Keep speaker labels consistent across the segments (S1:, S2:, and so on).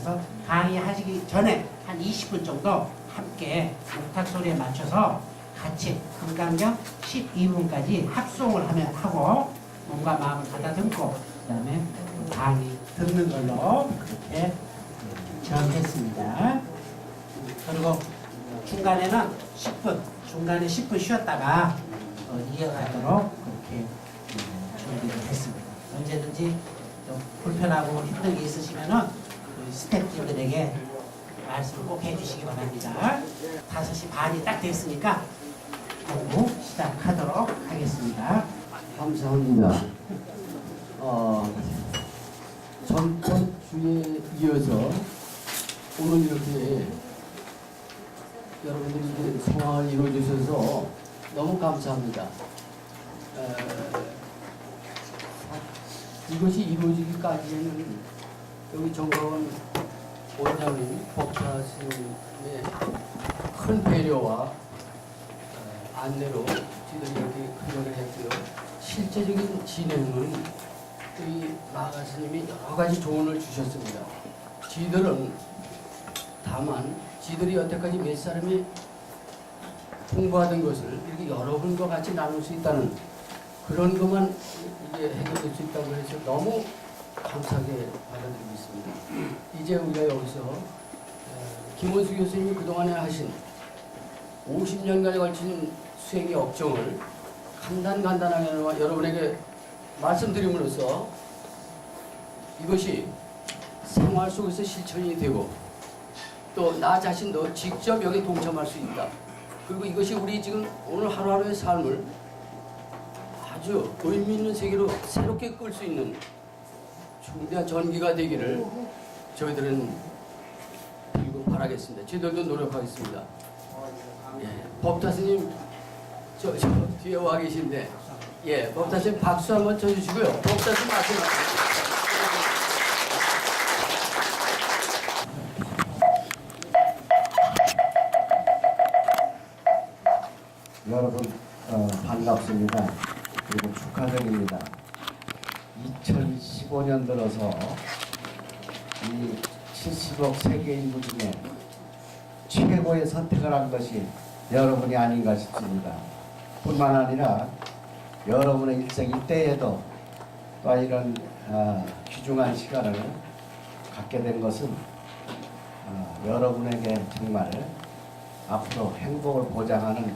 S1: 그래서 강의하시기 전에 한 20분 정도 함께 목탁 소리에 맞춰서 같이 금강경 12분까지 합송을 하고 몸과 마음을 가다듬고 그다음에 강의 듣는 걸로 그렇게 정했습니다. 그리고 중간에는 10분 쉬었다가 이어가도록 그렇게 준비를 했습니다. 언제든지 좀 불편하고 힘든 게 있으시면은 스태프분들에게 말씀을 꼭 해주시기 바랍니다. 5시 반이 딱 됐으니까 공부 시작하도록 하겠습니다.
S2: 감사합니다. 전번 주에 이어서 오늘 이렇게 여러분들이 성황을 이루어주셔서 너무 감사합니다. 이것이 이루어지기까지는 여기 정가원 원장님, 법사스님의 큰 배려와 안내로 저희들이 이렇게 근무를 했고요. 실제적인 진행은 우리 마가스님이 여러 가지 조언을 주셨습니다. 저희들은 다만 저희들이 여태까지 몇 사람이 통과된 것을 이렇게 여러분과 같이 나눌 수 있다는 그런 것만 이제 해결될 수 있다고 해서 너무 감사하게 받아들이고 있습니다. 이제 우리가 여기서 김원수 교수님이 그동안에 하신 50년간에 걸친 수행의 업종을 간단하게 여러분에게 말씀드림으로써 이것이 생활 속에서 실천이 되고 또 나 자신도 직접 여기 동참할 수 있다. 그리고 이것이 우리 지금 오늘 하루하루의 삶을 아주 의미 있는 세계로 새롭게 끌 수 있는 중대한 전기가 되기를 저희들은 빌고 바라겠습니다. 저희들도 노력하겠습니다. 예, 법타스님 저 뒤에 와 계신데 예, 법타스님 박수 한번 쳐주시고요. 법타스님 말씀하세요.
S3: 여러분 반갑습니다. 그리고 축하드립니다. 2015년 들어서 이 70억 세계 인구 중에 최고의 선택을 한 것이 여러분이 아닌가 싶습니다. 뿐만 아니라 여러분의 일생 일대에도 또 이런 귀중한 시간을 갖게 된 것은 여러분에게 정말 앞으로 행복을 보장하는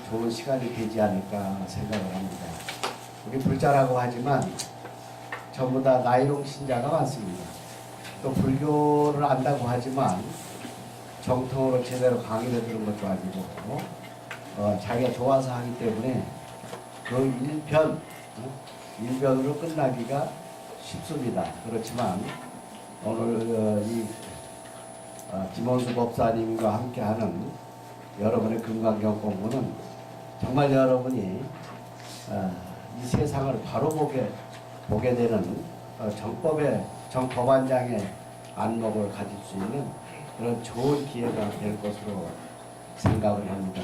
S3: 좋은 시간이 되지 않을까 생각을 합니다. 우리 불자라고 하지만 전부 다 나이롱 신자가 많습니다. 또 불교를 안다고 하지만 정통으로 제대로 강의를 들은 것도 아니고 자기가 좋아서 하기 때문에 그 일변으로 끝나기가 쉽습니다. 그렇지만 오늘 이 김원수 법사님과 함께하는 여러분의 금강경 공부는 정말 여러분이 이 세상을 바로 보게 되는 정법안장의 안목을 가질 수 있는 그런 좋은 기회가 될 것으로 생각을 합니다.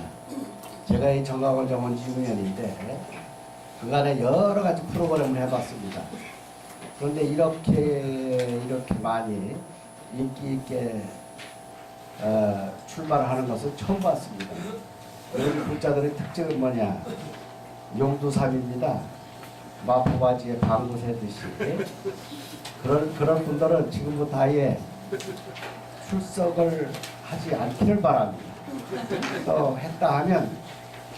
S3: 제가 이 정각을 정원 지 6년인데 그간에 여러 가지 프로그램을 해봤습니다. 그런데 이렇게 많이 인기 있게 출마를 하는 것은 처음 봤습니다. 여기 불자들의 특징은 뭐냐? 용두삼입니다. 마포바지에 방구 새듯이 그런 분들은 지금부터 아예 출석을 하지 않기를 바랍니다. 또 했다 하면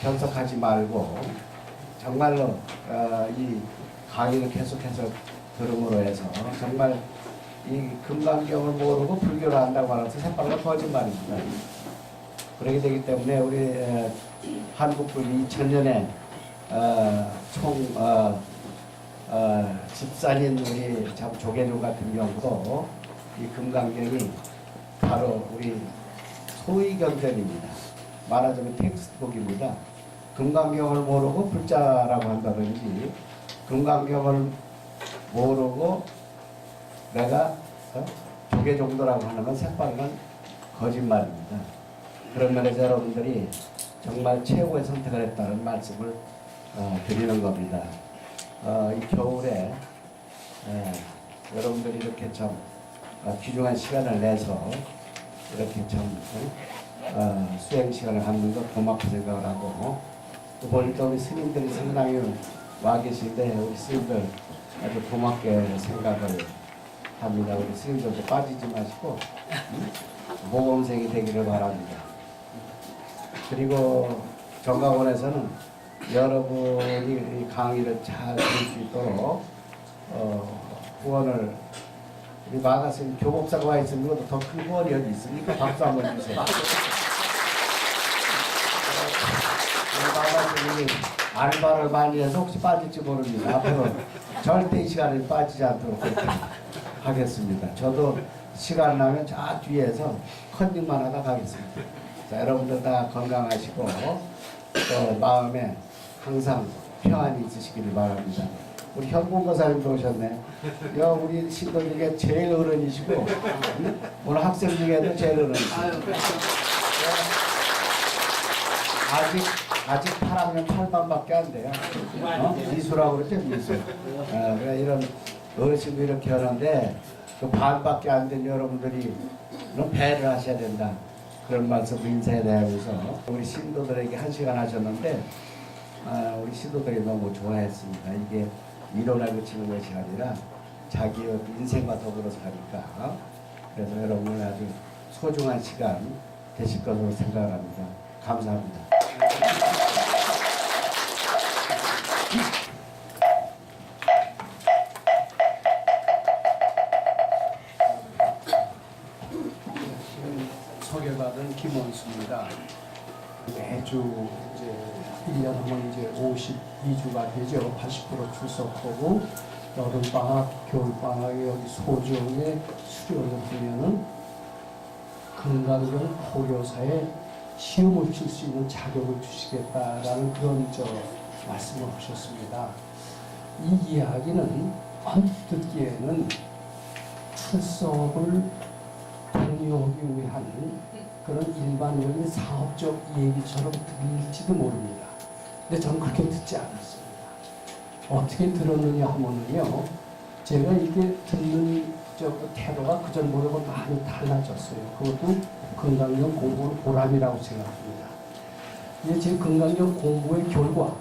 S3: 변석하지 말고 정말로 이 강의를 계속해서 들음으로 해서 정말 이 금강경을 모르고 불교를 한다고 하는 것은 새빨간 거짓말입니다. 그렇게 되기 때문에 우리 한국불교 2000년에 집산인 우리 참 조계종 같은 경우도 이 금강경이 바로 우리 소위경전입니다. 말하자면 텍스트북입니다. 금강경을 모르고 불자라고 한다든지 금강경을 모르고 내가 조계종도라고 하는 건 새빨간 거짓말입니다. 그런 면에서 여러분들이 정말 최고의 선택을 했다는 말씀을 드리는 겁니다. 이 겨울에 여러분들이 이렇게 참 귀중한 시간을 내서 이렇게 참 수행 시간을 갖는 것 고맙게 생각을 하고 또 보니까 우리 스님들이 상당히 와 계신데 우리 스님들 아주 고맙게 생각을 합니다. 우리 스님들도 빠지지 마시고 모범생이 되기를 바랍니다. 그리고 정강원에서는 여러분이 이 강의를 잘 들을 수 있도록 후원을 우리 마가스님 교복사가 와 있으면 이것도 더 큰 후원이 어디 있습니까? 박수 한번 주세요. 우리 마가스님이 알바를 많이 해서 혹시 빠질지 모릅니다. 앞으로 절대 이 시간에 빠지지 않도록 그렇게 하겠습니다. 저도 시간 나면 저 뒤에서 컨닝만 하다 가겠습니다. 자, 여러분들 다 건강하시고 또 마음에 항상 평안이 있으시기를 바랍니다. 우리 현공거사님도 오셨네. 우리 신도 중에 제일 어른이시고 오늘 학생 중에도 제일 어른이시고 아직 8학년 8반밖에 안 돼요. 미수라고 그러죠, 미수. 그러니까 이런 어르신도 이렇게 하는데 그 반밖에 안 된 여러분들이 배를 하셔야 된다. 그런 말씀 인사에 대하면서 우리 신도들에게 1시간 하셨는데 우리 신도들이 너무 좋아했습니다. 이게 이론에 그치는 것이 아니라 자기의 인생과 더불어서 하니까 그래서 여러분 아주 소중한 시간 되실 것으로 생각합니다. 감사합니다.
S2: 소개받은 김원수입니다. 매주 이제 1년 하면 이제 52주가 되죠. 80% 출석하고 여름방학, 겨울방학에 여기 소정에 수료를 하면은 금강경 포교사에 시험을 칠 수 있는 자격을 주시겠다라는 그런 말씀을 하셨습니다. 이 이야기는 언뜻 듣기에는 출석을 독려하기 위한 그런 일반적인 사업적 얘기처럼 들릴지도 모릅니다. 근데 저는 그렇게 듣지 않았습니다. 어떻게 들었느냐 하면요, 제가 이게 듣는 태도가 그전보다 많이 달라졌어요. 그것도 건강경 공부의 보람이라고 생각합니다. 제 건강경 공부의 결과,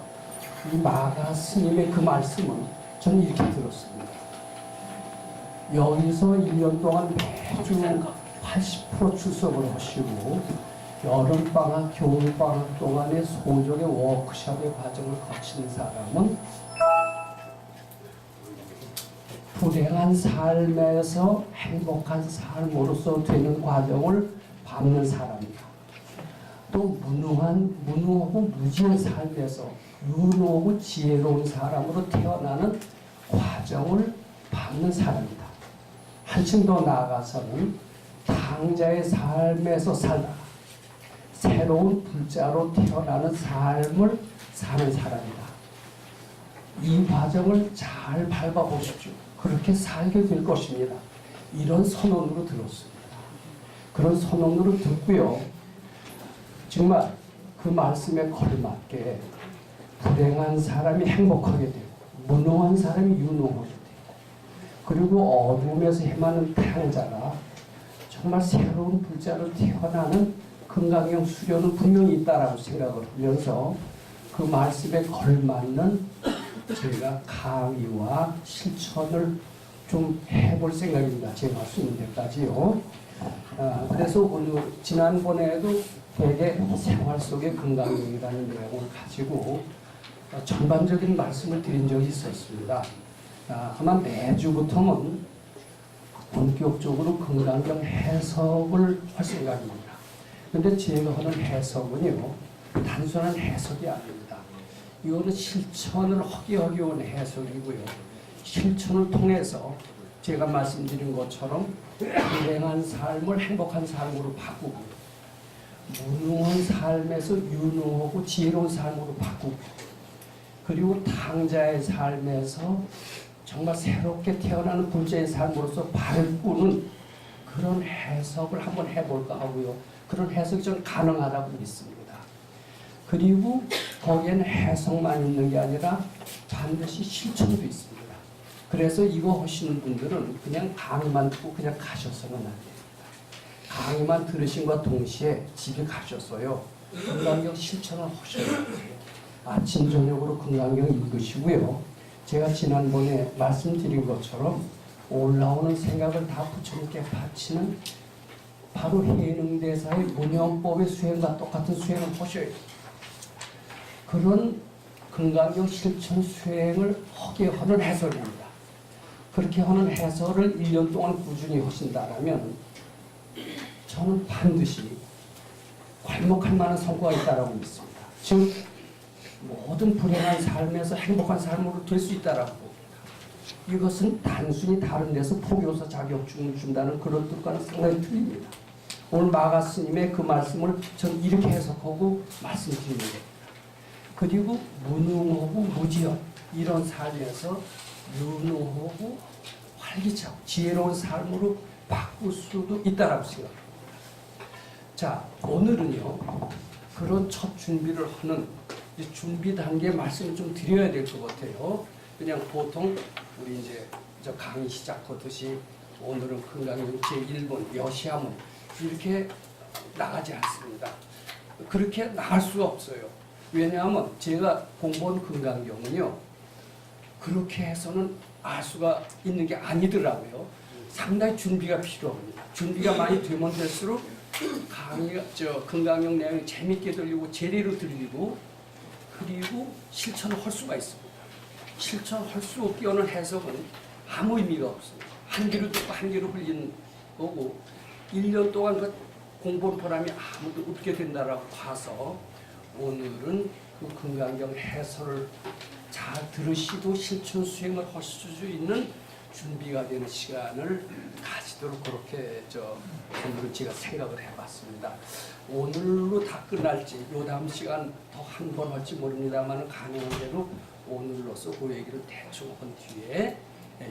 S2: 이 마가 스님의 그 말씀은 저는 이렇게 들었습니다. 여기서 1년 동안 매주 80% 출석을 하시고 여름방학, 겨울방학 동안에 소정의 워크숍의 과정을 거친 사람은 불행한 삶에서 행복한 삶으로서 되는 과정을 밟는 사람이다. 또 무능하고 무지한 삶에서 유능하고 지혜로운 사람으로 태어나는 과정을 밟는 사람이다. 한층 더 나아가서는 당자의 삶에서 살다가 새로운 불자로 태어나는 삶을 사는 사람이다. 이 과정을 잘 밟아보십시오. 그렇게 살게 될 것입니다. 이런 선언으로 들었습니다. 그런 선언으로 듣고요. 정말 그 말씀에 걸맞게 불행한 사람이 행복하게 되고 무능한 사람이 유능하게 되고 그리고 어둠에서 헤매는 태양자가 정말 새로운 불자로 태어나는 금강경 수련은 분명히 있다라고 생각을 하면서 그 말씀에 걸맞는 제가 강의와 실천을 좀 해볼 생각입니다. 제가 할 수 있는 데까지요. 그래서 오늘 지난번에도 되게 생활 속의 건강경이라는 내용을 가지고 전반적인 말씀을 드린 적이 있었습니다. 아마 내주부터는 본격적으로 건강경 해석을 할 생각입니다. 그런데 제가 하는 해석은요, 단순한 해석이 아닙니다. 이거는 실천을 하기 위한 해석이고요. 실천을 통해서 제가 말씀드린 것처럼 불행한 삶을 행복한 삶으로 바꾸고 무능한 삶에서 유능하고 지혜로운 삶으로 바꾸고 그리고 당자의 삶에서 정말 새롭게 태어나는 불자의 삶으로서 바꾸는 그런 해석을 한번 해볼까 하고요. 그런 해석이 저는 가능하다고 믿습니다. 그리고 거기에는 해석만 있는 게 아니라 반드시 실천도 있습니다. 그래서 이거 하시는 분들은 그냥 강의만 듣고 그냥 가셔서는 안 됩니다. 강의만 들으신과 동시에 집에 가셨어요. 금강경 실천을 하셔야 돼요. 아침 저녁으로 금강경 읽으시고요. 제가 지난번에 말씀드린 것처럼 올라오는 생각을 다 부처님께 바치는 바로 해능대사의 문영법의 수행과 똑같은 수행을 하셔야 돼요. 그런 금강경 실천 수행을 하게 하는 해설입니다. 그렇게 하는 해설을 1년 동안 꾸준히 하신다면 저는 반드시 괄목할 만한 성과가 있다고 믿습니다. 즉 모든 불행한 삶에서 행복한 삶으로 될 수 있다라고 봅니다. 이것은 단순히 다른 데서 포교사 자격증을 준다는 그런 뜻과는 상당히 틀립니다. 오늘 마가 스님의 그 말씀을 전 이렇게 해석하고 말씀드리는 겁니다. 그리고 무능하고 무지한 이런 삶에서 유능하고 활기차고 지혜로운 삶으로 바꿀 수도 있다라고 생각합니다. 자, 오늘은요 그런 첫 준비를 하는 이 준비 단계 말씀을 좀 드려야 될 것 같아요. 그냥 보통 우리 이제 저 강의 시작하듯이 오늘은 금강경 제1번 여시함은 이렇게 나가지 않습니다. 그렇게 나갈 수가 없어요. 왜냐하면 제가 공부한 금강경은요 그렇게 해서는 알 수가 있는 게 아니더라고요. 상당히 준비가 필요합니다. 준비가 많이 되면 될수록 강의가 금강경 내용이 재밌게 들리고 제대로 들리고 그리고 실천을 할 수가 있습니다. 실천할 수 없게 하는 해석은 아무 의미가 없습니다. 한 귀로 듣고 한 귀로 흘리는 거고 1년 동안 그 공부한 보람이 아무도 없게 된다라고 봐서 오늘은 그 금강경 해설을 잘 들으시고 실천 수행을 하실 수 있는 준비가 되는 시간을 가지도록 그렇게 오늘은 제가 생각을 해봤습니다. 오늘로 다 끝날지 요 다음 시간 더 한 번 할지 모릅니다만 가능한 대로 오늘로서 그 얘기를 대충 한 뒤에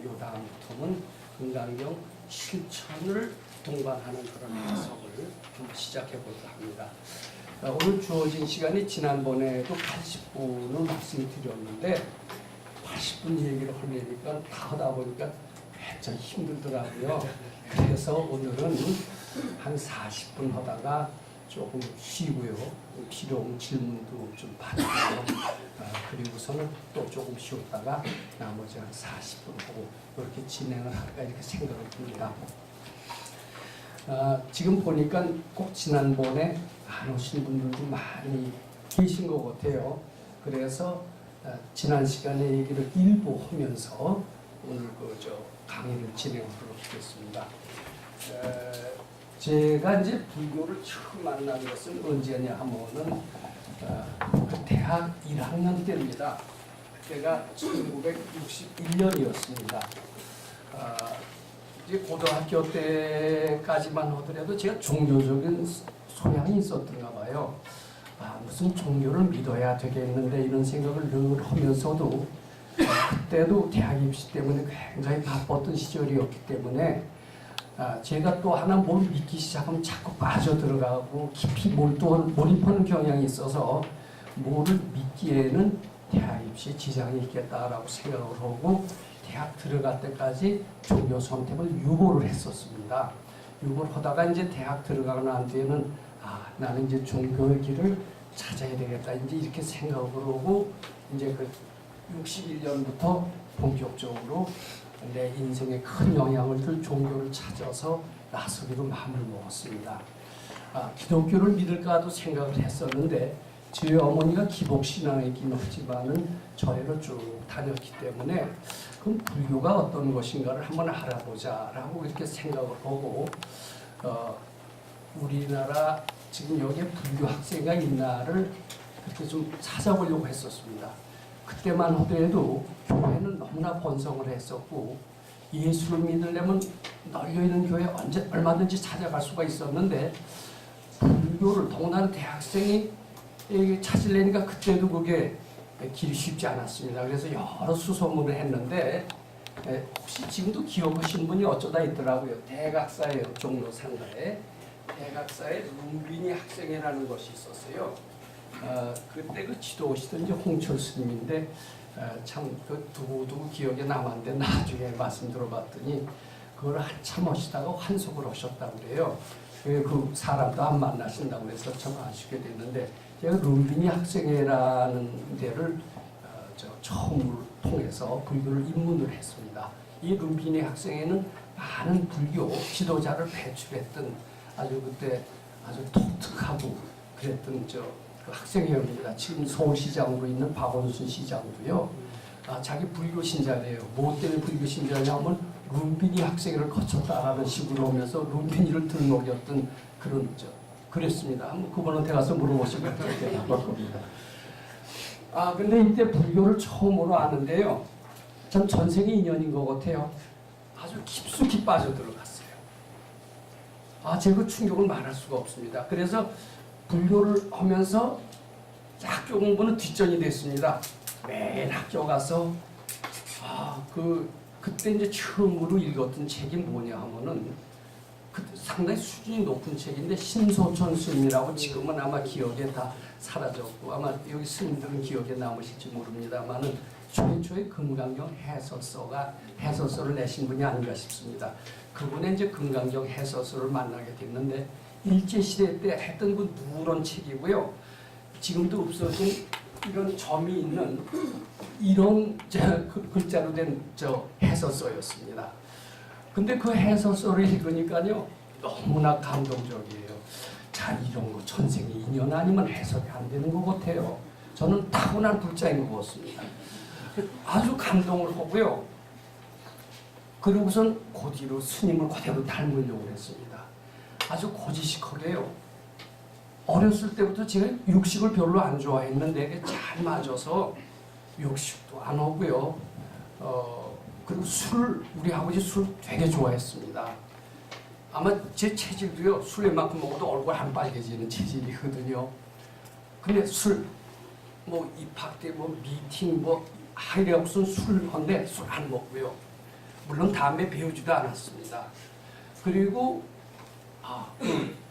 S2: 요 다음부터는 금강경 실천을 동반하는 그런 해석을 좀 시작해 볼까 합니다. 오늘 주어진 시간이 지난번에도 80분을 말씀드렸는데 80분 얘기를 하려니까 다 하다 보니까 굉장히 힘들더라고요. 그래서 오늘은 한 40분 하다가 조금 쉬고요. 필요한 질문도 좀 받고요. 그리고서는 또 조금 쉬었다가 나머지 한 40분 하고 이렇게 진행을 할까 이렇게 생각을 듭니다. 지금 보니까 꼭 지난번에 안 오신 분들도 많이 계신 것 같아요. 그래서 지난 시간에 얘기를 일부 하면서 오늘 강의를 진행하도록 하겠습니다. 제가 이제 불교를 처음 만난 것은 언제냐 하면은 대학 1학년 때입니다. 그때가 1961년이었습니다. 이제 고등학교 때까지만 하더라도 제가 종교적인 소양이 있었던가 봐요. 무슨 종교를 믿어야 되겠는데 이런 생각을 늘 하면서도 그때도 대학 입시 때문에 굉장히 바빴던 시절이었기 때문에 제가 또 하나 뭘 믿기 시작하면 자꾸 빠져들어가고 깊이 몰입하는 경향이 있어서 뭐를 믿기에는 대학 입시에 지장이 있겠다라고 생각을 하고 대학 들어갈 때까지 종교 선택을 유보를 했었습니다. 유보를 하다가 이제 대학 들어가고 난 뒤에는 나는 이제 종교의 길을 찾아야 되겠다 이제 이렇게 생각을 하고 이제 그 61년부터 본격적으로 내 인생에 큰 영향을 줄 종교를 찾아서 나서기로 마음을 먹었습니다. 기독교를 믿을까도 생각을 했었는데 저희 어머니가 기복신앙이긴 하지만은 절에를 쭉 다녔기 때문에 그럼 불교가 어떤 것인가를 한번 알아보자라고 이렇게 생각을 하고 우리나라 지금 여기에 불교 학생가 있나를 그렇게 좀 찾아보려고 했었습니다. 그때만 하더라도 교회는 너무나 번성을 했었고 예수를 믿으려면 널려있는 교회 얼마든지 찾아갈 수가 있었는데 불교를 더군다나 대학생이 찾으려니까 그때도 그게 길이 쉽지 않았습니다. 그래서 여러 수소문을 했는데 혹시 지금도 기억하시는 분이 어쩌다 있더라고요. 대각사예요. 종로 상가에 대각사에 룸비니 학생회라는 것이 있었어요. 그때 그 지도하시던 이제 홍철 스님인데 참그 두고두고 기억에 남았는데 나중에 말씀 들어봤더니 그걸 한참 하시다가 환속을 하셨다고 그래요. 그 사람도 안 만나신다고 그래서 참 아쉽게 됐는데 제가 룸비니 학생회라는 데를 처음으로 통해서 불교를 입문을 했습니다. 이 룸비니 학생회는 많은 불교 지도자를 배출했던 아주 그때 아주 독특하고 그랬던 그 학생회입니다. 지금 서울시장으로 있는 박원순 시장도요. 자기 불교 신자래요. 뭐 때문에 불교 신자냐면 룸비니 학생회를 거쳤다라는 식으로 하면서 룸비니를 들먹였던 그런 그랬습니다. 한번 그분한테 가서 물어보시면 그렇게 나올 겁니다. 근데 이때 불교를 처음으로 아는데요. 전 전생의 인연인 것 같아요. 아주 깊숙이 빠져들어갔어요. 제가 충격을 말할 수가 없습니다. 그래서 불교를 하면서 학교 공부는 뒷전이 됐습니다. 매일 학교 가서 그때 이제 처음으로 읽었던 책이 뭐냐 하면은 그때 상당히 수준이 높은 책인데 신소천 스님이라고 지금은 아마 기억에 다 사라졌고 아마 여기 스님들은 기억에 남으실지 모릅니다만은 최초의 금강경 해설서를 내신 분이 아닌가 싶습니다. 그분의 이제 금강경 해설서를 만나게 됐는데 일제시대 때 했던 그 누런 책이고요. 지금도 없어진 이런 점이 있는 이런 글자로 된 해설서였습니다. 근데 그 해설서를 읽으니까요 너무나 감동적이에요. 자, 이런 거 전생의 인연 아니면 해석이 안 되는 것 같아요. 저는 타고난 불자인 것 같습니다. 아주 감동을 하고요. 그리고선 그 뒤로 스님을 그대로 닮으려고 했습니다. 아주 고지식하게요. 어렸을 때부터 제가 육식을 별로 안 좋아했는데 잘 맞아서 육식도 안 하고요. 그리고 우리 아버지 술 되게 좋아했습니다. 아마 제 체질도요, 술 웬만큼 먹어도 얼굴 안 빨개지는 체질이거든요. 근데 입학 때 미팅 하이래 무슨 술 한데 술 안 먹고요. 물론 담배 배우지도 않았습니다. 그리고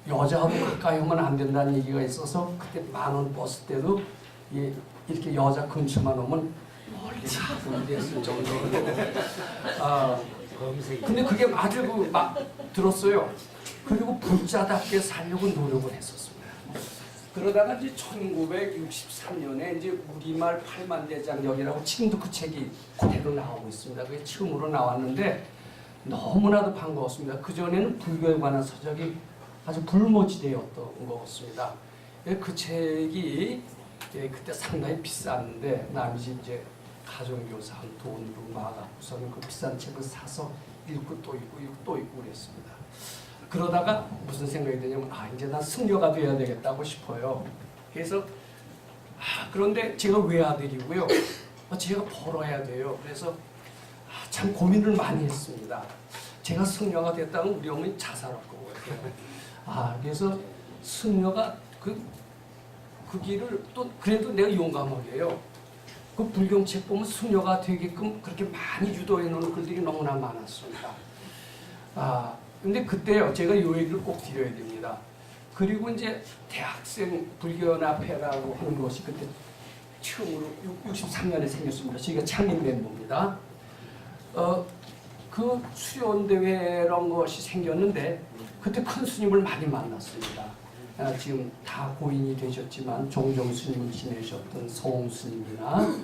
S2: 여자하고 가까이 하면 안 된다는 얘기가 있어서 그때 만원 버스 때도 이렇게 여자 근처만 오면 멀리 가고 됐을 정도로. 근데 그게 아주 막 들었어요. 그리고 불자답게 살려고 노력을 했었습니다. 그러다가 이제 1963년에 이제 우리말 팔만대장경이라고 지금도 그 책이 그대로 나오고 있습니다. 그게 처음으로 나왔는데 너무나도 반가웠습니다. 그 전에는 불교에 관한 서적이 아주 불모지되었던 것 같습니다. 그 책이 그때 상당히 비쌌는데 남이 집 이제 가정교사한 돈으로 막아서는 그 비싼 책을 사서 읽고 또 읽고 또 읽고 그랬습니다. 그러다가 무슨 생각이 드냐면 이제 난 승려가 돼야 되겠다고 싶어요. 그래서 그런데 제가 외아들이고요. 제가 벌어야 돼요. 그래서 참 고민을 많이 했습니다. 제가 승려가 됐다면 우리 어머니 자살할 거고요. 그래서 승려가 그 길을 또 그래도 내가 용감하게 해요. 그 불경책 보면 승려가 되게끔 그렇게 많이 유도해 놓은 글들이 너무나 많았습니다. 근데 그때요, 제가 이 얘기를 꼭 드려야 됩니다. 그리고 이제 대학생 불교연합회라고 하는 것이 그때 처음으로 63년에 생겼습니다. 저희가 창립 멤버입니다. 그 수련대회라는 것이 생겼는데 그때 큰 스님을 많이 만났습니다. 지금 다 고인이 되셨지만 종종 스님을 지내셨던 성웅 스님이나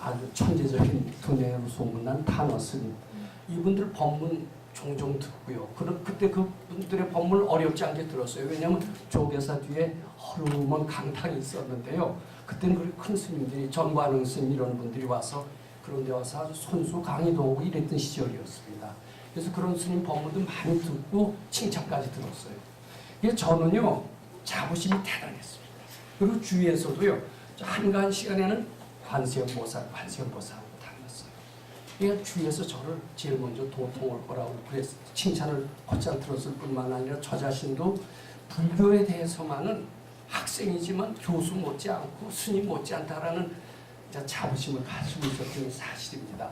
S2: 아주 천재적인 두뇌로 소문난 탄어 스님, 이분들 법문 종종 듣고요. 그때 그분들의 법문을 어렵지 않게 들었어요. 왜냐하면 조계사 뒤에 허름한 강당이 있었는데요. 그때는 그렇게 큰 스님들이 전관흥 스님 이런 분들이 와서 그런 데 와서 아주 손수 강의도 하고 이랬던 시절이었습니다. 그래서 그런 스님 법문도 많이 듣고 칭찬까지 들었어요. 그래서 저는요, 자부심이 대단했습니다. 그리고 주위에서도요, 한가한 시간에는 관세음보살하고 다녔어요. 그러니까 주위에서 저를 제일 먼저 도통할 거라고 그래서 칭찬을 곧잘 들었을 뿐만 아니라 저 자신도 불교에 대해서만은 학생이지만 교수 못지않고 스님 못지않다라는 자부심을 가지고 있었던 사실입니다.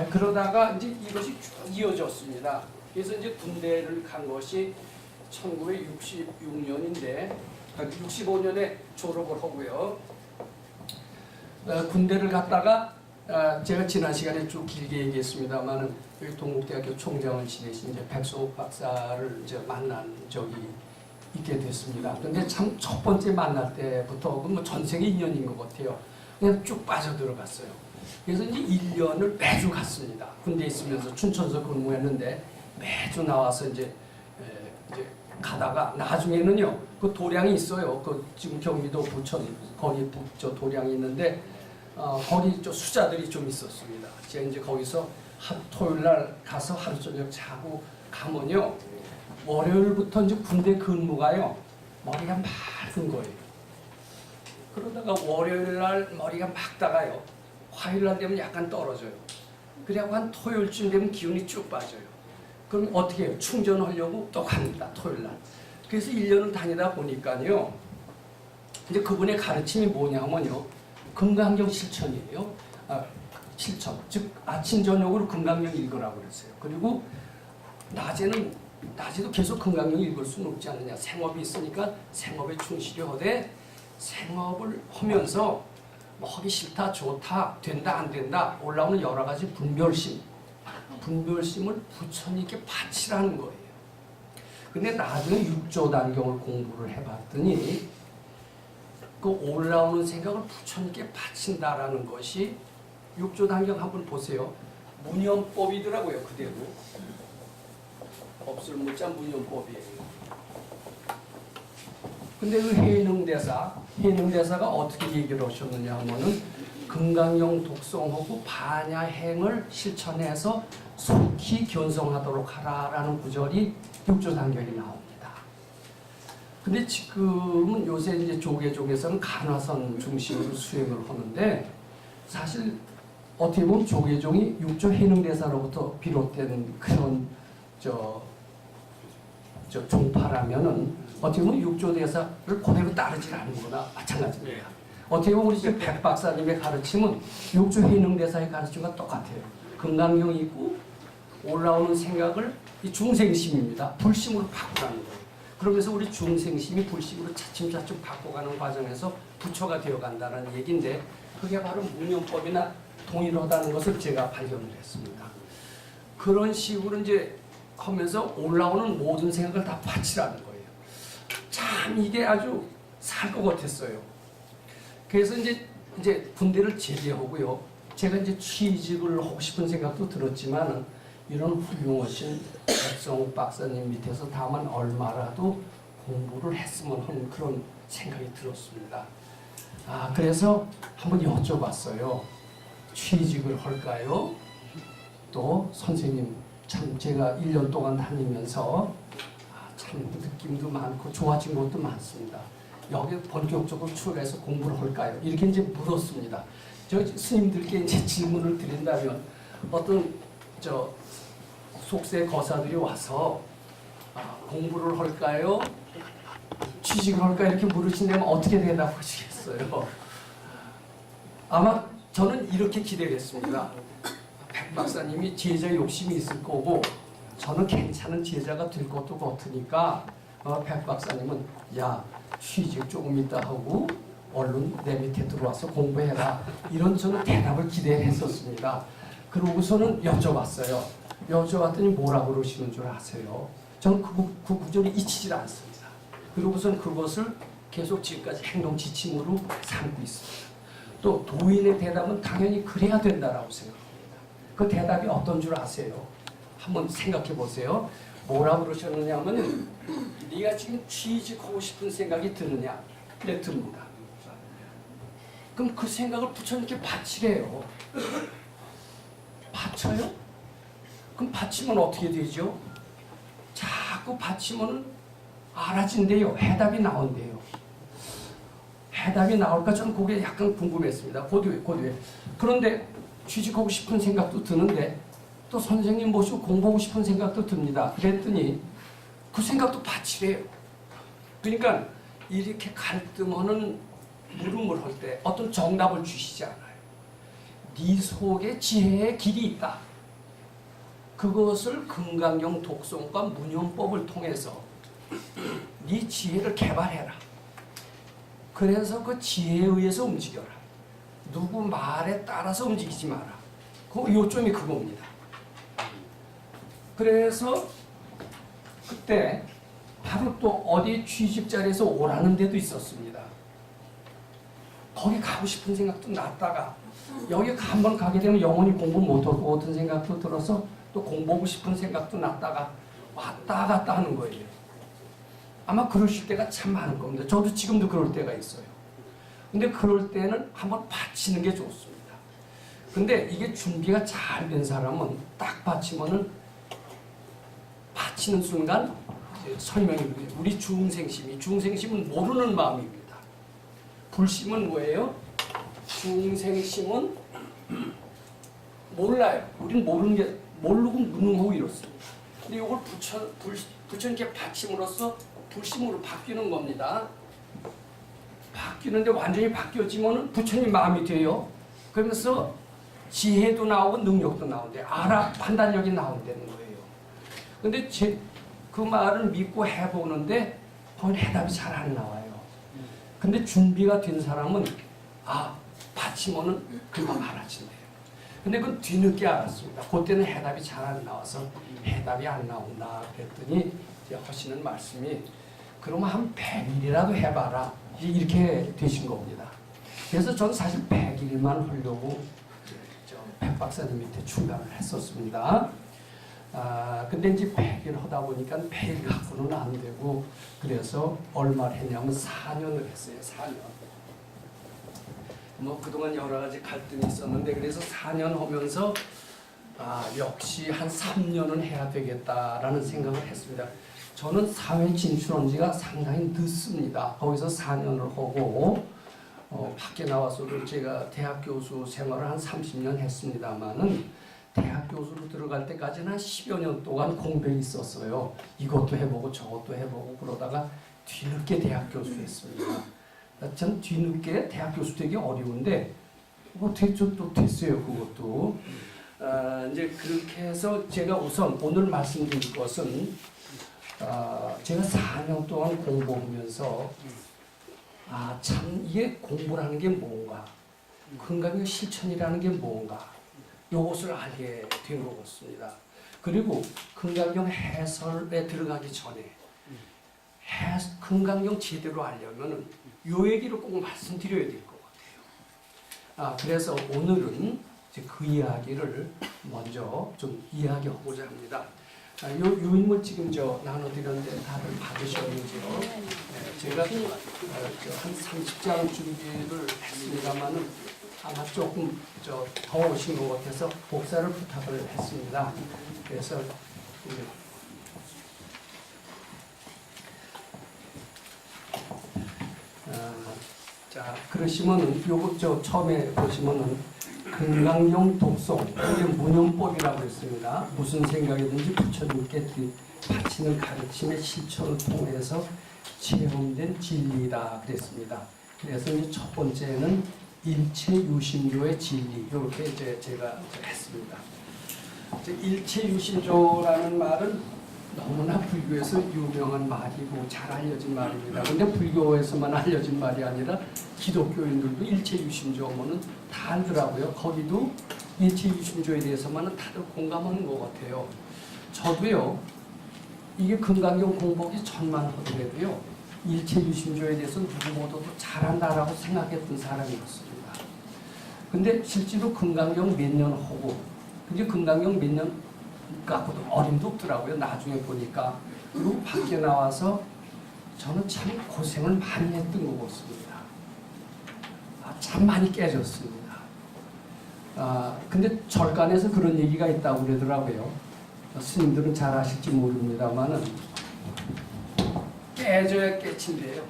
S2: 그러다가 이제 이것이 쭉 이어졌습니다. 그래서 이제 군대를 간 것이 1966년인데 65년에 졸업을 하고요. 군대를 갔다가 제가 지난 시간에 쭉 길게 얘기했습니다만은 여기 동국대학교 총장을 지내신 이제 백성욱 박사를 이제 만난 적이 있게 됐습니다. 그런데 참 첫 번째 만날 때부터 뭐 전생의 인연인 것 같아요. 그냥 쭉 빠져들어갔어요. 그래서 이제 1년을 매주 갔습니다. 군대에 있으면서 춘천서 근무했는데 매주 나와서 이제 가다가 나중에는요 그 도량이 있어요. 그 지금 경기도 부천 거기 저 도량이 있는데 거기 저 수자들이 좀 있었습니다. 제가 이제 거기서 토요일 날 가서 하루 저녁 자고 가면요 월요일부터 이제 군대 근무가요 머리가 맑은 거예요. 그러다가 월요일 날 머리가 맑다가요 화요일 날 되면 약간 떨어져요. 그래갖고 한 토요일쯤 되면 기운이 쭉 빠져요. 그럼 어떻게 해요? 충전하려고 또 갑니다. 토요일 날. 그래서 1년을 다니다 보니까요 이제 그분의 가르침이 뭐냐면요 금강경 실천이에요. 실천. 즉 아침 저녁으로 금강경 읽으라고 그랬어요. 그리고 낮에도 계속 금강경 읽을 수는 없지 않느냐. 생업이 있으니까 생업에 충실히 하되 생업을 하면서 뭐 하기 싫다 좋다 된다 안 된다 올라오는 여러 가지 분별심을 부처님께 바치라는 거예요. 근데 나중에 육조단경을 공부를 해봤더니 그 올라오는 생각을 부처님께 바친다라는 것이 육조단경 한번 보세요. 문현법이더라고요. 그대로 법술 무자 문현법이에요. 근데 그 해능대사가 어떻게 얘기를 하셨느냐 하면은 금강경 독송하고 반야행을 실천해서 속히 견성하도록 하라라는 구절이 육조단경에 나옵니다. 근데 지금은 요새 이제 조계종에서는 간화선 중심으로 수행을 하는데 사실 어떻게 보면 조계종이 육조 해능대사로부터 비롯된 그런 종파라면은 어떻게 보면 육조대사를 그대로 따르지 않는 거나 마찬가지입니다. 어떻게 보면 우리 백 박사님의 가르침은 육조 해능대사의 가르침과 똑같아요. 금강경이 있고 올라오는 생각을 이 중생심입니다. 불심으로 바꾸라는 거예요. 그러면서 우리 중생심이 불심으로 차츰차츰 바꿔가는 과정에서 부처가 되어간다는 얘기인데 그게 바로 문현법이나 동일하다는 것을 제가 발견을 했습니다. 그런 식으로 이제 하면서 올라오는 모든 생각을 다 바치라는 거예요. 참 이게 아주 살 것 같았어요. 그래서 이제 군대를 제대하고요. 제가 이제 취직을 하고 싶은 생각도 들었지만 이런 훌륭하신 백성욱 박사님 밑에서 다만 얼마라도 공부를 했으면 하는 그런 생각이 들었습니다. 그래서 한번 여쭤봤어요. 취직을 할까요? 또 선생님 참 제가 1년 동안 다니면서 참 느낌도 많고 좋아진 것도 많습니다. 여기 본격적으로 출가해서 공부를 할까요? 이렇게 이제 물었습니다. 저 스님들께 이제 질문을 드린다면 어떤 속세 거사들이 와서 공부를 할까요? 취직을 할까요? 이렇게 물으신다면 어떻게 대답하시겠어요? 아마 저는 이렇게 기대를 했습니다. 백 박사님이 제자 욕심이 있을 거고 저는 괜찮은 제자가 될 것도 같으니까 백 박사님은 야 취직 조금 있다 하고 얼른 내 밑에 들어와서 공부해라 이런 저는 대답을 기대했었습니다. 그러고서는 여쭤봤어요. 여쭤봤더니 뭐라고 그러시는 줄 아세요? 저는 그 구절이 잊히질 않습니다. 그러고서는 그것을 계속 지금까지 행동 지침으로 삼고 있습니다. 또 도인의 대답은 당연히 그래야 된다라고 생각합니다. 그 대답이 어떤 줄 아세요? 한번 생각해 보세요. 뭐라고 그러셨느냐 하면 네가 지금 취직하고 싶은 생각이 드느냐? 네, 듭니다. 그럼 그 생각을 부처님께 바치래요. 바쳐요? 그럼 바치면 어떻게 되죠? 자꾸 바치면 알아진대요. 해답이 나온대요. 해답이 나올까 저는 그게 약간 궁금했습니다. 고뒤에. 그런데 취직하고 싶은 생각도 드는데 또 선생님 모시고 공부하고 싶은 생각도 듭니다. 그랬더니 그 생각도 바치래요. 그러니까 이렇게 갈등하는 물음을 할 때 어떤 정답을 주시지 않아요. 네 속에 지혜의 길이 있다. 그것을 금강경 독송과 문현법을 통해서 네 지혜를 개발해라. 그래서 그 지혜에 의해서 움직여라. 누구 말에 따라서 움직이지 마라. 그 요점이 그겁니다. 그래서 그때 바로 또 어디 취직 자리에서 오라는 데도 있었습니다. 거기 가고 싶은 생각도 났다가 여기 한번 가게 되면 영원히 공부 못할 것 같은 생각도 들어서 또 공부하고 싶은 생각도 났다가 왔다 갔다 하는 거예요. 아마 그러실 때가 참 많을 겁니다. 저도 지금도 그럴 때가 있어요. 근데 그럴 때는 한번 바치는 게 좋습니다. 근데 이게 준비가 잘 된 사람은 딱 바치면은 바치는 순간 설명이 돼요. 우리 중생심은 모르는 마음입니다. 불심은 뭐예요? 중생심은 몰라요. 우리는 모르는 게 모르고 무능하고 이렇습니다. 근데 이걸 부처 이렇게 바침으로써 불심으로 바뀌는 겁니다. 바뀌는데 완전히 바뀌어지면은 부처님 마음이 돼요. 그러면서 지혜도 나오고 능력도 나오는데 판단력이 나온다는 거예요. 근데 그 말을 믿고 해보는데 그건 해답이 잘 안 나와요. 근데 준비가 된 사람은 바치면은 금방 알아진대요. 근데 그건 뒤늦게 알았습니다. 그때는 해답이 잘 안 나와서 해답이 안 나온다 그랬더니 이제 하시는 말씀이 그러면 한 100일이라도 해봐라. 이렇게 되신 겁니다. 그래서 저는 사실 100일만 하려고 백 박사님한테 출간을 했었습니다. 근데 이제 100일 하다 보니까 매일 갖고는 안 되고 그래서 얼마를 했냐면 4년을 했어요. 4년. 뭐 그동안 여러 가지 갈등이 있었는데 그래서 4년 하면서 역시 한 3년은 해야 되겠다라는 생각을 했습니다. 저는 사회 진출한 지가 상당히 늦습니다. 거기서 4년을 하고 밖에 나와서도 제가 대학 교수 생활을 한 30년 했습니다만은 대학 교수로 들어갈 때까지는 한 10여 년 동안 공백이 있었어요. 이것도 해보고 저것도 해보고 그러다가 뒤늦게 대학 교수 했습니다. 전 뒤늦게 대학 교수 되기 어려운데 어떻게 또 됐어요. 그것도. 이제 그렇게 해서 제가 우선 오늘 말씀드릴 것은 제가 4년 동안 공부하면서 참 이게 공부라는 게 뭔가 건강의 실천이라는 게 뭔가 이것을 알게 된 것 같습니다. 그리고 금강경 해설에 들어가기 전에 금강경 제대로 알려면 요 얘기를 꼭 말씀드려야 될 것 같아요. 그래서 오늘은 이제 그 이야기를 먼저 좀 이야기하고자 합니다. 요 인물 지금 나눠드렸는데 다들 받으셨는지요? 네, 제가 한 30장 준비를 했습니다만은 아마 조금 더 오신 것 같아서 복사를 부탁을 했습니다. 그래서 자 그러시면은 요거 처음에 보시면은 금강경 독송 이게 문용법이라고 했습니다. 무슨 생각이든지 부처님께 바치는 가르침의 실천을 통해서 체험된 진리다 그랬습니다. 그래서 이제 첫 번째는 일체유심조의 진리 이렇게 이제 제가 했습니다. 일체유심조라는 말은 너무나 불교에서 유명한 말이고 잘 알려진 말입니다. 근데 불교에서만 알려진 말이 아니라 기독교인들도 일체유심조면은 다 알더라고요. 거기도 일체유심조에 대해서만은 다들 공감하는 것 같아요. 저도요. 이게 금강경 공부하기 전만 하더라도요. 일체유심조에 대해서 누구보다도 잘한다라고 생각했던 사람이었습니다. 근데 실제로 금강경 몇 년 하고 근데 금강경 몇 년 갖고도 어림도 없더라고요. 나중에 보니까. 그리고 밖에 나와서 저는 참 고생을 많이 했던 것 같습니다. 참 많이 깨졌습니다. 근데 절간에서 그런 얘기가 있다고 그러더라고요. 스님들은 잘 아실지 모릅니다만은 깨져야 깨친대요.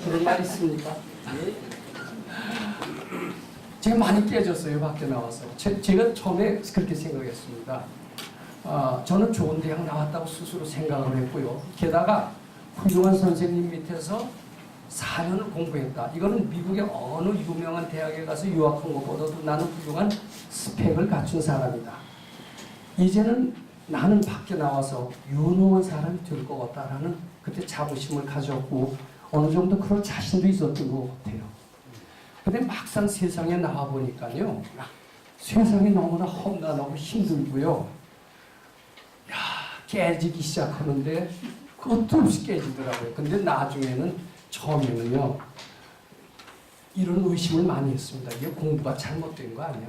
S2: 그런 말 있습니까? 제가 많이 깨졌어요. 밖에 나와서. 제가 처음에 그렇게 생각했습니다. 저는 좋은 대학 나왔다고 스스로 생각을 했고요. 게다가 훌륭한 선생님 밑에서 4년을 공부했다. 이거는 미국의 어느 유명한 대학에 가서 유학한 것보다도 나는 훌륭한 스펙을 갖춘 사람이다. 이제는 나는 밖에 나와서 유능한 사람이 될 것 같다라는 그때 자부심을 가졌고 어느 정도 그런 자신도 있었던 것 같아요. 근데 막상 세상에 나와 보니까요, 세상이 너무나 험난하고 힘들고요. 야, 깨지기 시작하는데 끝도 없이 깨지더라고요. 근데 나중에는 처음에는요, 이런 의심을 많이 했습니다. 이게 공부가 잘못된 거 아니야?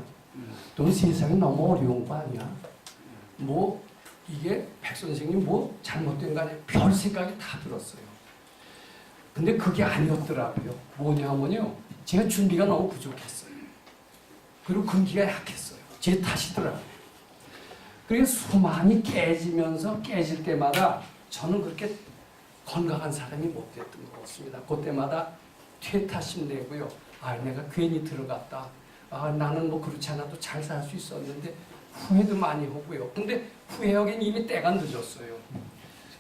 S2: 또는 세상이 너무 어려운 거 아니야? 뭐 이게 백 선생님 뭐 잘못된 거 아니야? 별 생각이 다 들었어요. 근데 그게 아니었더라고요. 뭐냐면요, 제가 준비가 너무 부족했어요. 그리고 근기가 약했어요. 제 탓이더라고요. 그래서 수많이 깨지면서 깨질 때마다 저는 그렇게 건강한 사람이 못 됐던 것 같습니다. 그때마다 퇴타심 내고요. 아, 내가 괜히 들어갔다. 아, 나는 뭐 그렇지 않아도 잘 살 수 있었는데 후회도 많이 하고요. 근데 후회하기엔 이미 때가 늦었어요.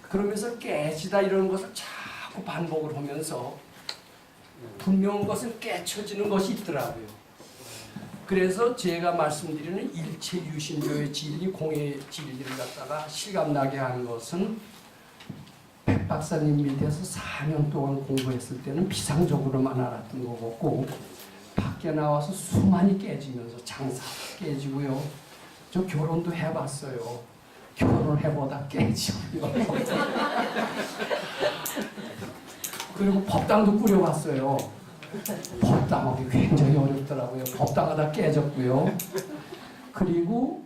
S2: 그러면서 깨지다 이런 것을 자꾸 반복을 하면서 분명한 것은 깨쳐지는 것이 있더라고요. 그래서 제가 말씀드리는 일체 유신조의 진리, 공의 진리를 갖다가 실감나게 하는 것은 백 박사님 밑에서 4년 동안 공부했을 때는 비상적으로만 알았던 것 같고, 밖에 나와서 수많이 깨지면서 장사도 깨지고요. 저 결혼도 해봤어요. 결혼을 해보다 깨지고요. 그리고 법당도 꾸려봤어요. 법당하기 굉장히 어렵더라고요. 법당하다 깨졌고요. 그리고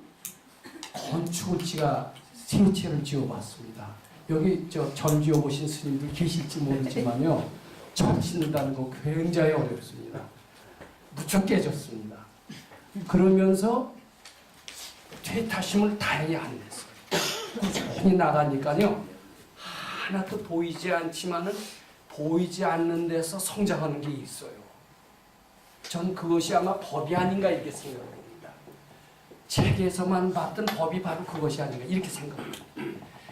S2: 건축을 제가 3채를 지어봤습니다. 여기 절 지어보신 스님들 계실지 모르지만요, 절 짓는다는 거 굉장히 어렵습니다. 무척 깨졌습니다. 그러면서 퇴타심을 다행히 안 냈어요. 꾸준히 나가니까요, 하나도 보이지 않지만은 보이지 않는 데서 성장하는 게 있어요. 전 그것이 아마 법이 아닌가 이렇게 생각합니다. 책에서만 봤던 법이 바로 그것이 아닌가 이렇게 생각합니다.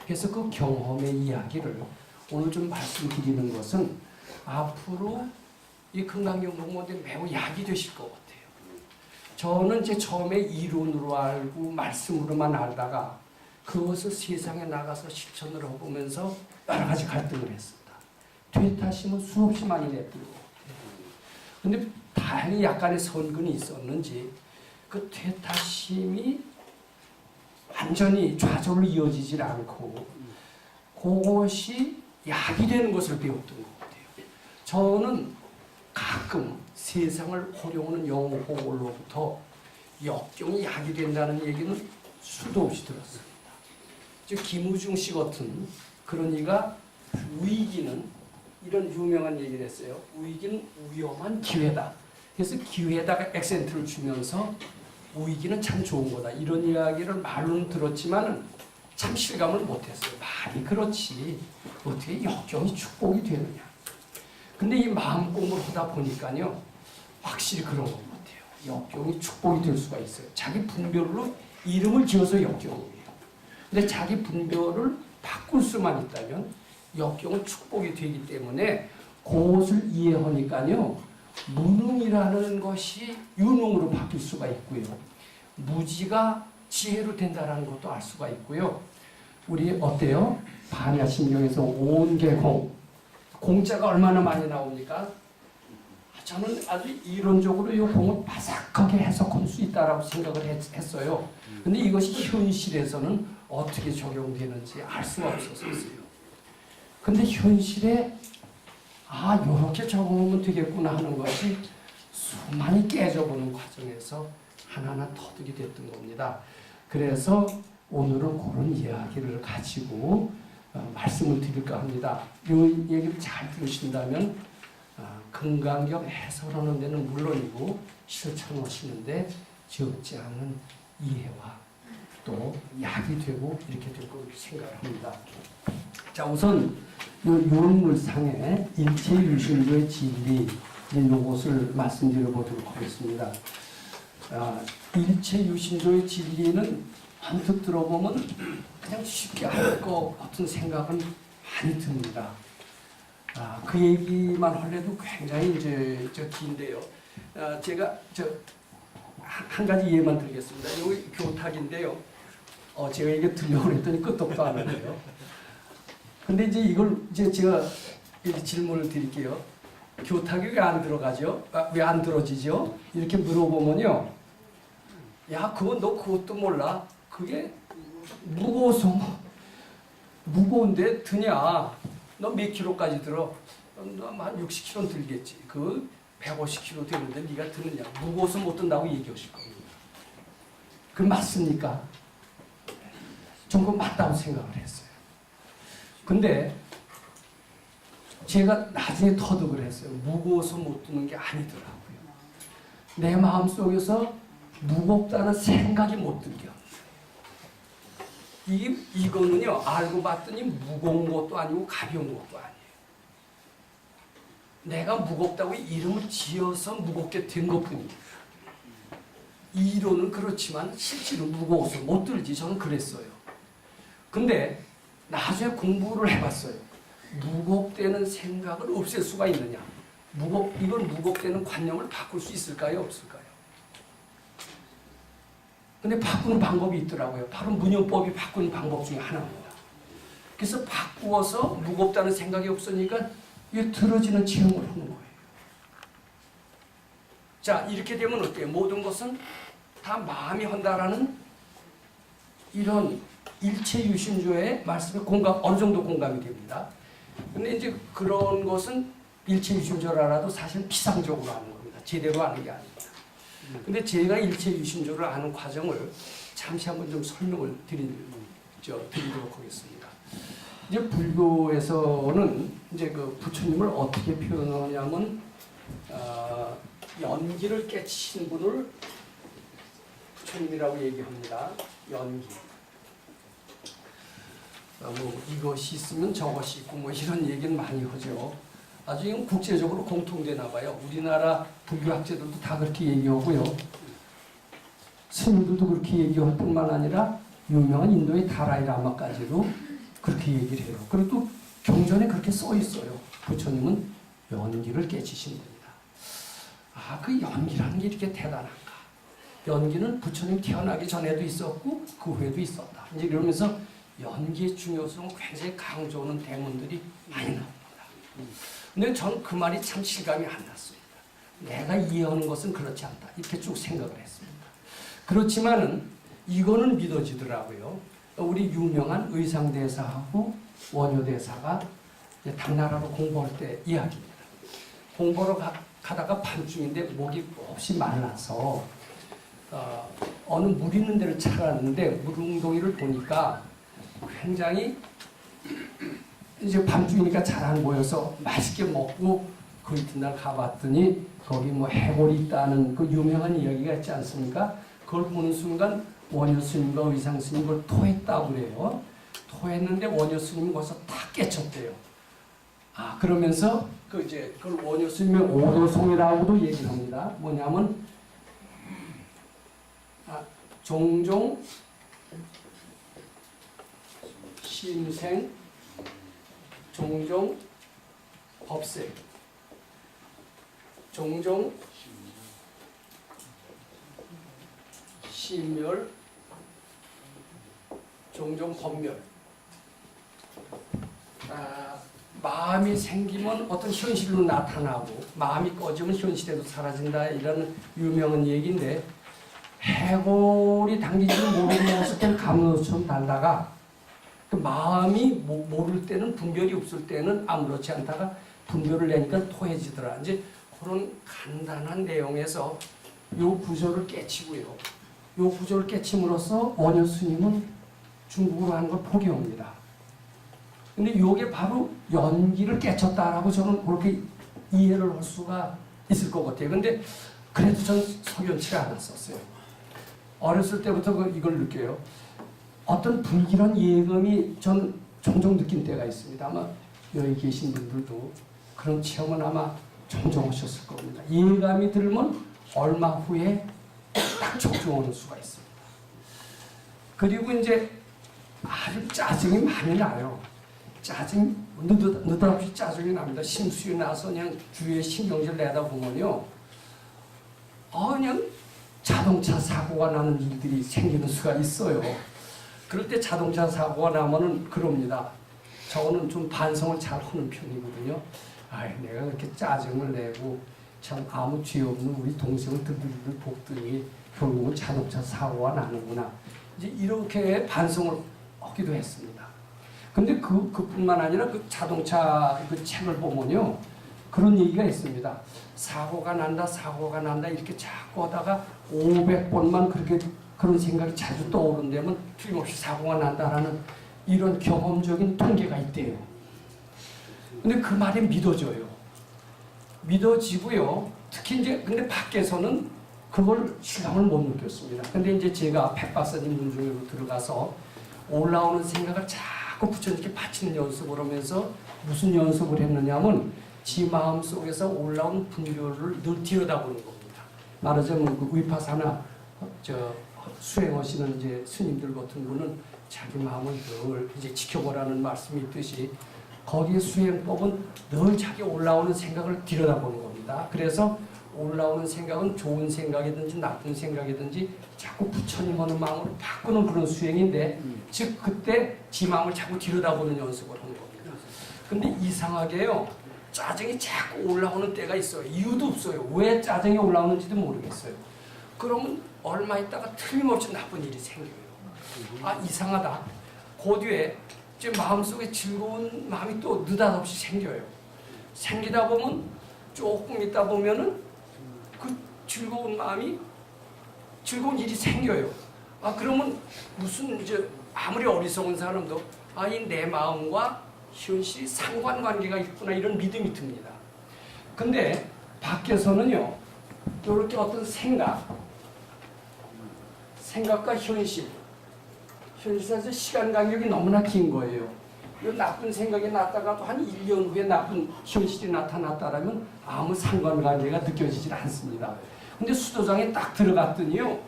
S2: 그래서 그 경험의 이야기를 오늘 좀 말씀드리는 것은 앞으로 이 금강경복문에 매우 약이 되실 것 같아요. 저는 제 처음에 이론으로 알고 말씀으로만 알다가 그것을 세상에 나가서 실천을 해보면서 여러 가지 갈등을 했습니다. 퇴타심은 수없이 많이 냈던 것 같아요. 근데 다행히 약간의 선근이 있었는지 그 퇴타심이 완전히 좌절로 이어지질 않고 그것이 약이 되는 것을 배웠던 것 같아요. 저는 가끔 세상을 호령하는 영호로부터 역경이 약이 된다는 얘기는 수도 없이 들었습니다. 김우중 씨 같은 그런 이가 위기는 이런 유명한 얘기를 했어요. 위기는 위험한 기회다. 그래서 기회에다가 액센트를 주면서 위기는 참 좋은 거다. 이런 이야기를 말로는 들었지만 참 실감을 못했어요. 말이 그렇지 어떻게 역경이 축복이 되느냐. 근데 이 마음 공부를 하다 보니까요, 확실히 그런 것 같아요. 역경이 축복이 될 수가 있어요. 자기 분별로 이름을 지어서 역경이에요. 근데 자기 분별을 바꿀 수만 있다면 역경은 축복이 되기 때문에 그것을 이해하니까요, 무능이라는 것이 유능으로 바뀔 수가 있고요. 무지가 지혜로 된다는 것도 알 수가 있고요. 우리 어때요? 반야신경에서 온개공, 공자가 얼마나 많이 나옵니까? 저는 아주 이론적으로 이 공을 바삭하게 해석할 수 있다라고 생각을 했어요. 근데 이것이 현실에서는 어떻게 적용되는지 알 수가 없었어요. 근데 현실에 이렇게 적용하면 되겠구나 하는 것이 수많이 깨져보는 과정에서 하나하나 터득이 됐던 겁니다. 그래서 오늘은 그런 이야기를 가지고 말씀을 드릴까 합니다. 이 얘기를 잘 들으신다면 금강경 해설하는 데는 물론이고 실천하시는데 적지 않은 이해와 또 약이 되고 이렇게 될 거라고 생각합니다. 자, 우선 유물상의 일체유심조의 진리 이것을 말씀드려 보도록 하겠습니다. 일체유심조의 진리는 한뜻 들어보면 그냥 쉽게 할 것 같은 생각은 많이 듭니다. 그 얘기만 하려도 굉장히 긴데요. 제가 한 가지 예만 드리겠습니다. 여기 교탁인데요. 제가 이게 들려고 했더니 끄떡도 안 하네요. 근데 이제 이걸 제가 질문을 드릴게요. 교탁이 왜 안 들어가죠? 왜 안 들어지죠? 이렇게 물어보면요. 야, 그건 너 그것도 몰라. 그게 무거워서 무거운데 드냐? 너 몇 킬로까지 들어? 너한 60킬로 들겠지. 그 150킬로 되는데 네가 드느냐? 무거워서 못 든다고 얘기하실 겁니다. 그 맞습니까? 전 그거 맞다고 생각을 했어요. 근데 제가 나중에 터득을 했어요. 무거워서 못 드는 게 아니더라고요. 내 마음속에서 무겁다는 생각이 못 들게 합니다. 이거는요, 알고 봤더니 무거운 것도 아니고 가벼운 것도 아니에요. 내가 무겁다고 이름을 지어서 무겁게 된 것뿐입니다. 이론은 그렇지만 실제로 무거워서 못 들지. 저는 그랬어요. 근데 나중에 공부를 해봤어요. 무겁다는 생각을 없앨 수가 있느냐? 이걸 무겁다는 관념을 바꿀 수 있을까요? 없을까요? 근데 바꾸는 방법이 있더라고요. 바로 문요법이 바꾸는 방법 중에 하나입니다. 그래서 바꾸어서 무겁다는 생각이 없으니까 이게 들어지는 체험을 하는 거예요. 자, 이렇게 되면 어때요? 모든 것은 다 마음이 한다라는 이런 일체유심조의 말씀에 어느 정도 공감이 됩니다. 근데 이제 그런 것은 일체유심조를 알아도 사실 피상적으로 아는 겁니다. 제대로 아는 게 아닙니다. 근데 제가 일체유심조를 아는 과정을 잠시 한번 좀 설명을 드리도록 하겠습니다. 이제 불교에서는 이제 그 부처님을 어떻게 표현하냐면 연기를 깨치신 분을 부처님이라고 얘기합니다. 연기. 뭐 이것이 있으면 저것이 있고 뭐 이런 얘기는 많이 하죠. 아주 이건 국제적으로 공통되나 봐요. 우리나라 불교학자들도 다 그렇게 얘기하고요. 스님들도 그렇게 얘기할 뿐만 아니라 유명한 인도의 다라이라마까지도 그렇게 얘기를 해요. 그리고 또 경전에 그렇게 써 있어요. 부처님은 연기를 깨치신 분이다. 아, 그 연기라는 게 이렇게 대단한가? 연기는 부처님 태어나기 전에도 있었고 그 후에도 있었다. 이제 이러면서 연기의 중요성을 굉장히 강조하는 대문들이 많이 나옵니다. 근데 전 그 말이 참 실감이 안 났습니다. 내가 이해하는 것은 그렇지 않다. 이렇게 쭉 생각을 했습니다. 그렇지만은 이거는 믿어지더라고요. 우리 유명한 의상대사하고 원효대사가 당나라로 공부할 때 이야기입니다. 공부하러 가다가 밤중인데 목이 몹시 말라서 어느 물 있는 데를 찾았는데 물웅덩이를 보니까 굉장히 이제 밤중이니까 잘 안 보여서 맛있게 먹고 그 이튿날 가봤더니 거기 뭐 해골이 있다는 그 유명한 이야기가 있지 않습니까? 그걸 보는 순간 원효 스님과 의상 스님이 그걸 토했다고 그래요. 토했는데 원효 스님은 거기서 다 깨쳤대요. 아, 그러면서 그걸 원효 스님의 오도송이라고도 얘기를 합니다. 뭐냐면 종종 심생 종종 법생 종종 심멸 종종 법멸. 마음이 생기면 어떤 현실로 나타나고 마음이 꺼지면 현실에도 사라진다, 이런 유명한 얘기인데, 해골이 당기지는 모르고 먹었을 때는 가문처럼 달다가 그 마음이 모를 때는, 분별이 없을 때는 아무렇지 않다가 분별을 내니까 토해지더라. 이제 그런 간단한 내용에서 요 구조를 깨치고요. 요 구조를 깨침으로써 원효 스님은 중국으로 하는 걸 포기합니다. 근데 요게 바로 연기를 깨쳤다라고 저는 그렇게 이해를 할 수가 있을 것 같아요. 근데 그래도 전 석연치 않았었어요. 어렸을 때부터 이걸 느껴요. 어떤 불길한 예감이 전 종종 느낀 때가 있습니다. 아마 여기 계신 분들도 그런 체험은 아마 종종 하셨을 겁니다. 예감이 들면 얼마 후에 딱 적중하는 수가 있습니다. 그리고 이제 아주 짜증이 많이 나요. 느닷없이 짜증이 납니다. 심수에 나서 그냥 주위에 신경질 내다 보면요. 그냥 자동차 사고가 나는 일들이 생기는 수가 있어요. 그럴 때 자동차 사고가 나면은 그럽니다. 저는 좀 반성을 잘 하는 편이거든요. 내가 그렇게 짜증을 내고 참 아무 죄 없는 우리 동생을 드르르 볶더니 결국은 자동차 사고가 나는구나. 이제 이렇게 반성을 하기도 했습니다. 근데 그뿐만 아니라 그 자동차 그 책을 보면요. 그런 얘기가 있습니다. 사고가 난다 이렇게 자꾸 하다가 500번만 그런 생각이 자주 떠오른다면 틀림없이 사고가 난다라는 이런 경험적인 통계가 있대요. 근데 그 말이 믿어져요. 믿어지고요. 특히 이제 근데 밖에서는 그걸 실감을 못 느꼈습니다. 근데 이제 제가 백 박사님 문중으로 들어가서 올라오는 생각을 자꾸 부처님께 바치는 연습을 하면서 무슨 연습을 했느냐면 지 마음 속에서 올라온 분별을 늘 들여다보는 겁니다. 말하자면 그 위파사나 수행하시는 이제 스님들 같은 분은 자기 마음을 늘 이제 지켜보라는 말씀이 있듯이 거기에 수행법은 늘 자기 올라오는 생각을 들여다보는 겁니다. 그래서 올라오는 생각은 좋은 생각이든지 나쁜 생각이든지 자꾸 부처님 하는 마음으로 바꾸는 그런 수행인데 즉 그때 지 마음을 자꾸 들여다보는 연습을 하는 겁니다. 근데 이상하게요. 짜증이 자꾸 올라오는 때가 있어요. 이유도 없어요. 왜 짜증이 올라오는지도 모르겠어요. 그러면 얼마 있다가 틀림없이 나쁜 일이 생겨요. 아 이상하다. 그 뒤에 제 마음속에 즐거운 마음이 또 느닷없이 생겨요. 생기다 보면 조금 있다 보면은 그 즐거운 마음이 즐거운 일이 생겨요. 아 그러면 무슨 이제 아무리 어리석은 사람도 아 이 내 마음과 현실이 상관관계가 있구나 이런 믿음이 듭니다. 근데 밖에서는요 이렇게 어떤 생각과 현실에서 시간 간격이 너무나 긴 거예요. 이 나쁜 생각이 났다가도 한 1년 후에 나쁜 현실이 나타났다라면 아무 상관관계가 느껴지질 않습니다. 근데 수도장에 딱 들어갔더니요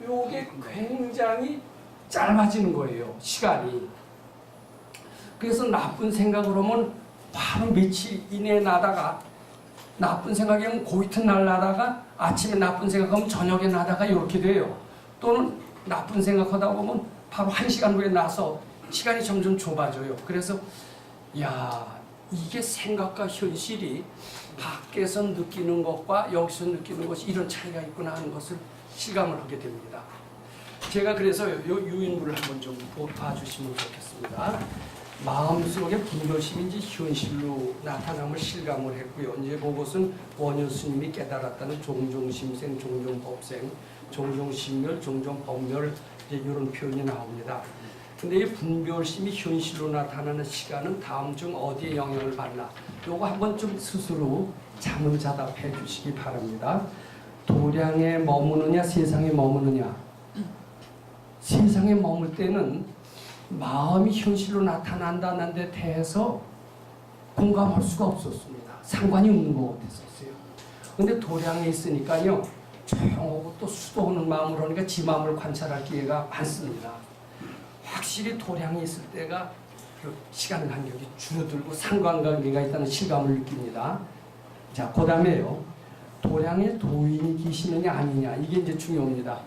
S2: 이게 굉장히 짧아지는 거예요. 시간이. 그래서 나쁜 생각을 하면 바로 며칠 이내에 나다가 나쁜 생각이면 그 이튿날 나다가 아침에 나쁜 생각하면 저녁에 나다가 이렇게 돼요. 또는 나쁜 생각하다 보면 바로 1시간 후에 나서 시간이 점점 좁아져요. 그래서 야 이게 생각과 현실이 밖에서 느끼는 것과 여기서 느끼는 것이 이런 차이가 있구나 하는 것을 실감을 하게 됩니다. 제가 그래서 이 유인물을 한번 좀 봐주시면 좋겠습니다. 마음속의 분별심인지 현실로 나타남을 실감을 했고요. 이제 그것은 원효 스님이 깨달았다는 종종심생, 종종법생, 종종심멸, 종종법멸 이제 이런 표현이 나옵니다. 근데 이 분별심이 현실로 나타나는 시간은 다음 중 어디에 영향을 받나? 요거 한번 좀 스스로 자문자답해 주시기 바랍니다. 도량에 머무느냐, 세상에 머무느냐? 세상에 머물 때는 마음이 현실로 나타난다는 데 대해서 공감할 수가 없었습니다. 상관이 없는 것 같았었어요. 근데 도량에 있으니까요, 조용하고 또 수도하는 마음으로 하니까 지 마음을 관찰할 기회가 많습니다. 확실히 도량에 있을 때가 그 시간 간격이 줄어들고 상관관계가 있다는 실감을 느낍니다. 자, 그 다음에요. 도량에 도인이 계시느냐 아니냐 이게 이제 중요합니다.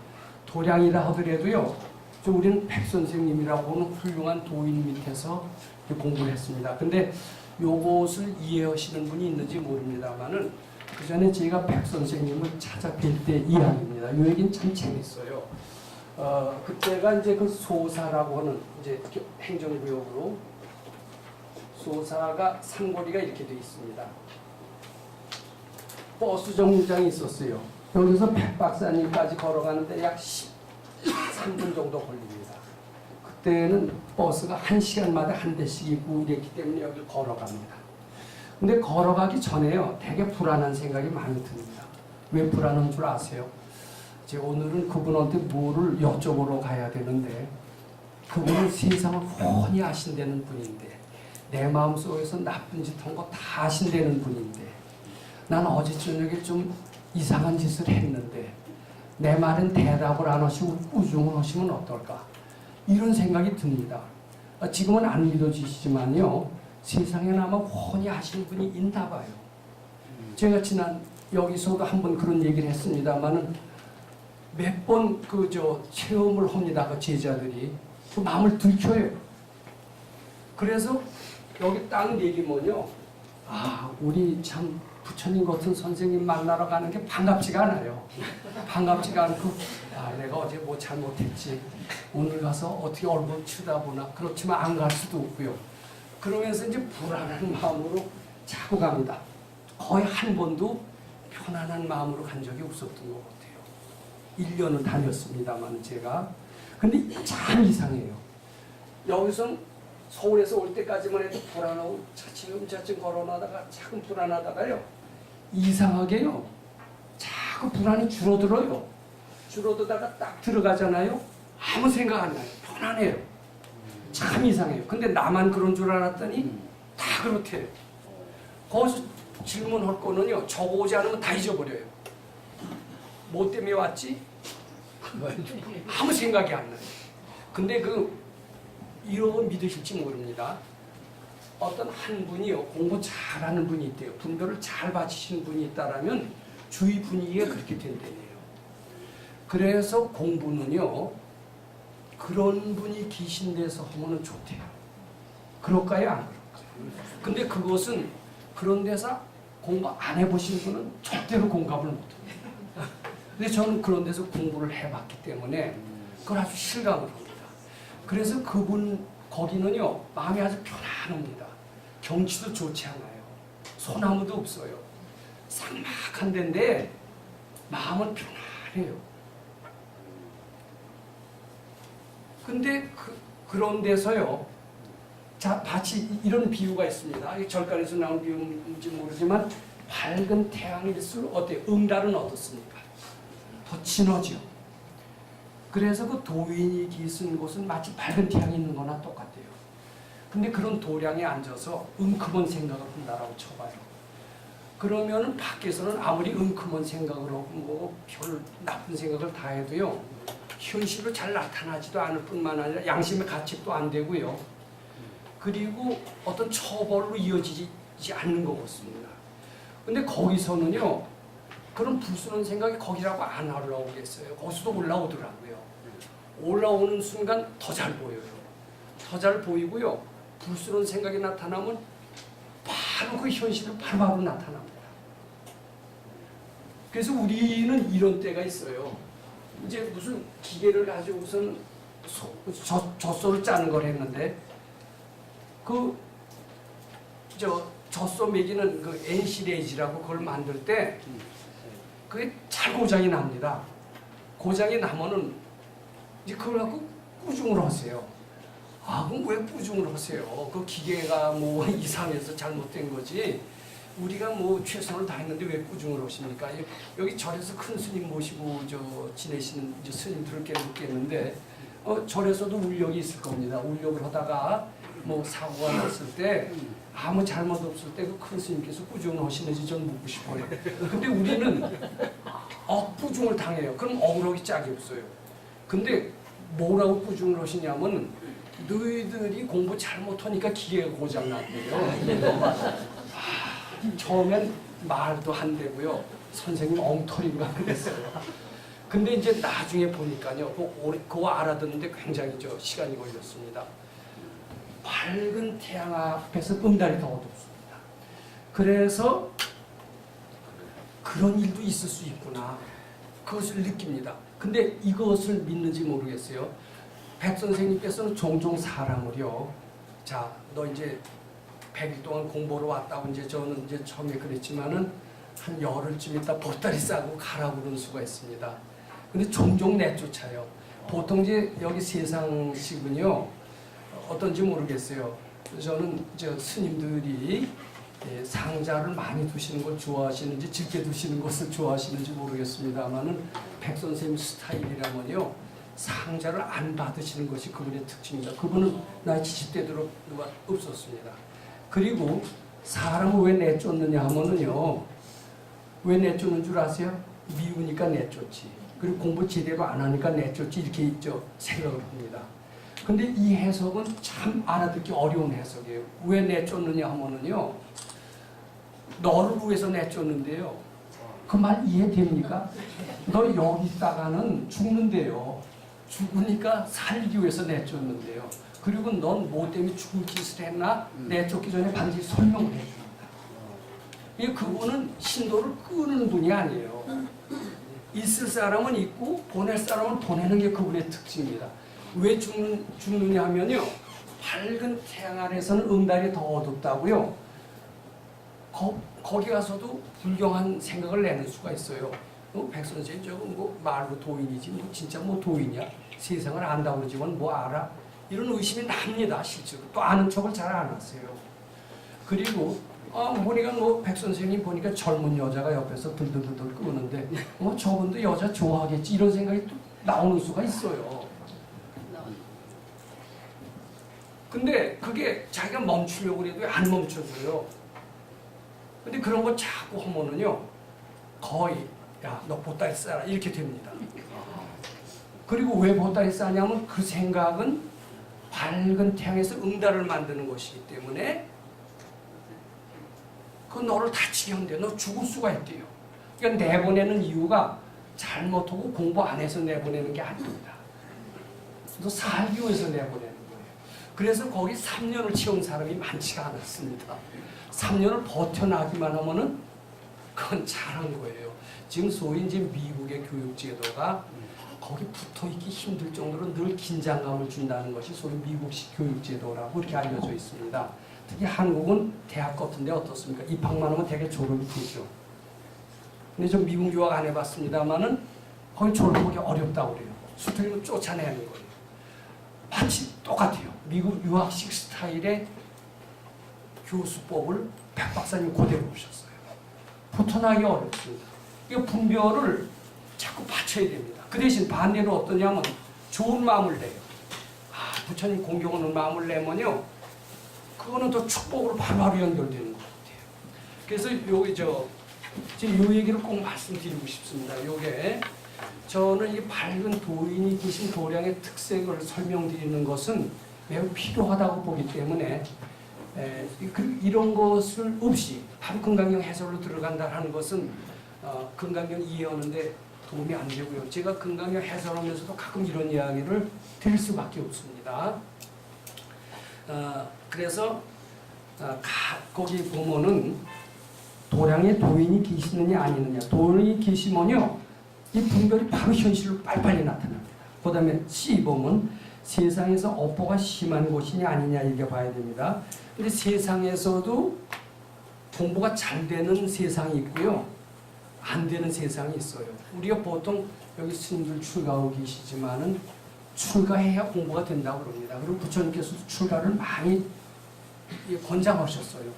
S2: 도량이라 하더라도요. 우리는 백 선생님이라고 하는 훌륭한 도인 밑에서 공부를 했습니다. 근데 요것을 이해하시는 분이 있는지 모릅니다만은 그 전에 제가 백 선생님을 찾아뵐 때 이야기입니다. 이 얘기는 참 재밌어요. 그때가 이제 그 소사라고 하는 이제 행정구역으로 소사가 상거리가 이렇게 되어 있습니다. 버스 정류장이 있었어요. 여기서 백박사님까지 걸어가는데 약 13분 정도 걸립니다. 그때는 버스가 1시간마다 한 대씩 있고 이랬기 때문에 여기 걸어갑니다. 근데 걸어가기 전에요. 되게 불안한 생각이 많이 듭니다. 왜 불안한 줄 아세요? 이제 오늘은 그분한테 뭐를 여쭤보러 가야 되는데 그분은 세상을 훤히 아신다는 분인데 내 마음속에서 나쁜 짓 한 거 다 아신다는 분인데 난 어제 저녁에 좀 이상한 짓을 했는데 내 말은 대답을 안 하시고 꾸중을 하시면 어떨까? 이런 생각이 듭니다. 지금은 안 믿어지시지만요. 세상에는 아마 훤히 아시는 분이 있나 봐요. 제가 지난 여기서도 한번 그런 얘기를 했습니다만은 몇 번 체험을 합니다. 그 제자들이. 그 마음을 들켜요. 그래서 여기 딱 내리면요. 우리 참 부처님 같은 선생님 만나러 가는 게 반갑지가 않아요. 반갑지가 않고 내가 어제 뭐 잘못했지. 오늘 가서 어떻게 얼굴 쳐다보나. 그렇지만 안 갈 수도 없고요. 그러면서 이제 불안한 마음으로 자꾸 갑니다. 거의 한 번도 편안한 마음으로 간 적이 없었던 것 같아요. 1년을 다녔습니다만 제가. 근데 참 이상해요. 여기서 서울에서 올 때까지만 해도 불안하고 차츰차츰 걸어나다가 자꾸 불안하다가요. 이상하게요. 자꾸 불안이 줄어들어요. 줄어들다가 딱 들어가잖아요. 아무 생각 안 나요. 편안해요. 참 이상해요. 근데 나만 그런 줄 알았더니 다 그렇대요. 거기서 질문할 거는요. 저거 오지 않으면 다 잊어버려요. 뭐 때문에 왔지? 아무 생각이 안 나요. 근데 이런 거 믿으실지 모릅니다. 어떤 한 분이요. 공부 잘하는 분이 있대요. 분별을 잘 받치시는 분이 있다라면 주위 분위기가 그렇게 된다네요. 그래서 공부는요. 그런 분이 계신 데서 하면 좋대요. 그럴까요? 안 그럴까요? 근데 그것은 그런 데서 공부 안 해보신 분은 절대로 공감을 못합니다. 근데 저는 그런 데서 공부를 해봤기 때문에 그걸 아주 실감을 합니다. 그래서 그분 거기는요. 마음이 아주 편안합니다. 경치도 좋지 않아요. 소나무도 없어요. 삭막한 데인데 마음은 편안해요. 근데 그런 데서요. 자, 마치 이런 비유가 있습니다. 이 절간에서 나온 비유인지 모르지만 밝은 태양일수록 어때요? 응달은 어떻습니까? 더 진하죠. 그래서 그 도인이 계신 곳은 마치 밝은 태양이 있는 거나 똑같아요. 근데 그런 도량에 앉아서 은큼한 생각을 한다라고 쳐봐요. 그러면은 밖에서는 아무리 은큼한 생각을 하고 뭐 별 나쁜 생각을 다 해도요. 현실로 잘 나타나지도 않을 뿐만 아니라 양심의 가책도 안 되고요. 그리고 어떤 처벌로 이어지지 않는 것 같습니다. 근데 거기서는요. 그런 불순한 생각이 거기라고 안 올라오겠어요. 거기서도 올라오더라고요. 올라오는 순간 더 잘 보여요. 더 잘 보이고요. 불순한 생각이 나타나면 바로 그 현실은 바로바로 나타납니다. 그래서 우리는 이런 때가 있어요. 이제 무슨 기계를 가지고선 젖소를 짜는 걸 했는데 젖소 먹이는 그 엔시레이지라고 그걸 만들 때 그게 잘 고장이 납니다. 고장이 나면은 이제 그걸 갖고 꾸중을 하세요. 그럼 왜 꾸중을 하세요? 그 기계가 뭐 이상해서 잘못된 거지. 우리가 뭐 최선을 다했는데 왜 꾸중을 하십니까? 여기 절에서 큰 스님 모시고 지내시는 이제 스님들을 묻겠는데 절에서도 울력이 있을 겁니다. 울력을 하다가 뭐 사고가 났을 때 아무 잘못 없을 때 그 큰 스님께서 꾸중을 하시는지 전 묻고 싶어요. 근데 우리는 꾸중을 당해요. 그럼 억울하기 짝이 없어요. 근데 뭐라고 꾸중을 하시냐면 너희들이 공부 잘못하니까 기계가 고장났대요. 처음엔 말도 안 되고요. 선생님 엉터리인가 그랬어요. 근데 이제 나중에 보니까요. 그거 알아듣는데 굉장히 시간이 걸렸습니다. 밝은 태양 앞에서 응달이 더 어둡습니다. 그래서 그런 일도 있을 수 있구나. 그것을 느낍니다. 근데 이것을 믿는지 모르겠어요. 백 선생님께서는 종종 사람을요. 자, 너 이제 100일 동안 공부로 왔다고 저는 처음에 그랬지만은 한 열흘쯤 있다 보따리 싸고 가라고 그런 수가 있습니다. 근데 종종 내쫓아요. 보통 여기 세상식은요. 어떤지 모르겠어요. 저는 스님들이 상자를 많이 두시는 걸 좋아하시는지 적게 두시는 것을 좋아하시는지 모르겠습니다만은 백 선생님 스타일이라면요. 상자를 안 받으시는 것이 그분의 특징입니다. 그분은 나이 70대도록 없었습니다. 그리고 사람을 왜 내쫓느냐 하면은요. 왜 내쫓는 줄 아세요? 미우니까 내쫓지. 그리고 공부 제대로 안 하니까 내쫓지 이렇게 생각을 합니다. 근데 이 해석은 참 알아듣기 어려운 해석이에요. 왜 내쫓느냐 하면은요. 너를 위해서 내쫓는데요. 그 말 이해됩니까? 너 여기 있다가는 죽는데요. 죽으니까 살기 위해서 내쫓는데요. 그리고 넌 뭐 때문에 죽을 짓을 했나? 내쫓기 전에 반드시 설명을 해줍니다. 그분은 신도를 끄는 분이 아니에요. 있을 사람은 있고 보낼 사람은 보내는 게 그분의 특징입니다. 왜 죽느냐 하면요. 밝은 태양 아래서는 응달이 더 어둡다고요. 거기 가서도 불경한 생각을 내는 수가 있어요. 백선생 저거 뭐 말로 도인이지 뭐 진짜 뭐 도인이야? 세상을 안다고 그러지만 뭐 알아? 이런 의심이 납니다. 실제로. 또 아는 척을 잘 안 하세요. 그리고 보니까 뭐 백선생님 보니까 젊은 여자가 옆에서 들들들들 끄는데 저분도 여자 좋아하겠지 이런 생각이 또 나오는 수가 있어요. 근데 그게 자기가 멈추려고 해도 안 멈춰줘요. 근데 그런 거 자꾸 하면은요 거의 야 너 보따리 싸라 이렇게 됩니다. 그리고 왜 보따리 싸냐면 그 생각은 밝은 태양에서 응달을 만드는 것이기 때문에 그 너를 다치게 한대. 너 죽을 수가 있대요. 그러니까 내보내는 이유가 잘못하고 공부 안 해서 내보내는 게 아닙니다. 너 살기 위해서 내보내는 거예요. 그래서 거기 3년을 채운 사람이 많지가 않았습니다. 3년을 버텨나기만 하면은 그건 잘한 거예요. 지금 소위 이제 미국의 교육 제도가 거기 붙어있기 힘들 정도로 늘 긴장감을 준다는 것이 소위 미국식 교육 제도라고 이렇게 알려져 있습니다. 특히 한국은 대학 같은데 어떻습니까? 입학만 하면 되게 졸업이 되죠. 근데 저 미국 유학 안 해봤습니다만은 거기 졸업하기 어렵다고 그래요. 수틀리면 쫓아내는 거예요. 마치 똑같아요. 미국 유학식 스타일의 교수법을 백 박사님 그대로 보셨어요. 붙어나기 어렵습니다. 이 분별을 자꾸 받쳐야 됩니다. 그 대신 반대로 어떠냐면 좋은 마음을 내요. 부처님 공경하는 마음을 내면요. 그거는 또 축복으로 바로바로 연결되는 것 같아요. 그래서 지금 요 얘기를 꼭 말씀드리고 싶습니다. 요게 저는 이 밝은 도인이 계신 도량의 특색을 설명드리는 것은 매우 필요하다고 보기 때문에 이런 것을 없이 바로 금강경 해설로 들어간다는 것은 금강경 이해하는데 도움이 안 되고요. 제가 금강경 해설하면서도 가끔 이런 이야기를 드릴 수밖에 없습니다. 그래서 거기 보면은 도량에 도인이 계시느냐 아니느냐. 도인이 계시면요 이 분별이 바로 현실로 빨리빨리 나타납니다. 그 다음에 C 보면 세상에서 업보가 심한 곳이냐 아니냐 읽어봐야 됩니다. 근데 세상에서도 공부가 잘 되는 세상이 있고요 안 되는 세상이 있어요. 우리가 보통 여기 스님들 출가하고 계시지만은 출가해야 공부가 된다고 그럽니다. 그리고 부처님께서도 출가를 많이 권장하셨어요.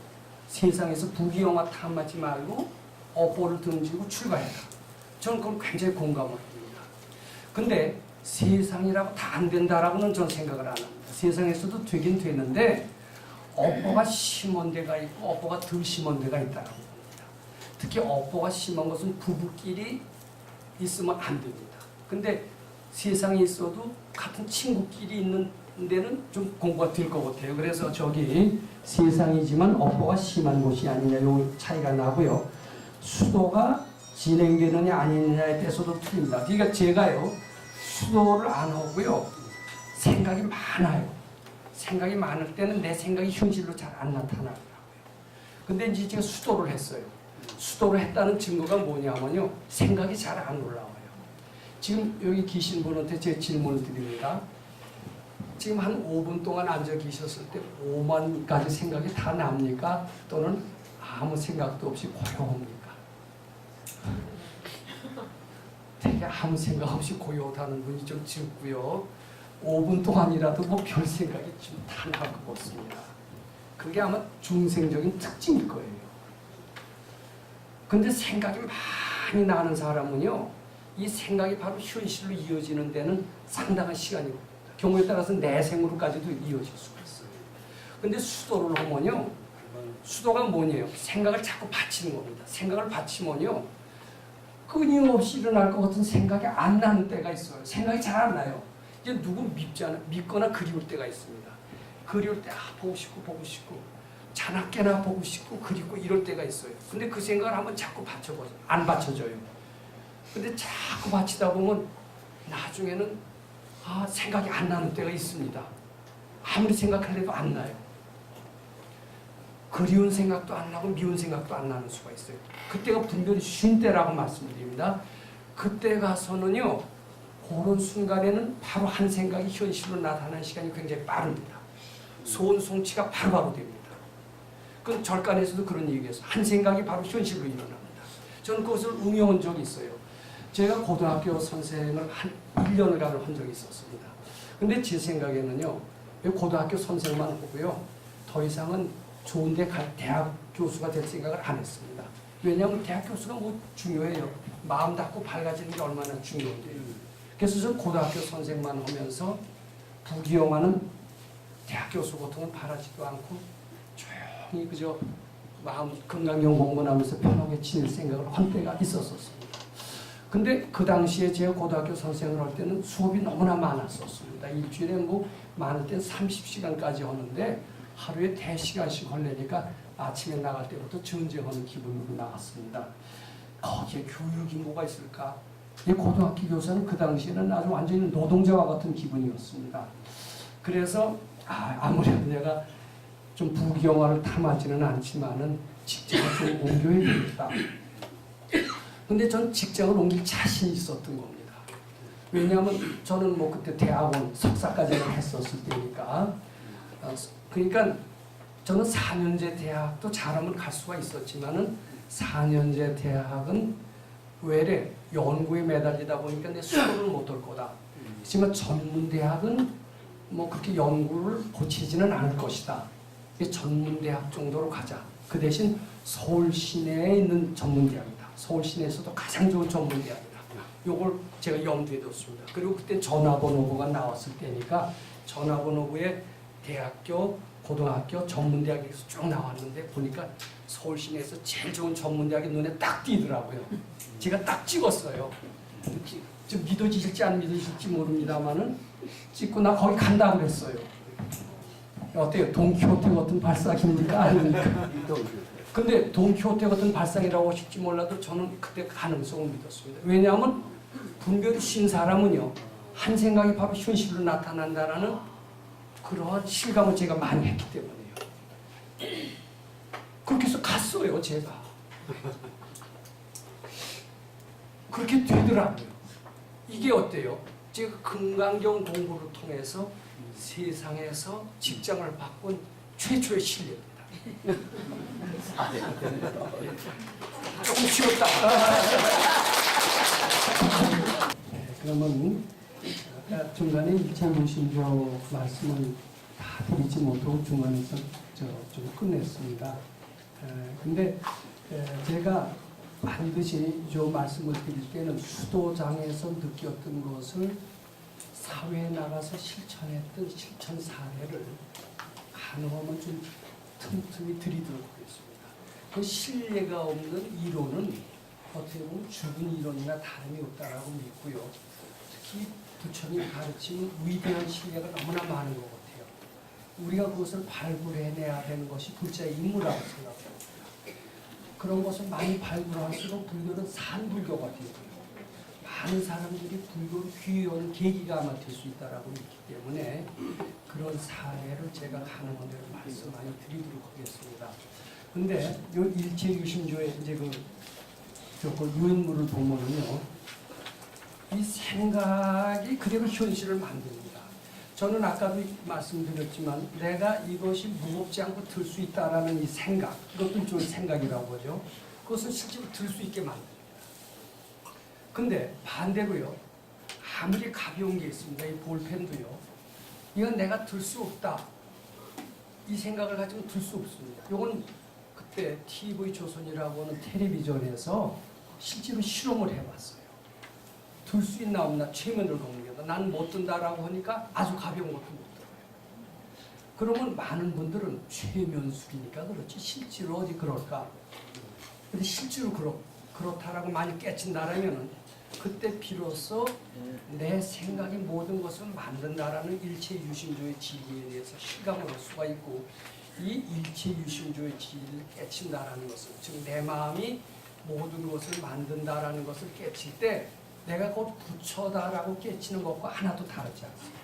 S2: 세상에서 부귀영화 탐하지 말고 업보를 던지고 출가해라. 저는 그걸 굉장히 공감을 합니다. 근데 세상이라고 다 안 된다라고는 저는 생각을 안 합니다. 세상에서도 되긴 되는데 업보가 심한 데가 있고 업보가 덜 심한 데가 있다고 봅니다. 특히 업보가 심한 것은 부부끼리 있으면 안 됩니다. 근데 세상에 있어도 같은 친구끼리 있는 데는 좀 공부가 될 것 같아요. 그래서 저기 세상이지만 업보가 심한 곳이 아니냐 요 차이가 나고요. 수도가 진행되느냐 아니느냐에 대해서도 틀립니다. 그러니까 제가요 수도를 안 하고요 생각이 많아요. 생각이 많을 때는 내 생각이 현실로 잘 안 나타나더라고요. 근데 이제 제가 수도를 했어요. 수도를 했다는 증거가 뭐냐면요 생각이 잘 안 올라와요. 지금 여기 계신 분한테 제 질문을 드립니다. 지금 한 5분 동안 앉아 계셨을 때 5만 가지 생각이 다 납니까? 또는 아무 생각도 없이 고요합니까? 되게 아무 생각 없이 고요하다는 분이 좀 적고요. 5분 동안이라도 뭐 별 생각이 좀 다 날 것 같습니다. 그게 아마 중생적인 특징일 거예요. 근데 생각이 많이 나는 사람은요, 이 생각이 바로 현실로 이어지는 데는 상당한 시간이 걸립니다. 경우에 따라서 내생으로까지도 이어질 수가 있어요. 근데 수도를 하면요, 수도가 뭐냐요? 생각을 자꾸 받치는 겁니다. 생각을 받치면요, 끊임없이 일어날 것 같은 생각이 안 나는 때가 있어요. 생각이 잘 안 나요. 이제 누구 밉거나 그리울 때가 있습니다. 그리울 때 보고 싶고 자나깨나 보고 싶고 그리고 이럴 때가 있어요. 근데 그 생각을 한번 자꾸 받쳐보죠. 안 받쳐져요. 근데 자꾸 받치다 보면 나중에는 생각이 안 나는 때가 있습니다. 아무리 생각하려도 안 나요. 그리운 생각도 안 나고 미운 생각도 안 나는 수가 있어요. 그때가 분별이 쉰 때라고 말씀드립니다. 그때 가서는요, 그런 순간에는 바로 한 생각이 현실로 나타나는 시간이 굉장히 빠릅니다. 소원송치가 바로바로 됩니다. 그 절간에서도 그런 얘기해서 한 생각이 바로 현실로 일어납니다. 저는 그것을 응용한 적이 있어요. 제가 고등학교 선생을 한 1년을 한 적이 있었습니다. 근데 제 생각에는요, 고등학교 선생만 하고요, 더 이상은 좋은데 갈 대학 교수가 될 생각을 안 했습니다. 왜냐하면 대학 교수가 뭐 중요해요. 마음 닫고 밝아지는 게 얼마나 중요한데요. 그래서 저는 고등학교 선생만 하면서 부귀영화는 대학 교수 같은 건 바라지도 않고 조용히 그저 마음 건강경 공부하면서 편하게 지낼 생각을 한 때가 있었습니다. 근데 그 당시에 제가 고등학교 선생을 할 때는 수업이 너무나 많았었습니다. 일주일에 뭐 많을 땐 30시간까지 하는데 하루에 대시간씩 하려니까 아침에 나갈 때부터 전쟁하는 기분으로 나갔습니다. 거기에 교육이 뭐가 있을까? 이 고등학교 교사는 그 당시에는 아주 완전히 노동자와 같은 기분이었습니다. 그래서 아무래도 내가 좀 부귀영화를 탐하지는 않지만은 직장을 좀 옮겨야 되겠다. 근데 전 직장을 옮길 자신이 있었던 겁니다. 왜냐하면 저는 뭐 그때 대학원 석사까지는 했었을 때니까. 그러니까 저는 4년제 대학도 잘하면 갈 수가 있었지만은 4년제 대학은 외래 연구에 매달리다 보니까 내 수업을 못 할 거다. 하지만 전문 대학은 뭐 그렇게 연구를 고치지는 않을 것이다. 전문 대학 정도로 가자. 그 대신 서울 시내에 있는 전문 대학이다. 서울 시내에서도 가장 좋은 전문 대학이다. 요걸 제가 염두에 뒀습니다. 그리고 그때 전화번호부가 나왔을 때니까 전화번호부에 대학교, 고등학교, 전문대학에서 쭉 나왔는데 보니까 서울 시내에서 제일 좋은 전문대학이 눈에 딱 띄더라고요. 제가 딱 찍었어요. 좀 믿어지실지 안 믿어지실지 모릅니다만은 찍고 나 거기 간다고 그랬어요. 어때요? 돈키호테 같은 발상입니까? 아닙니까? 근데 돈키호테 같은 발상이라고 하실지 몰라도 저는 그때 가능성을 믿었습니다. 왜냐하면 분별이 쉰 사람은요, 한 생각이 바로 현실로 나타난다라는 그러한 실감을 제가 많이 했기 때문에요. 그렇게 해서 갔어요, 제가. 그렇게 되더라고요. 이게 어때요? 제가 금강경 공부를 통해서 세상에서 직장을 바꾼 최초의 실력입니다. 조금 쉬웠다. 그러면 아까 중간에 일체무신조 말씀을 다 드리지 못하고 중간에서 좀 끝냈습니다. 근데 제가 반드시 이 말씀을 드릴 때는 수도장에서 느꼈던 것을 사회에 나가서 실천했던 실천 사례를 가능하면 좀 틈틈이 드리도록 하겠습니다. 그 신뢰가 없는 이론은 어떻게 보면 죽은 이론이나 다름이 없다라고 믿고요. 특히 부처님이 가르치는 위대한 신뢰가 너무나 많은 것 같아요. 우리가 그것을 발굴해내야 되는 것이 불자의 임무라고 생각합니다. 그런 것을 많이 발굴할수록 불교는 산불교가 되고요. 많은 사람들이 불교를 귀여운 계기가 아마 될 수 있다라고 믿기 때문에 그런 사례를 제가 가능한 대로 말씀 많이 드리도록 하겠습니다. 근데 요 일체유심조의 이제 그 유인물을 보면은요, 이 생각이 그대로 현실을 만듭니다. 저는 아까도 말씀드렸지만 내가 이것이 무겁지 않고 들 수 있다라는 이 생각, 이것도 일종의 생각이라고 하죠. 그것은 실제로 들 수 있게 만듭니다. 근데 반대로요, 아무리 가벼운 게 있습니다. 이 볼펜도요, 이건 내가 들 수 없다, 이 생각을 가지고 들 수 없습니다. 이건 그때 TV 조선이라고 하는 텔레비전에서 실제로 실험을 해봤어요. 들 수 있나 없나 최면을 걷는 게 나는 못 든다라고 하니까 아주 가벼운 것도 못 들어요. 그러면 많은 분들은 최면술이니까 그렇지 실제로 어디 그럴까? 근데 실제로 그렇다라고 많이 깨친다라면은 그때 비로소 내 생각이 모든 것을 만든다라는 일체유심조의 진리에 대해서 실감을 할 수가 있고, 이 일체유심조의 진리를 깨친다라는 것은, 즉 내 마음이 모든 것을 만든다라는 것을 깨칠 때 내가 곧 부처다라고 깨치는 것과 하나도 다르지 않습니다.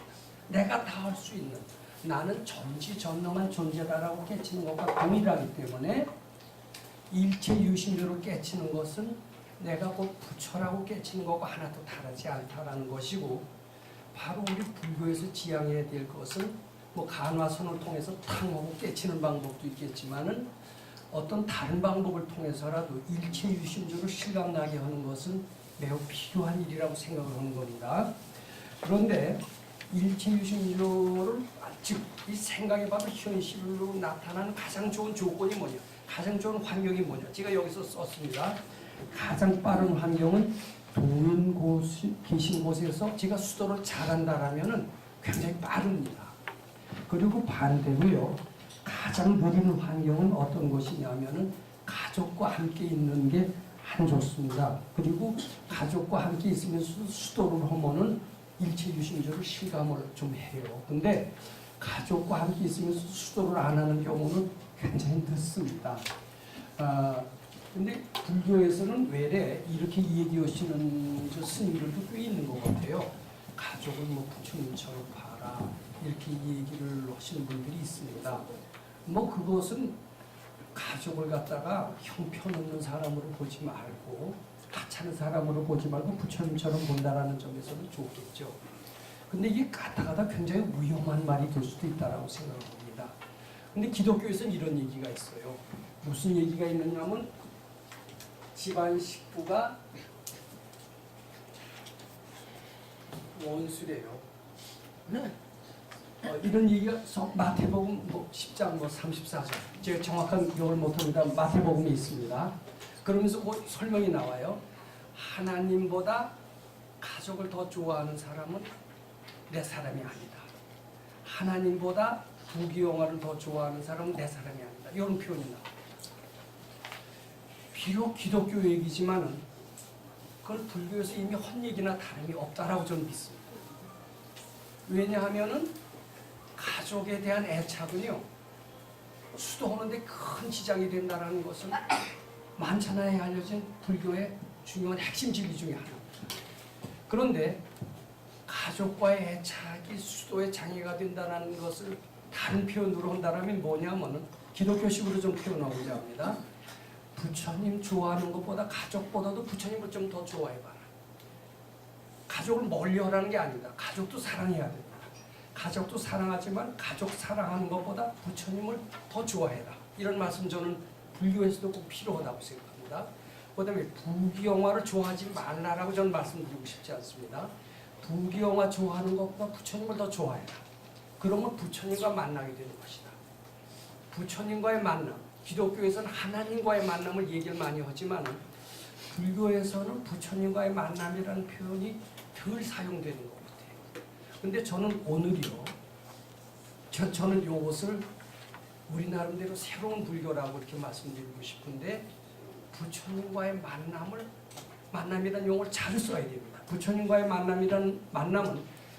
S2: 내가 다 할 수 있는, 나는 전지전능한 존재다라고 깨치는 것과 동일하기 때문에 일체유심조를 깨치는 것은 내가 곧 부처라고 깨치는 것과 하나도 다르지 않다라는 것이고, 바로 우리 불교에서 지향해야 될 것은 뭐 간화선을 통해서 탕하고 깨치는 방법도 있겠지만은 어떤 다른 방법을 통해서라도 일체유심조를 실감나게 하는 것은 매우 필요한 일이라고 생각을 하는 겁니다. 그런데 일체유심조를 즉 이 생각에 바로 현실로 나타나는 가장 좋은 조건이 뭐냐, 가장 좋은 환경이 뭐냐, 제가 여기서 썼습니다. 가장 빠른 환경은 도인 계신 곳에서 제가 수도를 잘한다라면은 굉장히 빠릅니다. 그리고 반대로요, 가장 느린 환경은 어떤 것이냐면은 가족과 함께 있는 게 안 좋습니다. 그리고 가족과 함께 있으면서 수도를 하면은 일체유심조를 실감을 좀 해요. 근데 가족과 함께 있으면서 수도를 안 하는 경우는 굉장히 늦습니다. 근데 불교에서는 외래 이렇게 얘기하시는 저 스님들도 꽤 있는 것 같아요. 가족을 뭐 부처님처럼 봐라 이렇게 얘기를 하시는 분들이 있습니다. 뭐 그것은 가족을 갖다가 형편없는 사람으로 보지 말고 하찮은 사람으로 보지 말고 부처님처럼 본다라는 점에서는 좋겠죠. 근데 이게 가다가다 굉장히 위험한 말이 될 수도 있다라고 생각합니다. 근데 기독교에서는 이런 얘기가 있어요. 무슨 얘기가 있느냐면 집안 식구가 원수래요. 네. 이런 얘기가 마태복음 10장 34절, 제가 정확한 기억을 못합니다. 마태복음에 있습니다. 그러면서 뭐 설명이 나와요. 하나님보다 가족을 더 좋아하는 사람은 내 사람이 아니다. 하나님보다 부귀영화를 더 좋아하는 사람은 내 사람이 아니다. 이런 표현이 나옵니다. 비록 기독교 얘기지만은 그걸 불교에서 이미 헛 얘기나 다름이 없다라고 저는 믿습니다. 왜냐하면은 가족에 대한 애착은요, 수도하는데 큰 지장이 된다는 것은 만천하에 알려진 불교의 중요한 핵심 진리 중에 하나입니다. 그런데 가족과의 애착이 수도에 장애가 된다는 것을 다른 표현으로 한다면 뭐냐면은 기독교식으로 좀 표현하고자 합니다. 부처님 좋아하는 것보다 가족보다도 부처님을 좀 더 좋아해봐라. 가족을 멀리하라는 게 아니다. 가족도 사랑해야 된다. 가족도 사랑하지만 가족 사랑하는 것보다 부처님을 더 좋아해라. 이런 말씀 저는 불교에서도 꼭 필요하다고 생각합니다. 그 다음에 부귀영화를 좋아하지 말라라고 저는 말씀드리고 싶지 않습니다. 부귀영화 좋아하는 것보다 부처님을 더 좋아해라. 그러면 부처님과 만나게 되는 것이다. 부처님과의 만남, 기독교에서는 하나님과의 만남을 얘기를 많이 하지만 불교에서는 부처님과의 만남이라는 표현이 덜 사용되는 것 같아요. 근데 저는 오늘이요, 저는 이것을 우리 나름대로 새로운 불교라고 이렇게 말씀드리고 싶은데, 부처님과의 만남이라는 용어를 잘 써야 됩니다. 부처님과의 만남은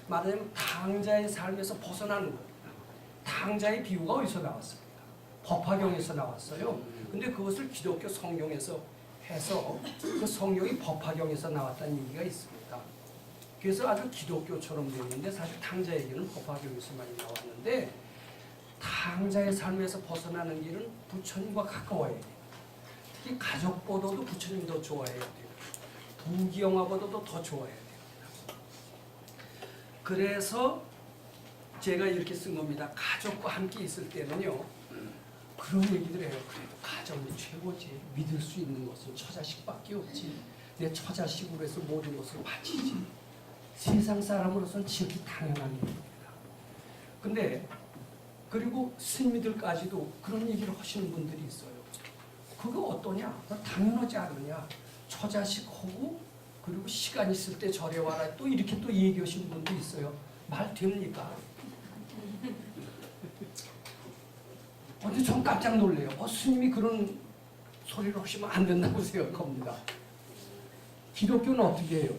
S2: 말하자면 당자의 삶에서 벗어나는 겁니다. 당자의 비유가 어디서 나왔습니까? 법화경에서 나왔어요. 근데 그것을 기독교 성경에서 해서 그 성경이 법화경에서 나왔다는 얘기가 있습니다. 그래서 아주 기독교처럼 되어 있는데 사실 당자 얘기는 법화경에서 많이 나왔는데, 당자의 삶에서 벗어나는 길은 부처님과 가까워야 돼요. 특히 가족보다도 부처님 더 좋아해야 돼요. 부귀영화보다도 더 좋아해야 됩니다. 그래서 제가 이렇게 쓴 겁니다. 가족과 함께 있을 때는요, 그런 얘기들 해요. 그래도 가정이 최고지. 믿을 수 있는 것은 처자식밖에 없지. 내 처자식으로 해서 모든 것을 바치지. 세상 사람으로서는 지극히 당연한 일입니다. 근데 그리고 스님들까지도 그런 얘기를 하시는 분들이 있어요. 그거 어떠냐? 당연하지 않느냐? 처자식하고 그리고 시간 있을 때 절에 와라. 또 이렇게 또 얘기하시는 분도 있어요. 말 됩니까? 근데 전 깜짝 놀래요. 스님이 그런 소리를 하시면 안 된다고 생각합니다. 기독교는 어떻게 해요?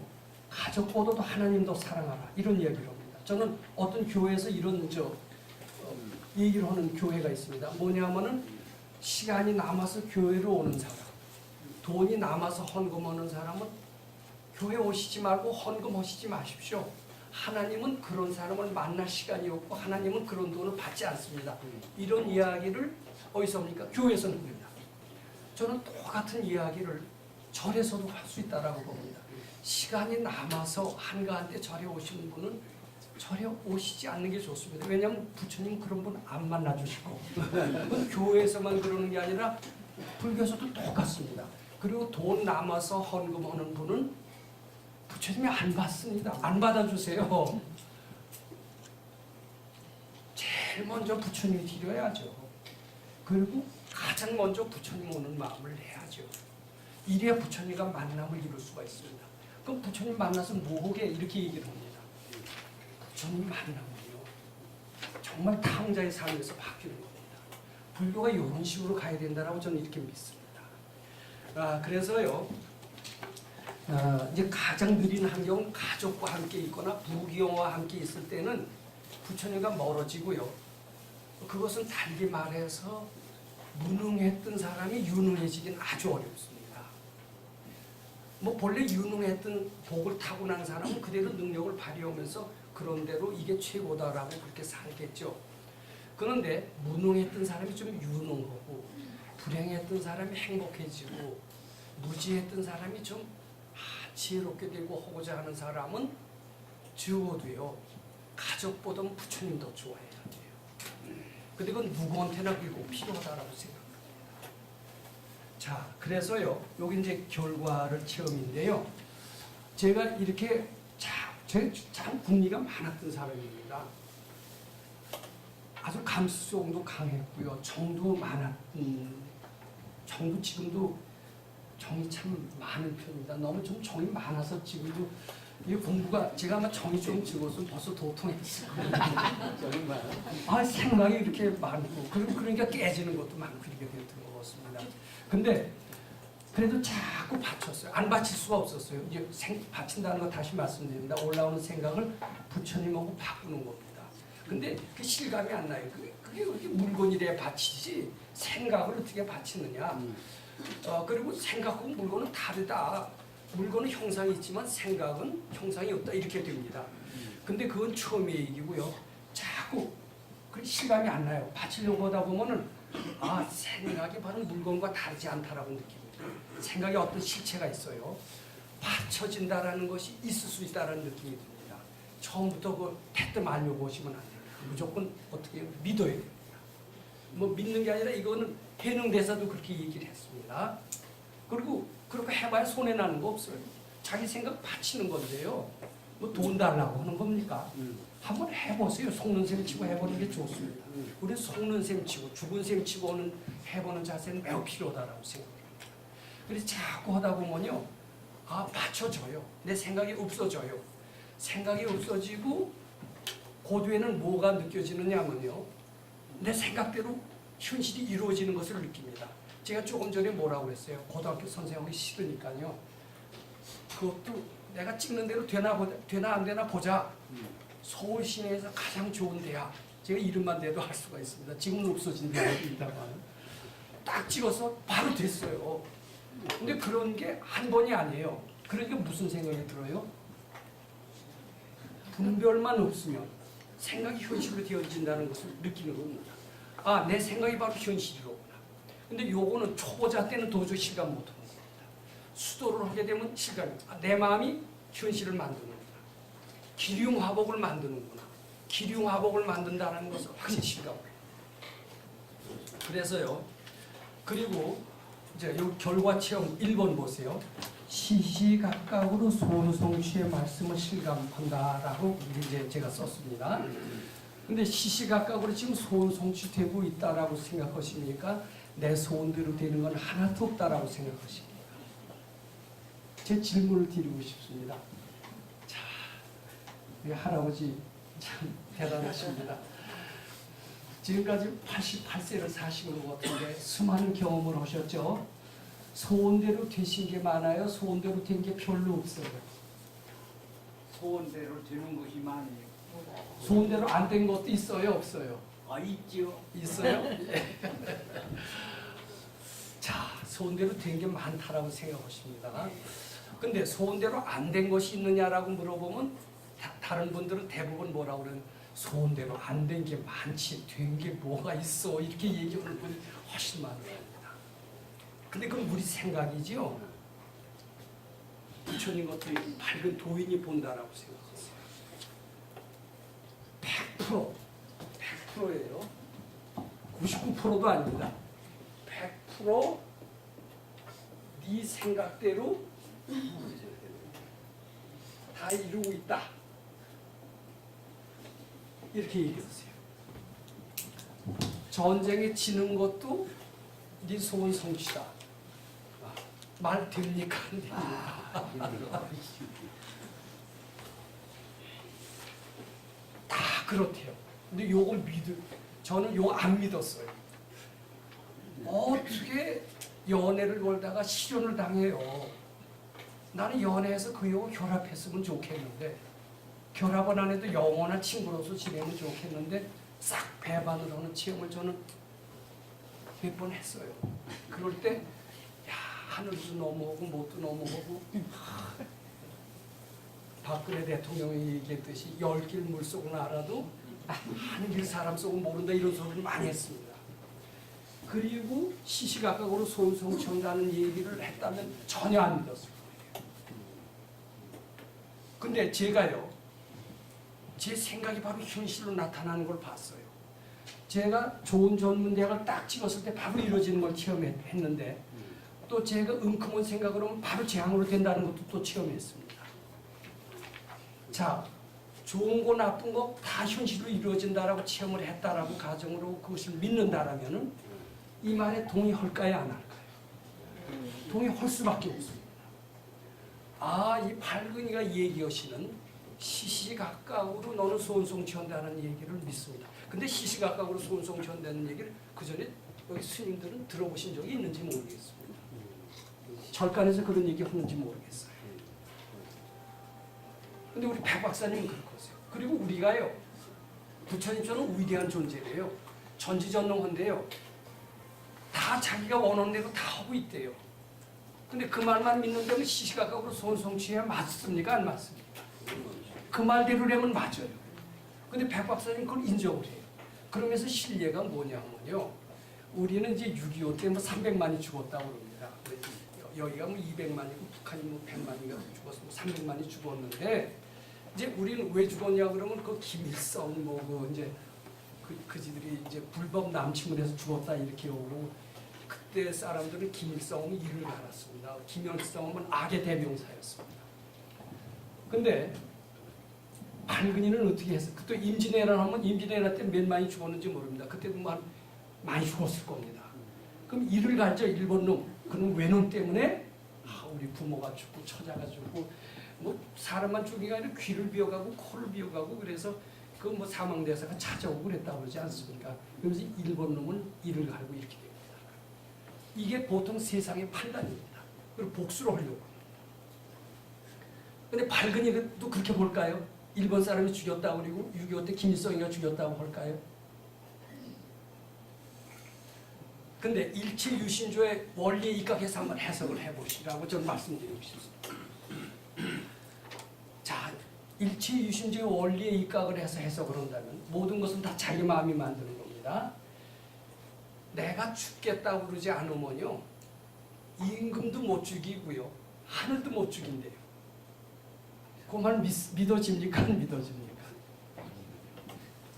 S2: 가족보다도 하나님 더 사랑하라. 이런 이야기를 합니다. 저는 어떤 교회에서 이런 얘기를 하는 교회가 있습니다. 뭐냐면은 시간이 남아서 교회로 오는 사람, 돈이 남아서 헌금하는 사람은 교회 오시지 말고 헌금하시지 마십시오.
S4: 하나님은 그런 사람을 만날 시간이 없고 하나님은 그런 돈을 받지 않습니다. 이런 이야기를 어디서 합니까? 교회에서 합니다. 저는 똑같은 이야기를 절에서도 할 수 있다라고 봅니다. 시간이 남아서 한가한데 절에 오시는 분은 절에 오시지 않는 게 좋습니다. 왜냐하면 부처님 그런 분 안 만나주시고 그건 교회에서만 그러는 게 아니라 불교에서도 똑같습니다. 그리고 돈 남아서 헌금하는 분은 부처님이 안 받습니다. 안 받아주세요. 제일 먼저 부처님이 드려야죠. 그리고 가장 먼저 부처님 오는 마음을 내야죠. 이래야 부처님과 만남을 이룰 수가 있습니다. 그럼 부처님 만나서 뭐하게 이렇게 얘기를 합니다. 부처님 만나면요 정말 탕자의 삶에서 바뀌는 겁니다. 불교가 이런 식으로 가야 된다라고 저는 이렇게 믿습니다. 그래서요 이제 가장 느린 환경은 가족과 함께 있거나 부귀영화와 함께 있을 때는 부처님과 멀어지고요. 그것은 달리 말해서 무능했던 사람이 유능해지긴 아주 어렵습니다. 뭐 본래 유능했던 복을 타고난 사람은 그대로 능력을 발휘하면서 그런 대로 이게 최고다라고 그렇게 살겠죠. 그런데 무능했던 사람이 좀 유능하고 불행했던 사람이 행복해지고 무지했던 사람이 좀 지혜롭게 되고 하고자 하는 사람은 적어도요 가족보다는 부처님 더 좋아해야 돼요. 근데 그건 누구한테나 그리고 필요하다라고 생각합니다. 자, 그래서요 여기 이제 결과를 체험인데요. 제가 이렇게 참 궁리가 많았던 사람입니다. 아주 감수성도 강했고요. 정도 많았던, 정도 지금도 정이 참 많은 편입니다. 너무 좀 정이 많아서 지금도 이 공부가 제가 아마 정이 좀 적었으면 벌써 도통했을 거예요. 생각이 이렇게 많고 그러니까 깨지는 것도 많고 이렇게 됐던 것 같습니다. 근데 그래도 자꾸 받쳤어요. 안 받칠 수가 없었어요. 이제 받친다는 거 다시 말씀드립니다. 올라오는 생각을 부처님하고 바꾸는 겁니다. 근데 그 실감이 안 나요. 그게 그렇게 물건이래 받치지 생각을 어떻게 받치느냐. 그리고 생각하고 물건은 다르다. 물건은 형상이 있지만 생각은 형상이 없다. 이렇게 됩니다. 근데 그건 처음의 얘기고요. 자꾸 그 실감이 안 나요. 받치려고 하다 보면은 생각이 바로 물건과 다르지 않다라고 느낍니다. 생각에 어떤 실체가 있어요. 받쳐진다라는 것이 있을 수 있다라는 느낌이 듭니다. 처음부터 그 대뜸 알려고 보시면 안 됩니다. 무조건 어떻게 믿어야 됩니다. 뭐 믿는 게 아니라 이거는 해능대사도 그렇게 얘기를 했습니다. 그리고 그렇게 해봐야 손해나는 거 없어요. 자기 생각 바치는 건데요. 뭐 돈 달라고 하는 겁니까? 한번 해보세요. 속는 셈 치고 해보는 게 좋습니다. 우리 속는 셈 치고 죽은 셈 치고 해보는 자세는 매우 필요하다고 생각합니다. 그래서 자꾸 하다 보면요. 받쳐져요. 내 생각이 없어져요. 생각이 없어지고 그 뒤에는 뭐가 느껴지느냐면요. 내 생각대로 현실이 이루어지는 것을 느낍니다. 제가 조금 전에 뭐라고 했어요? 고등학교 선생님이 싫으니까요. 그것도 내가 찍는 대로 되나 안 되나 보자. 서울 시내에서 가장 좋은 대학. 제가 이름만 대도 알 수가 있습니다. 지금은 없어진 대학입니다만. 딱 찍어서 바로 됐어요. 근데 그런 게 한 번이 아니에요. 그러니까 무슨 생각이 들어요? 분별만 없으면 생각이 현실로 되어진다는 것을 느끼는 겁니다. 내 생각이 바로 현실이로구나. 근데 요거는 초보자 때는 도저히 실감 못하는 겁니다. 수도를 하게 되면 실감이 내 마음이 현실을 만드는구나. 기륭화복을 만드는구나. 기륭화복을 만든다는 것을 확실히 실감을 해요. 그래서요. 그리고 이제 요 결과 체험 1번 보세요. 시시각각으로 소유성취의 말씀을 실감한다라고 이제 제가 썼습니다. 근데 시시각각으로 지금 소원성취되고 있다라고 생각하십니까? 내 소원대로 되는 건 하나도 없다라고 생각하십니까? 제 질문을 드리고 싶습니다. 자, 우리 할아버지 참 대단하십니다. 지금까지 88세를 사신 것 같은데 수많은 경험을 하셨죠? 소원대로 되신 게 많아요? 소원대로 된 게 별로 없어요?
S5: 소원대로 되는 것이 많아요.
S4: 소원대로 안 된 것도 있어요? 없어요?
S5: 있지요.
S4: 있어요? 예. 자, 소원대로 된 게 많다라고 생각하십니다. 근데 소원대로 안 된 것이 있느냐라고 물어보면 다른 분들은 대부분 뭐라고 그러는 소원대로 안 된 게 많지 된 게 뭐가 있어 이렇게 얘기하는 분이 훨씬 많은 겁니다. 근데 그건 우리 생각이지요. 부처님 같은 밝은 도인이 본다라고 생각하세요. 100%예요. 99%도 아닙니다. 100% 네 생각대로 다 이루고 있다. 이렇게 얘기하세요. 전쟁에 지는 것도 네 소원 성취다. 말 됩니까? 안 됩니까? 다 그렇대요. 근데 요거 저는 요거 안 믿었어요. 어떻게 연애를 걸다가 실현을 당해요. 나는 연애에서 그 여고 결합했으면 좋겠는데 결합은 안 해도 영원한 친구로서 지내면 좋겠는데 싹 배반을 하는 체험을 저는 몇 번 했어요. 그럴 때 야, 하늘도 넘어오고 못도 넘어오고 박근혜 대통령이 얘기했듯이 10길 물속은 알아도 한 길 사람 속은 모른다 이런 소리를 많이 했습니다. 그리고 시시각각으로 소원성취한다는 얘기를 했다면 전혀 안 믿었을 거예요. 근데 제가요, 제 생각이 바로 현실로 나타나는 걸 봤어요. 제가 좋은 전문대학을 딱 찍었을 때 바로 이루어지는 걸 체험했는데 또 제가 은큼한 생각을 하면 바로 재앙으로 된다는 것도 또 체험했습니다. 자, 좋은 거 나쁜 거 다 현실로 이루어진다라고 체험을 했다라고 가정으로 그것을 믿는다라면은 이 말에 동의할까요, 안 할까요? 동의할 수밖에 없습니다. 아, 이 밝은이가 얘기하시는 시시각각으로 너는 소원성취한다는 얘기를 믿습니다. 근데 시시각각으로 소원성취한다는 얘기를 그 전에 여기 스님들은 들어보신 적이 있는지 모르겠습니다. 절간에서 그런 얘기 하는지 모르겠어요. 근데 우리 백 박사님은 그렇거든요. 그리고 우리가요, 부처님처럼 위대한 존재래요. 전지전능한데요. 다 자기가 원하는 대로 다 하고 있대요. 근데 그 말만 믿는다면 시시각각으로 소원성취해야 맞습니까? 안 맞습니까? 그 말대로라면 맞아요. 근데 백 박사님 그걸 인정을 해요. 그러면서 신뢰가 뭐냐면요. 우리는 이제 6.25 때 뭐 300만이 죽었다고 그럽니다. 여기가 뭐 200만이고 북한이 뭐 100만이가 죽었어. 뭐 300만이 죽었는데 이제 우리는 왜 죽었냐 그러면 그 김일성 뭐 그 이제 그지들이 이제 불법 남침을 해서 죽었다 이렇게 오고 그때 사람들은 김일성은 이를 갈았습니다. 김일성은 악의 대명사였습니다. 근데 밝은이는 어떻게 했어? 그때 임진왜란 하면 임진왜란 때 몇 많이 죽었는지 모릅니다. 그때도 많이 죽었을 겁니다. 그럼 이를 갈죠, 일본 놈. 그럼 외놈 때문에 우리 부모가 죽고 처자가 죽고 뭐 사람만 죽은 게 아니라 귀를 비어가고 코를 비어가고 그래서 그 뭐 사망대사가 찾아오고 그랬다고 그러지 않습니까? 그래서 일본 놈은 이를 갈고 이렇게 됩니다. 이게 보통 세상의 판단입니다. 그리고 복수를 하려고 합니다. 근데 밝은이도 그렇게 볼까요? 일본 사람이 죽였다고 그리고 6.25 때 김일성이가 죽였다고 할까요? 근데 일체유신조의 원리에 입각해서 한번 해석을 해보시라고 저는 말씀드리고 싶습니다. 자, 일체유신조의 원리에 입각을 해서 해석을 한다면 모든 것은 다 자기 마음이 만드는 겁니다. 내가 죽겠다고 그러지 않으면요, 임금도 못 죽이고요, 하늘도 못 죽인대요. 그 말 믿어집니까? 안 믿어집니까?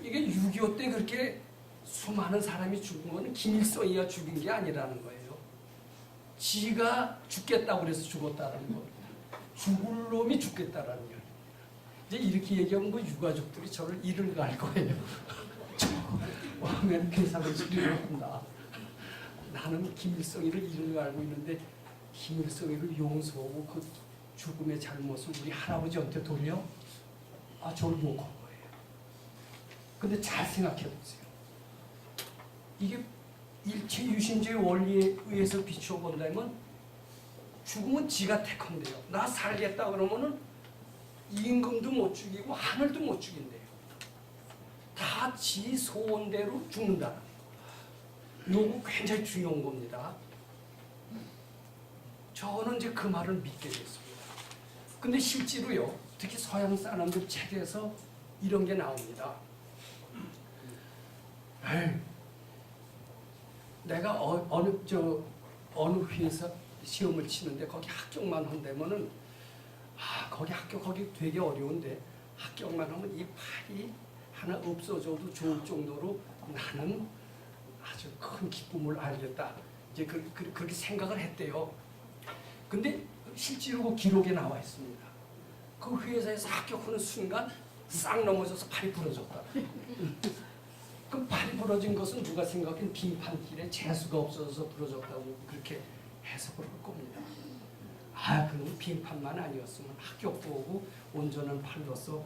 S4: 이게 6.25 때 그렇게 수많은 사람이 죽은 건 김일성이가 죽인 게 아니라는 거예요. 지가 죽겠다고 그래서 죽었다는 겁니다. 죽을 놈이 죽겠다라는 거예요. 이제 이렇게 얘기하면 그 유가족들이 저를 이를 갈 거예요. 왜 계산을 지르려 한다. 나는 김일성이를 이를 알고 있는데 김일성이를 용서하고 그 죽음의 잘못을 우리 할아버지한테 돌려? 저를 욕할 거예요. 근데 잘 생각해 보세요. 이게 일체유신주의 원리에 의해서 비추어 본다면 죽음은 지가 택한대요. 나 살겠다 그러면은 임금도 못 죽이고 하늘도 못 죽인대요. 다 지 소원대로 죽는다는 거. 이거 굉장히 중요한 겁니다. 저는 이제 그 말을 믿게 됐습니다. 근데 실제로요, 특히 서양 사람들 책에서 이런 게 나옵니다. 에이, 내가 어느 회사 시험을 치는데 거기 합격만 한다면은 거기 합격하기 되게 어려운데 합격만 하면 이 팔이 하나 없어져도 좋을 정도로 나는 아주 큰 기쁨을 알겠다. 이제 그렇게 생각을 했대요. 근데 실제로 그 기록에 나와 있습니다. 그 회사에서 합격하는 순간 싹 넘어져서 팔이 부러졌다. 그 팔이 부러진 것은 누가 생각한 빙판길에 재수가 없어서 부러졌다고 그렇게 해석을 할 겁니다. 그럼 빙판만 아니었으면 합격도 오고 온전한 팔로서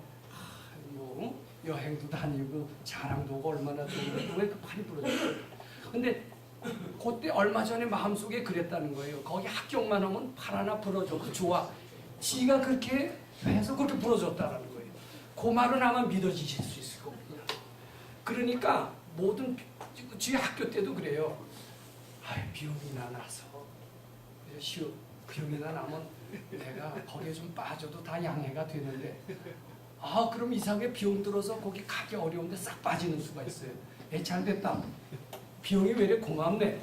S4: 뭐 여행도 다니고 자랑도 오고 얼마나 좋은데 왜 그 팔이 부러졌어요? 근데 그때 얼마 전에 마음속에 그랬다는 거예요. 거기 합격만 하면 팔 하나 부러져. 그 좋아. 지가 그렇게 해서 그렇게 부러졌다는 거예요. 그 말은 아마 믿어지실 수 있을 겁니다. 그러니까 모든 지 학교 때도 그래요. 비용이나 나서 비용이나 나면 내가 거기에 좀 빠져도 다 양해가 되는데 그럼 이상하게 비용 들어서 거기 가기 어려운데 싹 빠지는 수가 있어요. 잘 됐다. 비용이 왜 이렇게 고맙네.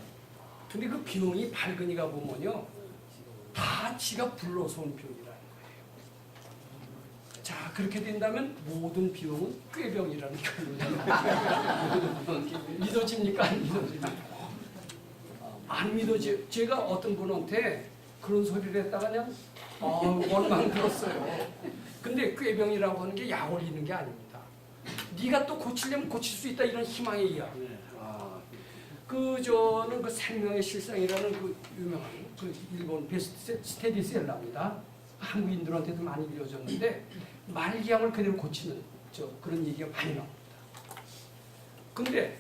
S4: 근데 그 비용이 발근이가 보면요 다 지가 불러서 온 비용이라는 거예요. 자, 그렇게 된다면 모든 비용은 꾀병이라는 거예요. 믿어집니까? 안 믿어집니까? 안 믿어지. 제가 어떤 분한테 그런 소리를 했다가 그냥 원망 들었어요. 근데 꾀병이라고 하는 게 약 올리는 게 아닙니다. 네가 또 고치려면 고칠 수 있다 이런 희망의 이야기입니다. 저는 그 생명의 실상이라는 그 유명한 그 일본 스테디셀러입니다. 한국인들한테도 많이 읽혀졌는데 말기암을 그대로 고치는 그런 얘기가 많이 나옵니다. 근데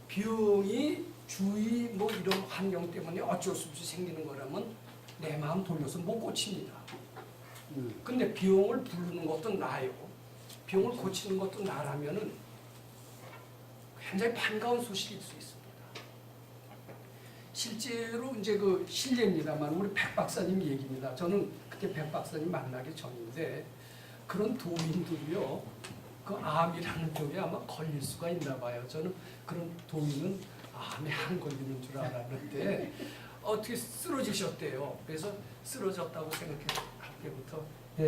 S4: 병이 주의 뭐 이런 환경 때문에 어쩔 수 없이 생기는 거라면 내 마음 돌려서 못 고칩니다. 근데 병을 부르는 것도 나요. 병을 고치는 것도 나라면은 굉장히 반가운 소식일 수 있습니다. 실제로 이제 그 실례입니다만 우리 백 박사님 얘기입니다. 저는 그때 백 박사님 만나기 전인데 그런 도인들이요 그 암이라는 병에 아마 걸릴 수가 있나 봐요. 저는 그런 도인은 암에 안 걸리는 줄 알았는데 어떻게 쓰러지셨대요. 그래서 쓰러졌다고 생각할 때부터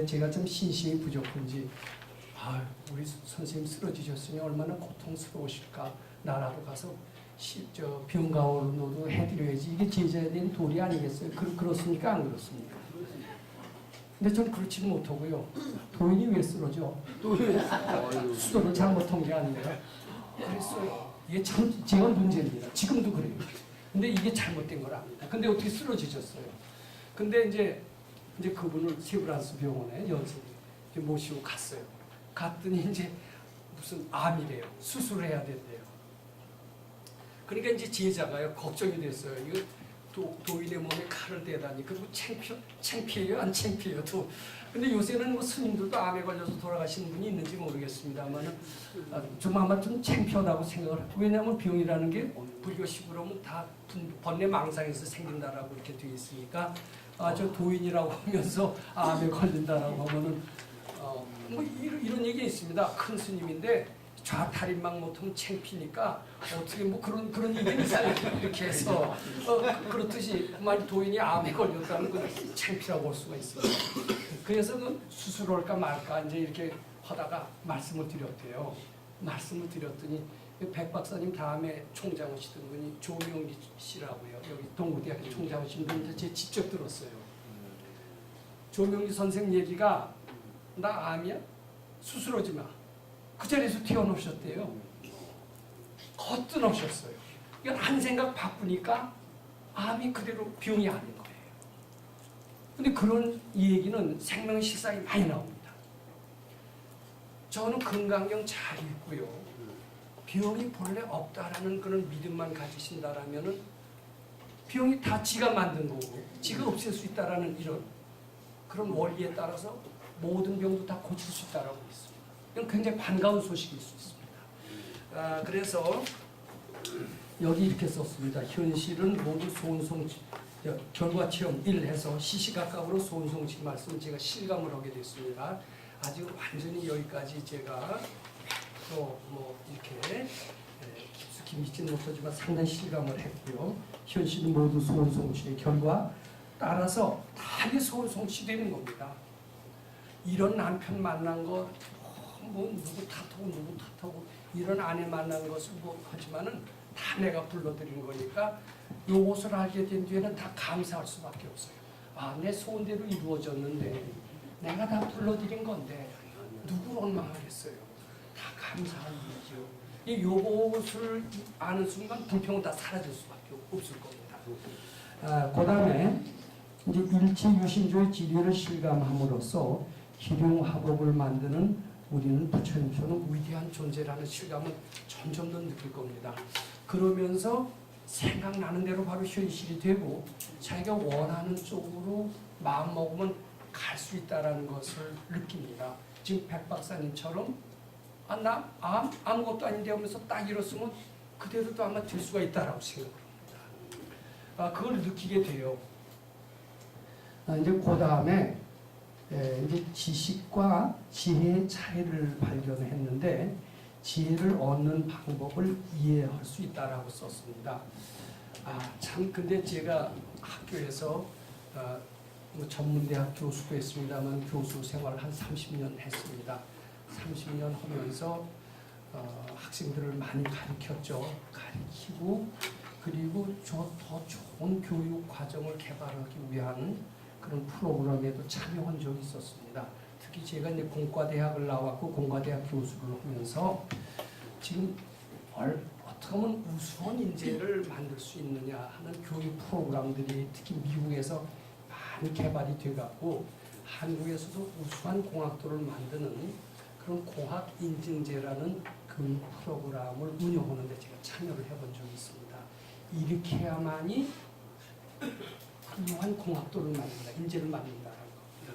S4: 제가 좀 신심이 부족한지 우리 선생님 쓰러지셨으니 얼마나 고통스러우실까. 나라로 가서 병가호로도 해드려야지. 이게 제자에 대한 도리 아니겠어요? 그렇습니까? 안 그렇습니까? 근데 전 그렇지 못하고요. 도인이 왜 쓰러져? 수도를 잘못한 게 아니에요. 그랬어요. 이게 참 제가 문제입니다. 지금도 그래요. 근데 이게 잘못된 걸 압니다. 근데 어떻게 쓰러지셨어요? 근데 이제 그분을 세브란스 병원에 연세 모시고 갔어요. 갔더니 이제 무슨 암이래요. 수술해야 된대요. 그러니까 이제 제자가요 걱정이 됐어요. 이거 도인의 몸에 칼을 대다니 그거 창피해요? 안 창피해요? 근데 요새는 뭐 스님들도 암에 걸려서 돌아가시는 분이 있는지 모르겠습니다만은 좀 아마 좀 창피하다고 생각을 해요. 왜냐하면 병이라는 게 불교식으로 하면 다 번뇌 망상에서 생긴다라고 이렇게 되어 있으니까 저 도인이라고 하면서 암에 걸린다라고 하면은 뭐 이런 얘기 있습니다. 큰 스님인데 좌탈인막 못하면 창피니까 어떻게 뭐 그런 얘기 있어요. 이렇게 해서 그렇듯이 만약 도인이 암에 걸렸다는 건 창피라고 볼 수가 있습니다. 그래서 그 수술할까 말까 이제 이렇게 하다가 말씀을 드렸대요. 말씀을 드렸더니 백 박사님 다음에 총장 오시던 분이 조명기 씨라고요. 여기 동구대학교 총장 오신 분인데 제가 직접 들었어요. 조명기 선생 얘기가 나 암이야? 수술하지 마. 그 자리에서 튀어나오셨대요. 거뜬하셨어요. 이건 한 생각 바꾸니까 암이 그대로 병이 아닌 거예요. 근데 그런 얘기는 생명 실상이 많이 나옵니다. 저는 건강경 잘 읽고요. 병이 본래 없다라는 그런 믿음만 가지신다라면은 병이 다 지가 만든 거고 지가 없앨 수 있다라는 이런 그런 원리에 따라서 모든 병도 다 고칠 수 있다라고 있습니다. 이건 굉장히 반가운 소식일 수 있습니다. 그래서 여기 이렇게 썼습니다. 현실은 모두 소원성취 결과 체험 1 해서 시시각각으로 소원성취 말씀을 제가 실감을 하게 됐습니다. 아직 완전히 여기까지 제가 또 뭐 이렇게 깊숙이 믿지는 못하지만 상당히 실감을 했고요. 현실은 모두 소원성취의 결과 따라서 다 이게 소원성취되는 겁니다. 이런 남편 만난 거, 뭐 누구 탓하고 이런 아내 만난 것을 뭐 하지만은 다 내가 불러들인 거니까 요것을 알게 된 뒤에는 다 감사할 수밖에 없어요. 아, 내 소원대로 이루어졌는데 내가 다 불러들인 건데 누구 원망하겠어요. 다 감사한 일이죠. 이 요것을 아는 순간 불평은 다 사라질 수밖에 없을 겁니다. 그 다음에 이제 일체 유신조의 진리를 실감함으로써 기륭화복을 만드는 우리는 부처님처럼 위대한 존재라는 실감을 점점 더 느낄 겁니다. 그러면서 생각나는 대로 바로 현실이 되고 자기가 원하는 쪽으로 마음먹으면 갈 수 있다는 것을 느낍니다. 지금 백 박사님처럼 나 아무것도 아닌데 하면서 딱 일었으면 그대로도 아마 될 수가 있다라고 생각합니다. 그걸 느끼게 돼요. 이제 그 다음에 이제 지식과 지혜의 차이를 발견했는데 지혜를 얻는 방법을 이해할 수 있다라고 썼습니다. 참 근데 제가 학교에서 뭐 전문대학 교수도 했습니다만 교수 생활을 한 30년 했습니다. 30년 하면서 학생들을 많이 가르쳤죠. 가르치고 그리고 더 좋은 교육 과정을 개발하기 위한 그런 프로그램에도 참여한 적이 있었습니다. 특히 제가 이제 공과대학을 나왔고 공과대학 교수를 하면서 지금 어떻게 하면 우수한 인재를 만들 수 있느냐 하는 교육 프로그램들이 특히 미국에서 많이 개발이 돼갖고 한국에서도 우수한 공학도를 만드는 그런 공학 인증제라는 교육 프로그램을 운영하는데 제가 참여를 해본 적이 있습니다. 이렇게 해야만이 훌륭한 공학도를 만든다, 인재를 만든다라는 겁니다.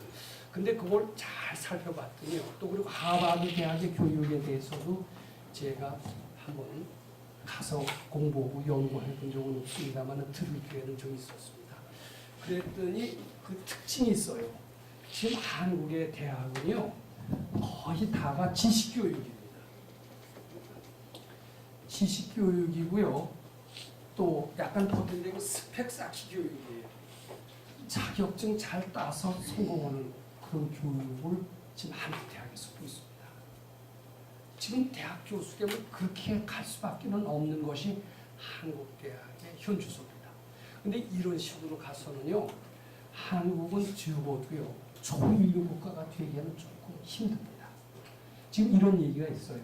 S4: 근데 그걸 잘 살펴봤더니요. 또 그리고 하버드 대학의 교육에 대해서도 제가 한번 가서 공부하고 연구해 본 적은 없습니다만 들을 기회는 좀 있었습니다. 그랬더니 그 특징이 있어요. 지금 한국의 대학은요. 거의 다가 지식교육입니다. 지식교육이고요. 또 약간 보편적인 스펙 쌓기 교육이에요. 자격증 잘 따서 성공하는 그런 교육을 지금 한국 대학에서 보고 있습니다. 지금 대학 교수 되면 그렇게 갈 수밖에 없는 것이 한국 대학의 현주소입니다. 근데 이런 식으로 가서는요, 한국은 적어도요, 초인류 국가가 되기에는 조금 힘듭니다. 지금 이런 얘기가 있어요.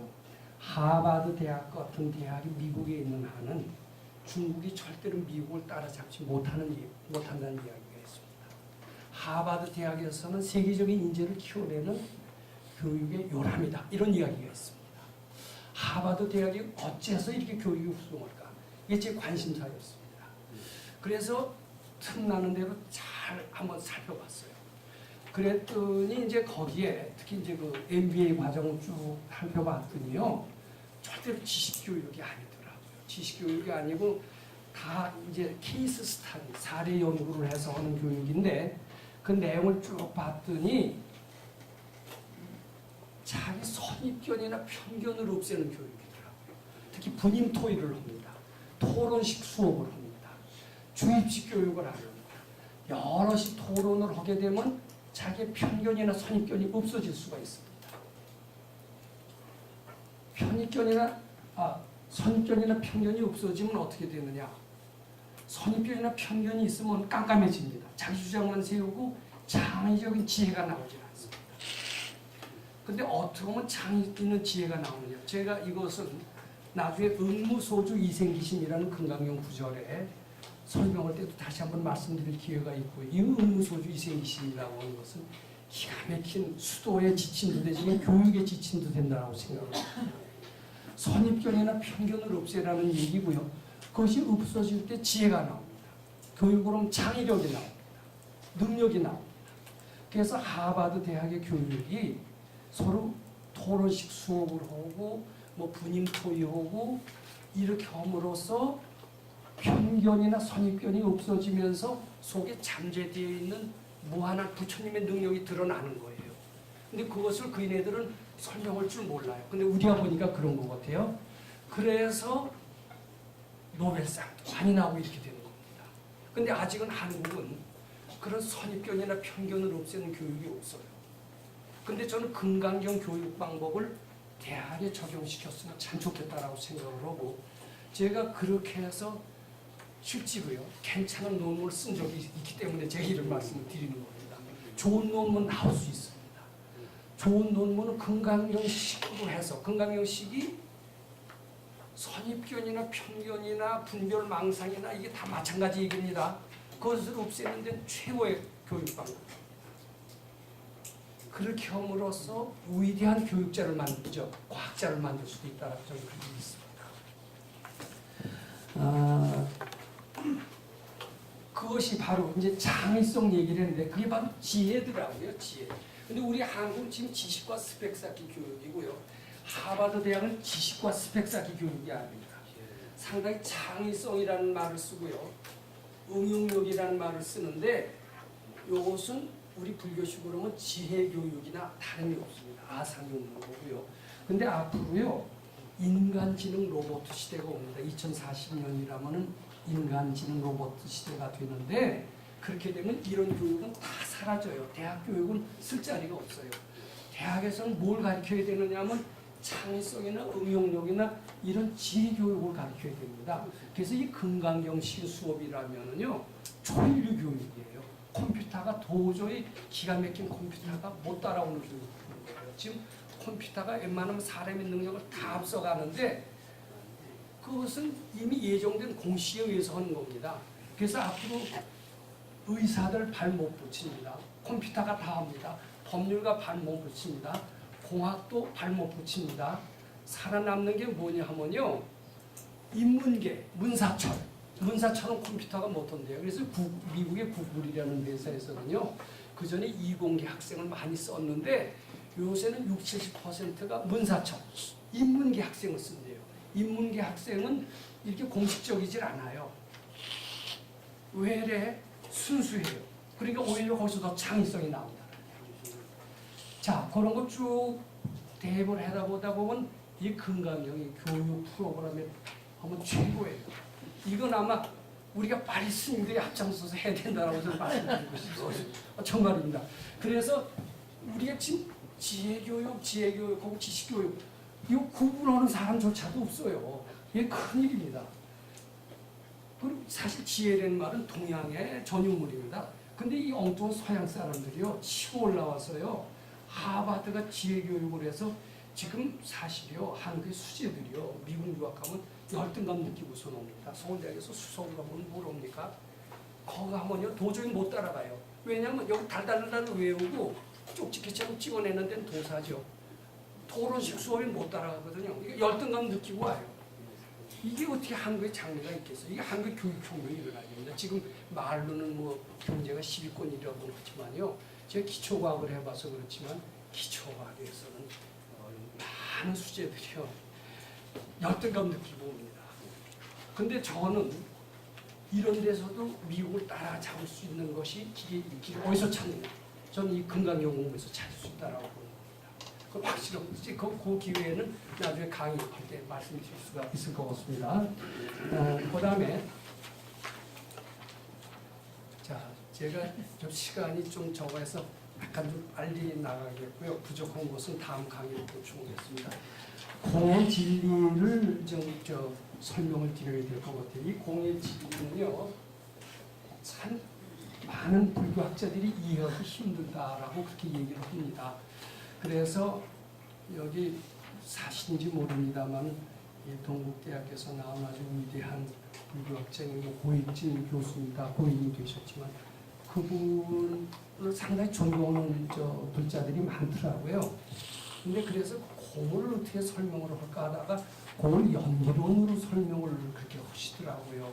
S4: 하버드 대학 같은 대학이 미국에 있는 한은 중국이 절대로 미국을 따라잡지 못한다는 이야기가 있습니다. 하버드 대학에서는 세계적인 인재를 키워내는 교육의 요람이다. 이런 이야기가 있습니다. 하버드 대학이 어째서 이렇게 교육이 훌륭할까? 이게 제 관심사였습니다. 그래서 틈나는 대로 잘 한번 살펴봤어요. 그랬더니 이제 거기에 특히 이제 그 MBA 과정을 쭉 살펴봤더니요, 절대로 지식교육이 아니더라고요. 지식교육이 아니고 다 이제 케이스 스타디, 사례 연구를 해서 하는 교육인데 그 내용을 쭉 봤더니 자기 선입견이나 편견을 없애는 교육이더라고요. 특히 분임 토의를 합니다. 토론식 수업을 합니다. 주입식 교육을 안 합니다. 여럿이 토론을 하게 되면 자기의 편견이나 선입견이 없어질 수가 있습니다. 선입견이나 편견이 없어지면 어떻게 되느냐? 선입견이나 편견이 있으면 깜깜해집니다. 자기 주장만 세우고 창의적인 지혜가 나오질 않습니다. 근데 어떻게 하면 창의 있는 지혜가 나오느냐? 제가 이것은 나중에 응무소주 이생기심이라는 금강경 구절에 설명할 때도 다시 한번 말씀드릴 기회가 있고, 이 응무소주 이생기심이라고 하는 것은 기가 막힌 수도의 지침도 되지만 교육의 지침도 된다고 생각합니다. 선입견이나 편견을 없애라는 얘기고요. 그것이 없어질 때 지혜가 나옵니다. 교육으로 하면 창의력이 나옵니다. 능력이 나옵니다. 그래서 하버드 대학의 교육이 서로 토론식 수업을 하고 뭐 분임 토의하고 이렇게 함으로써 편견이나 선입견이 없어지면서 속에 잠재되어 있는 무한한 부처님의 능력이 드러나는 거예요. 근데 그것을 그인애들은 설명할 줄 몰라요. 근데 우리가 보니까 그런 것 같아요. 그래서 노벨상도 많이 나오고 이렇게 되는 겁니다. 근데 아직은 한국은 그런 선입견이나 편견을 없애는 교육이 없어요. 근데 저는 금강경 교육 방법을 대학에 적용시켰으면 참 좋겠다라고 생각을 하고, 제가 그렇게 해서 실제로요 괜찮은 논문을 쓴 적이 있기 때문에 제가 이런 말씀을 드리는 겁니다. 좋은 논문 나올 수 있습니다. 좋은 논문은 금강경식으로 해서, 금강경식이 선입견이나 편견이나 분별망상이나 이게 다 마찬가지 얘기입니다. 그것을 없애는 데는 최고의 교육 방법. 그렇게 함으로써 위대한 교육자를 만들죠. 과학자를 만들 수도 있다라고 저는 그렇게 믿습니다. 그것이 바로 이제 창의성 얘기를 했는데 그게 바로 지혜더라고요. 지혜. 근데 우리 한국은 지금 지식과 스펙 쌓기 교육이고요. 하버드 대학은 지식과 스펙 쌓기 교육이 아닙니다. 상당히 창의성이라는 말을 쓰고요. 응용력이라는 말을 쓰는데 이것은 우리 불교식으로 하면 지혜교육이나 다름이 없습니다. 아상이 없는 거고요. 근데 앞으로요 인간지능 로봇 시대가 옵니다. 2040년이라면은 인간지능 로봇 시대가 되는데, 그렇게 되면 이런 교육은 다 사라져요. 대학 교육은 쓸 자리가 없어요. 대학에서는 뭘 가르쳐야 되느냐면 창의성이나 응용력이나 이런 지혜 교육을 가르쳐야 됩니다. 그래서 이 금강경식 수업이라면은요 초인류 교육이에요. 컴퓨터가 도저히 기가 막힌 컴퓨터가 못 따라오는 교육인 거예요. 지금 컴퓨터가 웬만하면 사람의 능력을 다 앞서가는데 그것은 이미 예정된 공시에 의해서 하는 겁니다. 그래서 앞으로 의사들 발 못 붙입니다. 컴퓨터가 다 합니다. 법률가 발 못 붙입니다. 공학도 발 못 붙입니다. 살아남는 게 뭐냐 하면요 인문계, 문사철. 문사철은 컴퓨터가 못한대요. 그래서 미국의 구글이라는 회사에서는요 그 전에 이공계 학생을 많이 썼는데 요새는 60~70%가 문사철, 인문계 학생을 쓴대요. 인문계 학생은 이렇게 공식적이질 않아요. 외래 순수해요. 그러니까 오히려 거기서 더 창의성이 나온다. 자, 그런 거 쭉 대입을 해다 보다 보면 이 금강경이 교육 프로그램에 하면 최고예요. 이건 아마 우리가 빨리 스님들이 앞장서서 해야 된다고 저는 말씀드리고 싶어요. 정말입니다. 그래서 우리가 지금 지혜교육하고 지식교육 이거 구분하는 사람조차도 없어요. 이게 큰일입니다. 그리고 사실 지혜라는 말은 동양의 전유물입니다. 근데 이 엉뚱한 서양 사람들이요 치고 올라와서요 하버드가 지혜교육을 해서 지금 사실요 한국의 수재들이요 미국 유학 가면 열등감 느끼고서 옵니다. 서울대학에서 수석을 하면 뭘 옵니까? 거기 가면요 도저히 못 따라가요. 왜냐하면 여기 달달달 외우고 쪽지게처럼 찍어내는 데는 도사죠. 토론식 수업이 못 따라가거든요. 이게 열등감 느끼고 와요. 이게 어떻게 한국에 장래가 있겠어요? 이게 한국 교육혁명이 일어나야 됩니다. 지금 말로는 뭐 경제가 10위권이라고 하지만요. 제가 기초과학을 해봐서 그렇지만 기초과학에서는 많은 수재들이요. 열등감 느끼고 옵니다. 근데 저는 이런 데서도 미국을 따라잡을 수 있는 것이 길이 어디서 찾느냐. 저는 이 금강경 공부에서 찾을 수 있다라고 보는 겁니다. 그 확실히 그 기회에는 나중에 강의할 때 말씀드릴 수가 있을 것 같습니다. 그 다음에 자 제가 좀 시간이 좀 적어서 약간 좀 빨리 나가겠고요. 부족한 것은 다음 강의로 보충하겠습니다. 공의 진리를 좀 설명을 드려야 될 것 같아요. 이 공의 진리는요, 참 많은 불교학자들이 이해하기 힘들다라고 그렇게 얘기를 합니다. 그래서 여기 사실인지 모릅니다만 이 동국대학에서 나온 아주 위대한 불교학자인 고익진 교수입니다. 고인이 되셨지만 그분을 상당히 존경하는 불자들이 많더라고요. 근데 그래서 공을 어떻게 설명을 할까 하다가 공을 연기론으로 설명을 그렇게 하시더라고요.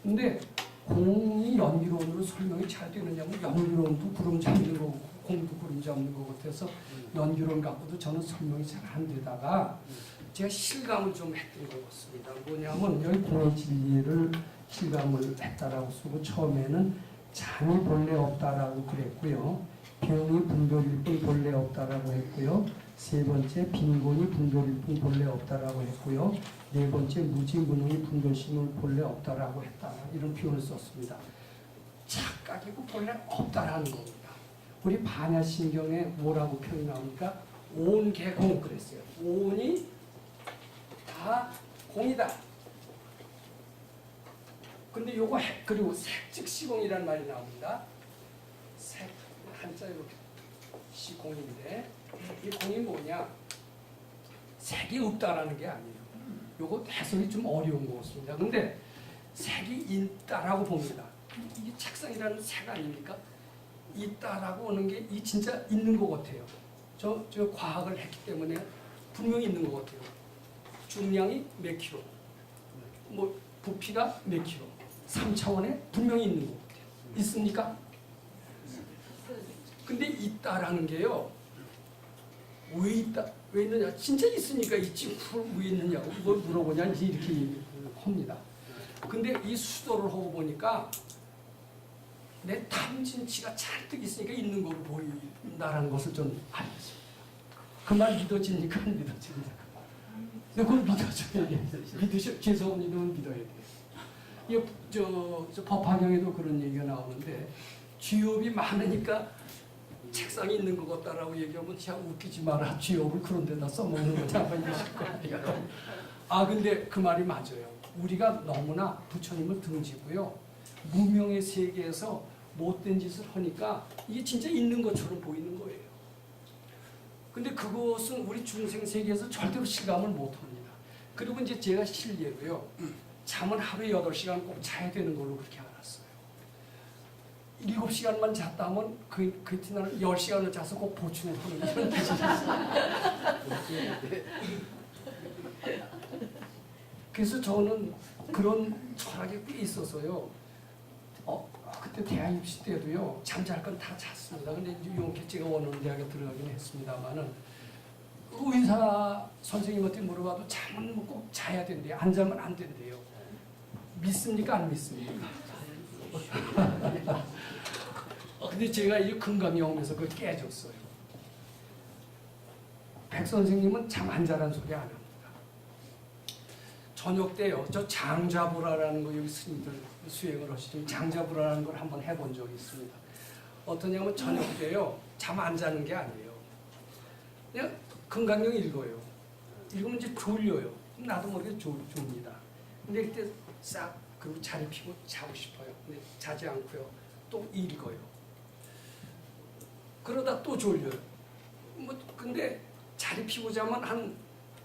S4: 근데 공이 연기론으로 설명이 잘 되느냐면 연기론도 구름 잡는 거고 공도 구름 잡는 거 같아서 연기론 갖고도 저는 설명이 잘 안 되다가 제가 실감을 좀 했던 것 같습니다. 뭐냐면 여기 공의 진리를 실감을 했다라고 쓰고 처음에는 잠이 본래 없다라고 그랬고요. 병이 분별일 뿐 본래 없다라고 했고요. 세 번째 빈곤이 분별일 뿐 본래 없다라고 했고요. 네 번째 무지무능이 분별심을 본래 없다라고 했다. 이런 표현을 썼습니다. 착각이고 본래 없다라는 겁니다. 우리 반야신경에 뭐라고 표현이 나오니까 온개공 그랬어요. 온이 다 공이다. 근데 요거 그리고 색즉시공이라는 말이 나옵니다. 색 한자로 시공인데 이 공이 뭐냐? 색이 없다라는 게 아니에요. 요거 해석이 좀 어려운 것 같습니다. 근데 색이 있다라고 봅니다. 이게 책상이라는 색 아닙니까? 있다라고 오는 게 이 진짜 있는 것 같아요. 저 과학을 했기 때문에 분명히 있는 것 같아요. 중량이 몇 킬로, 뭐 부피가 몇 킬로, 3차원에 분명히 있는 것 같아요. 있습니까? 근데 있다라는 게요. 왜 있다? 왜 있느냐? 진짜 있으니까 있지. 왜 있느냐고 이걸 물어보냐 이렇게 합니다. 근데 이 수도를 하고 보니까 내 탐진치가 잔뜩 있으니까 있는 거로 보인다라는 것을 좀 알겠습니다. 그 말 믿어집니까? 안 믿어집니까? 그걸 믿어줘야 돼요. 재수 없는 이는 믿어야 돼요. 저 법화경에도 그런 얘기가 나오는데 쥐업이 많으니까 책상이 있는 것 같다라고 얘기하면 참 웃기지 마라. 쥐업을 그런 데다 써먹는 거지. 아마 이러실 거예요. 아 근데 그 말이 맞아요. 우리가 너무나 부처님을 등지고요. 무명의 세계에서 못된 짓을 하니까 이게 진짜 있는 것처럼 보이는 거예요. 근데 그것은 우리 중생 세계에서 절대로 실감을 못 합니다. 그리고 이제 제가 실례로요. 잠은 하루에 8시간 꼭 자야 되는 걸로 그렇게 알았어요. 7시간만 잤다 하면 그 이튿날은 10시간을 자서 꼭 보충을 하는 이런 기질이었어요. 그래서 저는 그런 철학이 꽤 있어서요. 그때 대학 입시 때도요. 잠잘 건 다 잤습니다. 근데 용케 제가 원하는 대학에 들어가긴 했습니다만은 의사 선생님한테 물어봐도 잠은 꼭 자야 된대요. 안 자면 안 된대요. 믿습니까? 안 믿습니까? 근데 제가 이 금감이 오면서 그걸 깨졌어요. 백 선생님은 잠 안 자라는 소리 안 합니다. 저녁 때요. 저 장자부라라는 거 여기 스님들 수행을 하시지만 장자부라라는 걸 한번 해본 적이 있습니다. 어떠냐면 저녁 때요. 잠 안 자는 게 아니에요. 그냥 금강경 읽어요. 읽으면 이제 졸려요. 나도 모르게 졸립니다. 근데 그때 싹 그리고 자리 피고 자고 싶어요. 근데 자지 않고요. 또 읽어요. 그러다 또 졸려요. 근데 자리 피고 자면 한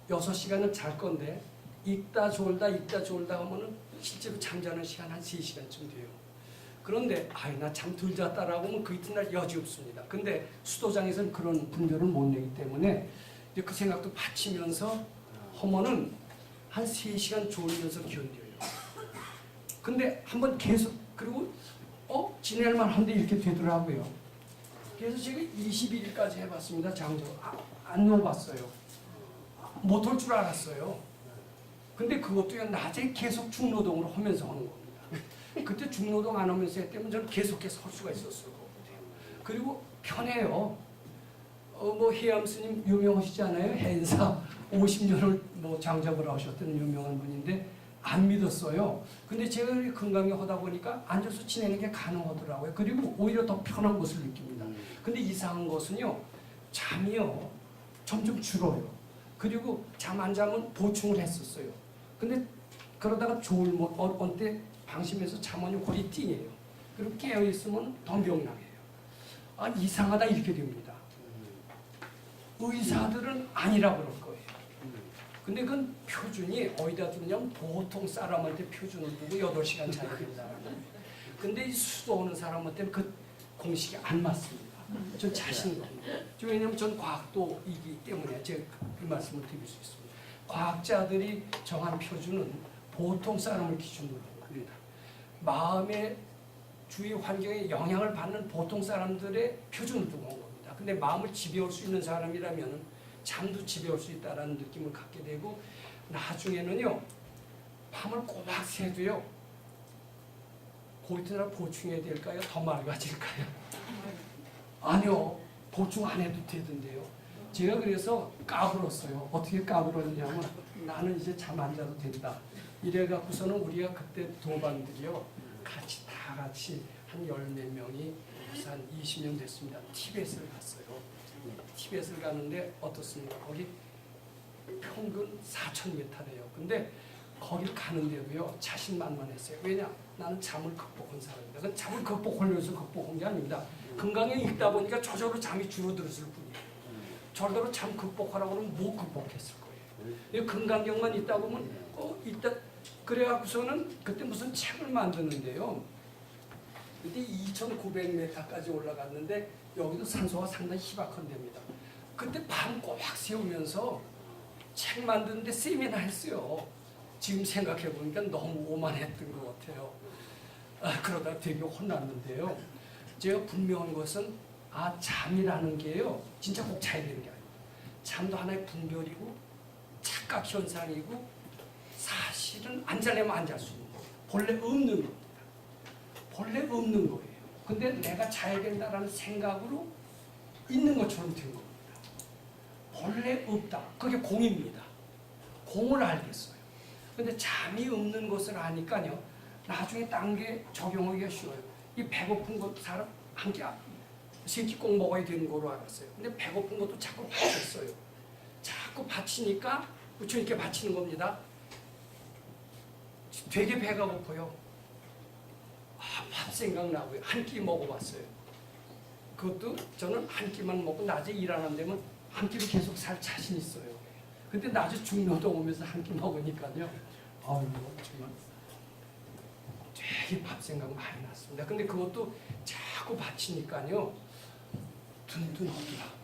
S4: 6시간은 잘 건데 읽다 졸다 하면은 실제로 잠자는 시간 한 3시간쯤 돼요. 그런데 나 잠 덜 잤다라고 하면 그 이튿날 여지 없습니다. 근데 수도장에서는 그런 분별을 못 내기 때문에 이제 그 생각도 받치면서 하면은 한 3시간 졸면서 견뎌요. 근데 한번 계속 그리고 지낼만 한데 이렇게 되더라고요. 그래서 제가 21일까지 해봤습니다. 장조 안 넣어봤어요. 못 할 줄 알았어요. 근데 그것도 낮에 계속 중노동을 하면서 하는 겁니다. 그때 중노동 안 하면서 했다면 저는 계속해서 할 수가 있었을 것 같아요. 그리고 편해요. 해암 스님 유명하시지 않아요? 해인사 50년을 장잡을 하셨던 유명한 분인데 안 믿었어요. 근데 제가 건강에 하다 보니까 앉아서 지내는 게 가능하더라고요. 그리고 오히려 더 편한 것을 느낍니다. 근데 이상한 것은요. 잠이요. 점점 줄어요. 그리고 잠 안 자면 보충을 했었어요. 근데 그러다가 어느 때 방심해서 잠원이 골이 띵해요. 그리고 깨어있으면 더 명랑해요. 이상하다 이렇게 됩니다. 의사들은 아니라 그럴 거예요. 근데 그건 표준이 어디다 두냐면 보통 사람한테 표준을 두고 8시간 자야 된다는 거예요. 근데 이 수도하는 사람한테는 그 공식이 안 맞습니다. 전 자신이 없습니다. 왜냐하면 전 과학도이기 때문에 제가 그 말씀을 드릴 수 있습니다. 과학자들이 정한 표준은 보통 사람을 기준으로 합니다. 마음의 주위 환경에 영향을 받는 보통 사람들의 표준을 두고 온 겁니다. 근데 마음을 지배할 수 있는 사람이라면 잠도 지배할 수 있다는 느낌을 갖게 되고 나중에는요. 밤을 꼬박 새도요. 그 이튿날 보충해야 될까요? 더 맑아질까요? 아니요, 보충 안 해도 되던데요. 제가 그래서 까불었어요. 어떻게 까불었냐면 나는 이제 잠 안 자도 된다. 이래갖고서는 우리가 그때 도반들이요 다 같이 한 10몇 명이 벌써 한 20년 됐습니다. 티벳을 갔어요. 티벳을 가는데 어떻습니까? 거기 평균 4,000m래요. 근데 거길 가는데도요 자신만만했어요. 왜냐? 나는 잠을 극복한 사람이다. 그건 잠을 극복하려서 극복한 게 아닙니다. 건강에 있다 보니까 저절로 잠이 줄어들었을 뿐이에요. 저절로 잠 극복하라고 하면 못 극복했을 거예요. 이 건강경만 있다 보면 일단 그래갖고서는 그때 무슨 책을 만드는데요. 그때 2,900m까지 올라갔는데 여기도 산소가 상당히 희박한 데입니다. 그때 밤 꼬박 새우면서 책 만드는데 세미나 했어요. 지금 생각해 보니까 너무 오만했던 것 같아요. 그러다 되게 혼났는데요. 제가 분명한 것은 잠이라는 게요. 진짜 꼭 자야 되는 게 아니에요. 잠도 하나의 분별이고 착각 현상이고 사실은 안 자려면 안 잘 수 있는 거예요. 본래 없는 겁니다. 본래 없는 거예요. 근데 내가 자야 된다라는 생각으로 있는 것처럼 된 겁니다. 본래 없다. 그게 공입니다. 공을 알겠어요. 근데 잠이 없는 것을 아니까요. 나중에 딴 게 적용하기가 쉬워요. 이 배고픈 것 사람 한 끼 세 끼 꼭 먹어야 되는 거로 알았어요. 근데 배고픈 것도 자꾸 바쳤어요. 자꾸 바치니까 부처님께 바치는 겁니다. 되게 배가 고파요. 밥 생각나고요. 한 끼 먹어봤어요. 그것도 저는 한 끼만 먹고 낮에 일 안 하면 되면 한 끼를 계속 살 자신 있어요. 근데 낮에 중노동 오면서 한 끼 먹으니까요. 정말 되게 밥 생각 많이 났습니다. 근데 그것도 자꾸 바치니까요. 든든하더라고요.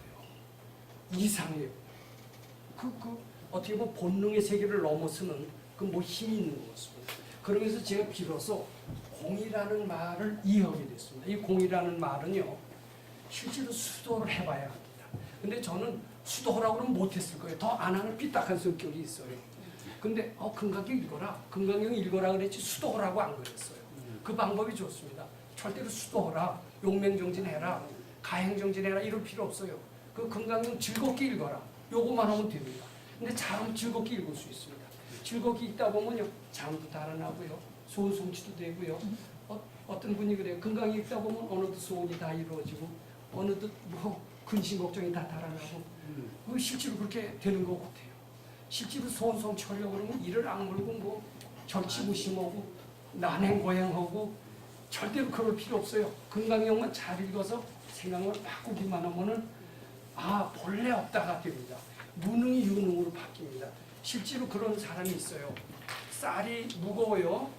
S4: 이상해요. 어떻게 보면 본능의 세계를 넘어서는 그 뭐 힘이 있는 것입니다. 그러면서 제가 비로소 공이라는 말을 이해하게 됐습니다. 이 공이라는 말은요, 실제로 수도를 해봐야 합니다. 근데 저는 수도하라고 그러면 못했을 거예요. 더 안 하는 삐딱한 성격이 있어요. 근데 금강경 읽어라. 금강경 읽어라 그랬지 수도하라고 안 그랬어요. 그 방법이 좋습니다. 절대로 수도하라. 용맹정진해라. 가행정진해라. 이럴 필요 없어요. 그 금강경 즐겁게 읽어라. 요거만 하면 됩니다. 근데 잘하면 즐겁게 읽을 수 있습니다. 즐겁게 읽다 보면요. 잠도 달아나고요. 소원 성취도 되고요. 어떤 분이 그래요. 건강히 읽다 보면 어느덧 소원이 다 이루어지고 어느덧 근심 걱정이 다 달아나고 실제로 그렇게 되는 것 같아요. 실제로 소원 성취하려고 그러면 이를 악물고 절치부심하고 난행고행하고 절대로 그럴 필요 없어요. 건강형만 잘 읽어서 생각을 바꾸기만 하면은 본래 없다가 됩니다. 무능이 유능으로 바뀝니다. 실제로 그런 사람이 있어요. 쌀이 무거워요.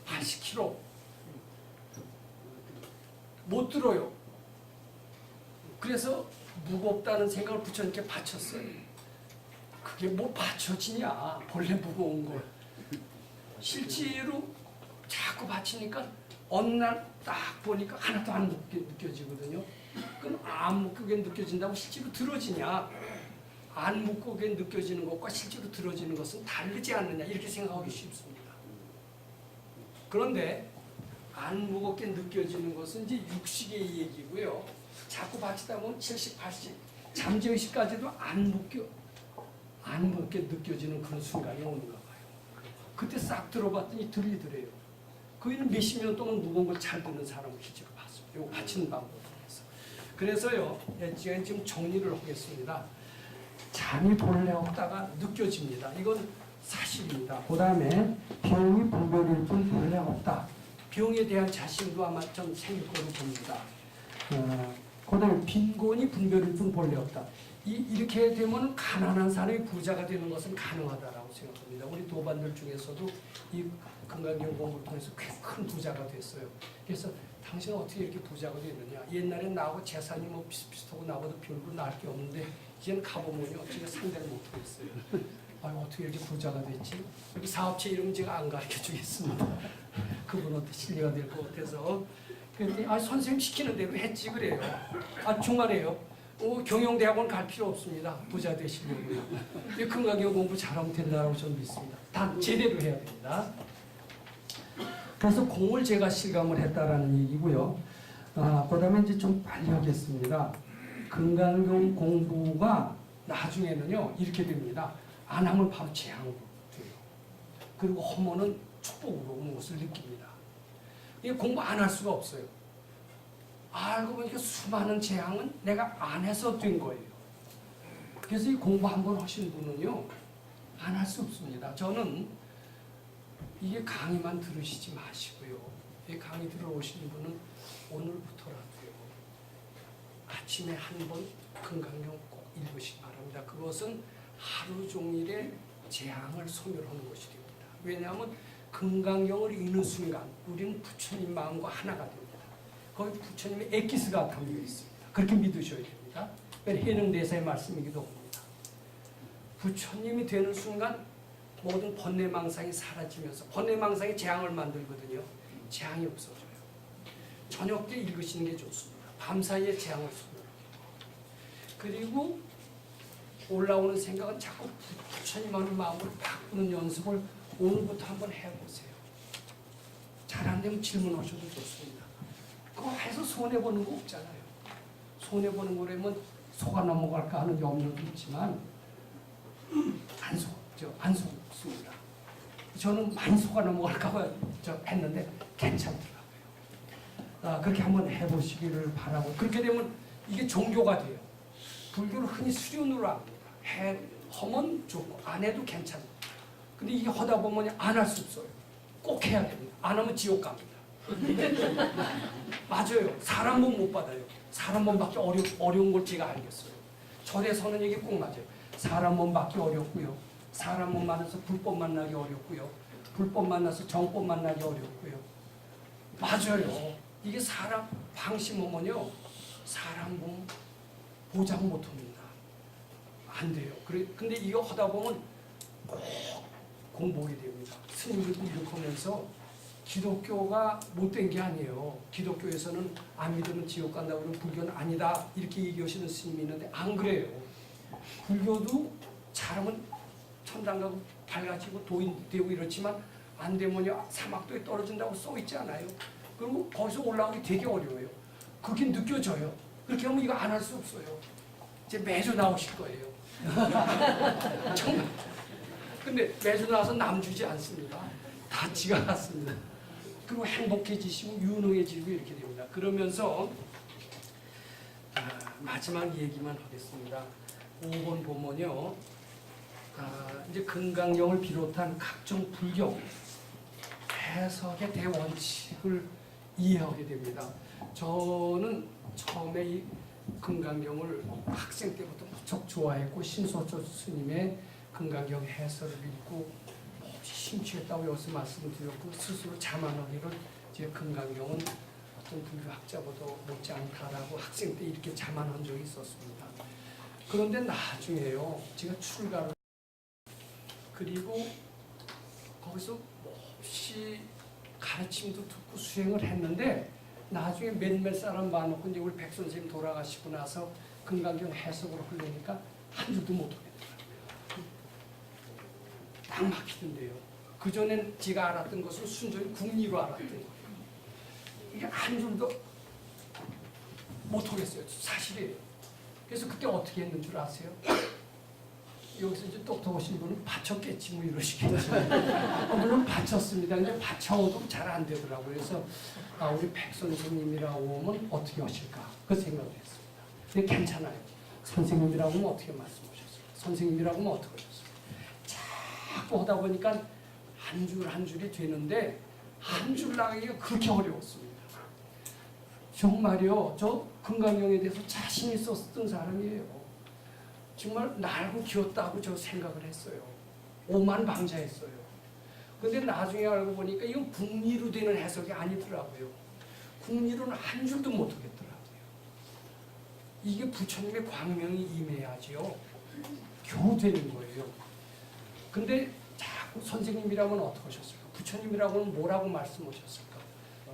S4: 80kg. 못 들어요. 그래서 무겁다는 생각을 부처님께 바쳤어요. 그게 뭐 받쳐지냐. 본래 무거운 걸. 실제로 자꾸 바치니까 어느 날 딱 보니까 하나도 안 무겁게 느껴지거든요. 그럼 안 무겁게 느껴진다고 실제로 들어지냐. 안 무겁게 느껴지는 것과 실제로 들어지는 것은 다르지 않느냐. 이렇게 생각하기 쉽습니다. 그런데 안 무겁게 느껴지는 것은 이제 육식의 얘기고요. 자꾸 바치다 보면 70, 80, 잠재의식까지도 안 무겁게 느껴지는 그런 순간이 오는가 봐요. 그때 싹 들어봤더니 들리더래요. 그이는 몇십 년 동안 무거운 걸 잘 듣는 사람을 실제로 봤습니다. 이거 바치는 방법을 해서. 그래서요, 제가 지금 정리를 하겠습니다. 잠이 본래 없다가 느껴집니다. 이건 사실입니다. 그 다음에 병이 분별일 뿐 본래 없다. 병에 대한 자신도 아마 좀 생길 거로 봅니다. 그 다음에 빈곤이 분별일 뿐 본래 없다. 이렇게 되면 가난한 사람이 부자가 되는 것은 가능하다라고 생각합니다. 우리 도반들 중에서도 이 건강경 공부를 통해서 꽤 큰 부자가 됐어요. 그래서 당신은 어떻게 이렇게 부자가 됐느냐. 옛날엔 나하고 재산이 뭐 비슷비슷하고 나보다 별로 나을 게 없는데 이제는 가보면요. 제가 상대를 못하겠어요. 어떻게 이렇게 부자가 됐지? 여기 사업체 이름 제가 안 가르쳐 주겠습니다. 그분한테 신뢰가 될 것 같아서. 그랬더니 선생님 시키는 대로 했지 그래요. 중간에요. 경영대학원 갈 필요 없습니다. 부자 되시려고요. 이 건강경 공부 잘하면 된다고 저는 믿습니다. 다 제대로 해야 됩니다. 그래서 공을 제가 실감을 했다라는 얘기고요. 그다음에 이제 좀 빨리 하겠습니다. 근간경 공부가 나중에는요 이렇게 됩니다. 안 하면 바로 재앙으로 돼요. 그리고 허무는 축복으로 오는 것을 느낍니다. 이게 공부 안 할 수가 없어요. 알고 보니까 수많은 재앙은 내가 안 해서 된 거예요. 그래서 이 공부 한번 하신 분은요 안 할 수 없습니다. 저는 이게 강의만 들으시지 마시고요. 이 강의 들어오시는 분은 오늘부터라도요 아침에 한 번 근강경 꼭 읽으시기 바랍니다. 그것은 하루 종일의 재앙을 소멸하는 것이 됩니다. 왜냐하면 근강경을 읽는 순간 우리는 부처님 마음과 하나가 됩니다. 거기 부처님의 엑기스가 담겨 있습니다. 그렇게 믿으셔야 됩니다. 해능대사의 말씀이기도 합니다. 부처님이 되는 순간 모든 번뇌망상이 사라지면서 번뇌망상이 재앙을 만들거든요. 재앙이 없어져요. 저녁 때 읽으시는 게 좋습니다. 밤사이에 재앙을 소멸합니다. 그리고 올라오는 생각은 자꾸 부처님 하는 마음으로 바꾸는 연습을 오늘부터 한번 해보세요. 잘 안 되면 질문하셔도 좋습니다. 그거 해서 손해보는 거 없잖아요. 손해보는 거라면 속아 넘어갈까 하는 염려도 있지만 안 속습니다. 저는 많이 속아 넘어갈까 봐 했는데 괜찮더라고요. 그렇게 한번 해보시기를 바라고, 그렇게 되면 이게 종교가 돼요. 불교를 흔히 수련으로 합니다. 하면 좋고 안 해도 괜찮아요. 근데 이게 하다 보면 안 할 수 없어요. 꼭 해야 됩니다. 안 하면 지옥 갑니다. 맞아요. 사람 몸 못 받아요. 사람 몸 받기 어려운 걸 제가 알겠어요. 절에서는 이게 꼭 맞아요. 사람 몸 받기 어렵고요. 사람 몸 만나서 불법 만나기 어렵고요. 불법 만나서 정법 만나기 어렵고요. 맞아요. 이게 사람 방심하면요 사람 몸 보장 못합니다. 안 돼요. 근데 이거 하다 보면 꼭 공복이 됩니다. 스님들도 이렇게 하면서 기독교가 못된 게 아니에요. 기독교에서는 안 믿으면 지옥 간다고 그러면 불교는 아니다 이렇게 얘기하시는 스님이 있는데 안 그래요. 불교도 잘하면 천당 가고 밝아지고 도인 되고 이렇지만 안 되면요 사막도에 떨어진다고 써 있지 않아요. 그리고 거기서 올라오기 되게 어려워요. 그게 느껴져요. 그렇게 하면 이거 안 할 수 없어요. 이제 매주 나오실 거예요. 정말. 근데 매주 나와서 남 주지 않습니다. 다 지가 갔습니다. 그리고 행복해지시고 유능해지고 이렇게 됩니다. 그러면서 마지막 얘기만 하겠습니다. 5번 보면요. 이제 근강경을 비롯한 각종 불교 해석의 대원칙을 이해하게 됩니다. 저는 처음에 이 근강경을 학생 때부터 무척 좋아했고 신소초 스님의 근강경 해설을 읽고 심취했다고 여기서 말씀을 드렸고 스스로 자만하기를 제 근강경은 어떤 불교학자보다 못지 않다라고 학생 때 이렇게 자만한 적이 있었습니다. 그런데 나중에요 제가 출가를 그리고 거기서 몹시 가르침도 듣고 수행을 했는데 나중에 몇몇 사람 많고 이제 우리 백 선생님 돌아가시고 나서 근강경 해석으로 흘리니까 한 줄도 못 하겠더라고요. 딱 막히던데요. 그전엔 제가 알았던 것은 순전히 국리로 알았던 거예요. 이게 한 줄도 못 하겠어요. 사실이에요. 그래서 그때 어떻게 했는 줄 아세요? 여기서 이제 똑똑하신 분은 받쳤겠지 뭐 이러시겠죠. 물론 받쳤습니다. 근데 받쳐도 잘 안 되더라고요. 그래서 우리 백 선생님이라고 오면 어떻게 하실까 그 생각을 했습니다. 근데 괜찮아요. 선생님이라고 하면 어떻게 말씀하셨어요? 선생님이라고 하면 어떻게 하셨어요? 자꾸 하다 보니까 한 줄 한 줄이 되는데 한 줄 나가기가 그렇게 어려웠습니다. 정말요. 저 근강경에 대해서 자신 있었던 사람이에요. 정말 날고 기었다고 저 생각을 했어요. 오만방자했어요. 근데 나중에 알고 보니까 이건 국리로 되는 해석이 아니더라고요. 국리로는 한 줄도 못 하겠더라고요. 이게 부처님의 광명이 임해야지요. 겨우 되는 거예요. 근데 자꾸 선생님이라면 어떻게 하셨을까? 부처님이라고는 뭐라고 말씀하셨을까?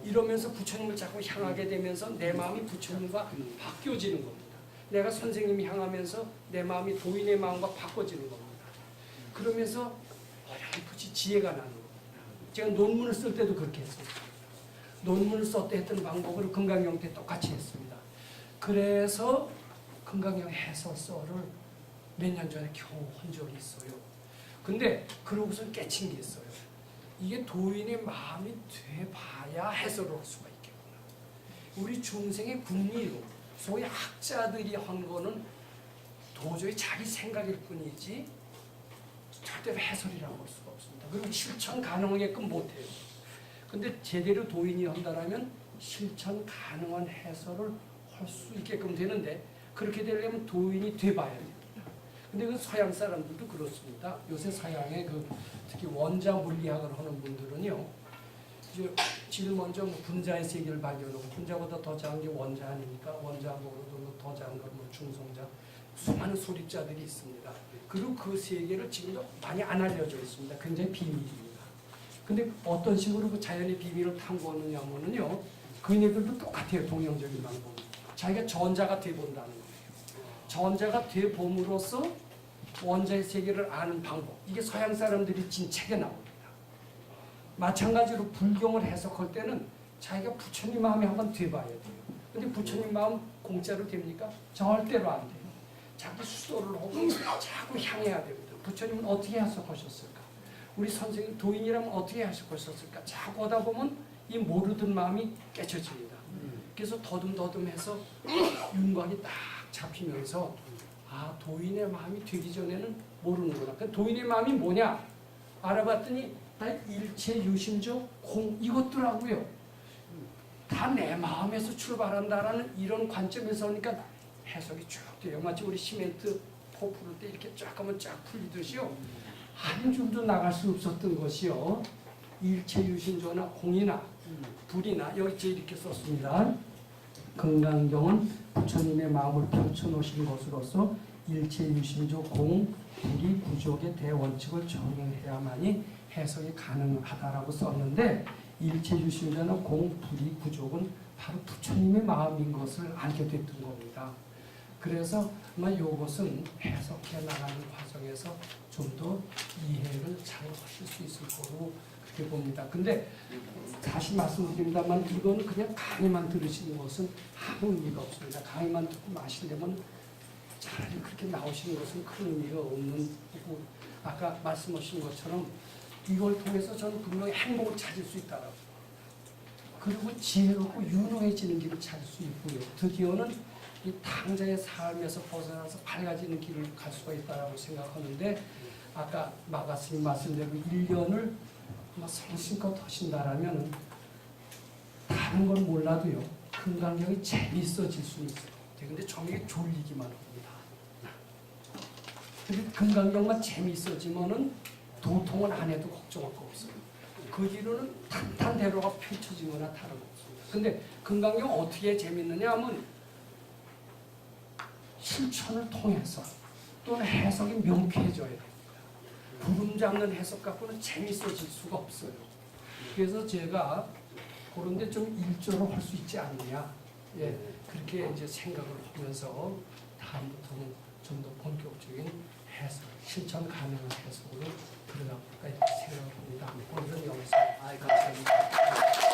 S4: 이러면서 부처님을 자꾸 향하게 되면서 내 마음이 부처님과 바뀌어지는 겁니다. 내가 선생님이 향하면서 내 마음이 도인의 마음과 바꿔지는 겁니다. 그러면서 어렴풋이 지혜가 나는 겁니다. 제가 논문을 쓸 때도 그렇게 했습니다. 논문을 썼다 했던 방법으로 금강경 때 똑같이 했습니다. 그래서 금강경 해설서를 몇 년 전에 겨우 한 적이 있어요. 근데 그러고서 깨친 게 있어요. 이게 도인의 마음이 돼봐야 해설을 할 수가 있겠구나. 우리 중생의 궁리로 소위 학자들이 한 거는 도저히 자기 생각일 뿐이지 절대로 해설이라고 할 수가 없습니다. 그리고 실천 가능하게끔 못해요. 근데 제대로 도인이 한다면 실천 가능한 해설을 할 수 있게끔 되는데 그렇게 되려면 도인이 돼봐야 됩니다. 근데 그 서양 사람들도 그렇습니다. 요새 서양의 그 특히 원자 물리학을 하는 분들은요, 이제 제일 먼저 뭐 분자의 세계를 발견하고 분자보다 더 작은 게 원자 아닙니까? 원자보다도 더 작은 건 뭐 중성자, 수많은 소립자들이 있습니다. 그리고 그 세계를 지금도 많이 안 알려져 있습니다. 굉장히 비밀입니다. 근데 어떤 식으로 그 자연의 비밀을 탐구하느냐면요, 그네들도 똑같아요. 동양적인 방법. 자기가 전자가 돼본다는 거예요. 전자가 돼봄으로써 원자의 세계를 아는 방법. 이게 서양 사람들이 진 책에 나옵니다. 마찬가지로 불경을 해석할 때는 자기가 부처님 마음에 한번 돼봐야 돼요. 근데 부처님 마음 공짜로 됩니까? 절대로 안 돼요. 자기 수도를 하고 자꾸 향해야 됩니다. 부처님은 어떻게 해석하셨을까? 우리 선생님 도인이라면 어떻게 해석하셨을까? 자꾸 하다 보면 이 모르던 마음이 깨쳐집니다. 그래서 더듬더듬해서 윤곽이 딱 잡히면서 아, 도인의 마음이 되기 전에는 모르는구나. 그 도인의 마음이 뭐냐? 알아봤더니 다 일체 유심조 공 이것더라고요. 다 내 마음에서 출발한다라는 이런 관점에서 하니까 해석이 쭉 돼요. 마치 우리 시멘트 포 풀을 때 이렇게 쫙 하면 쫙 풀리듯이요. 한 줄도 나갈 수 없었던 것이요. 일체 유심조나 공이나 불이나 여기 제 이렇게 썼습니다. 금강경은 부처님의 마음을 펼쳐놓으신 것으로서 일체 유심조 공, 불이 부족의 대원칙을 적용해야만이 해석이 가능하다라고 썼는데 일체 유심조나 공, 불이 부족은 바로 부처님의 마음인 것을 알게 됐던 겁니다. 그래서 아마 이것은 해석해 나가는 과정에서 좀 더 이해를 잘 하실 수 있을 거로 그렇게 봅니다. 근데 다시 말씀드립니다만 이건 그냥 강의만 들으시는 것은 아무 의미가 없습니다. 강의만 듣고 마시려면 차라리 그렇게 나오시는 것은 큰 의미가 없는 거고 아까 말씀하신 것처럼 이걸 통해서 저는 분명히 행복을 찾을 수 있다라고 그리고 지혜롭고 유능해지는 길을 찾을 수 있고요. 드디어는 이 당장의 삶에서 벗어나서 밝아지는 길을 갈 수가 있다라고 생각하는데 아까 마가스님 말씀대로 1년을 성심껏 하신다라면 다른 건 몰라도요. 금강경이 재미있어질 수는 있어요. 근데 저에게 졸리기만 합니다. 근데 금강경만 재미있어지면은 도통은 안 해도 걱정할 거 없어요. 그 뒤로는 탄탄대로가 펼쳐지거나 다름없습니다. 근데 금강경 어떻게 재밌느냐 하면 실천을 통해서 또는 해석이 명쾌해져야 됩니다. 구름 잡는 해석 갖고는 재밌어질 수가 없어요. 그래서 제가 그런데 좀 일조로 할 수 있지 않느냐. 예, 그렇게 이제 생각을 하면서 다음부터는 좀 더 본격적인 해석, 실천 가능한 해석으로 들어가볼까 이렇게 생각합니다. 오늘은 여기서 감사합니다.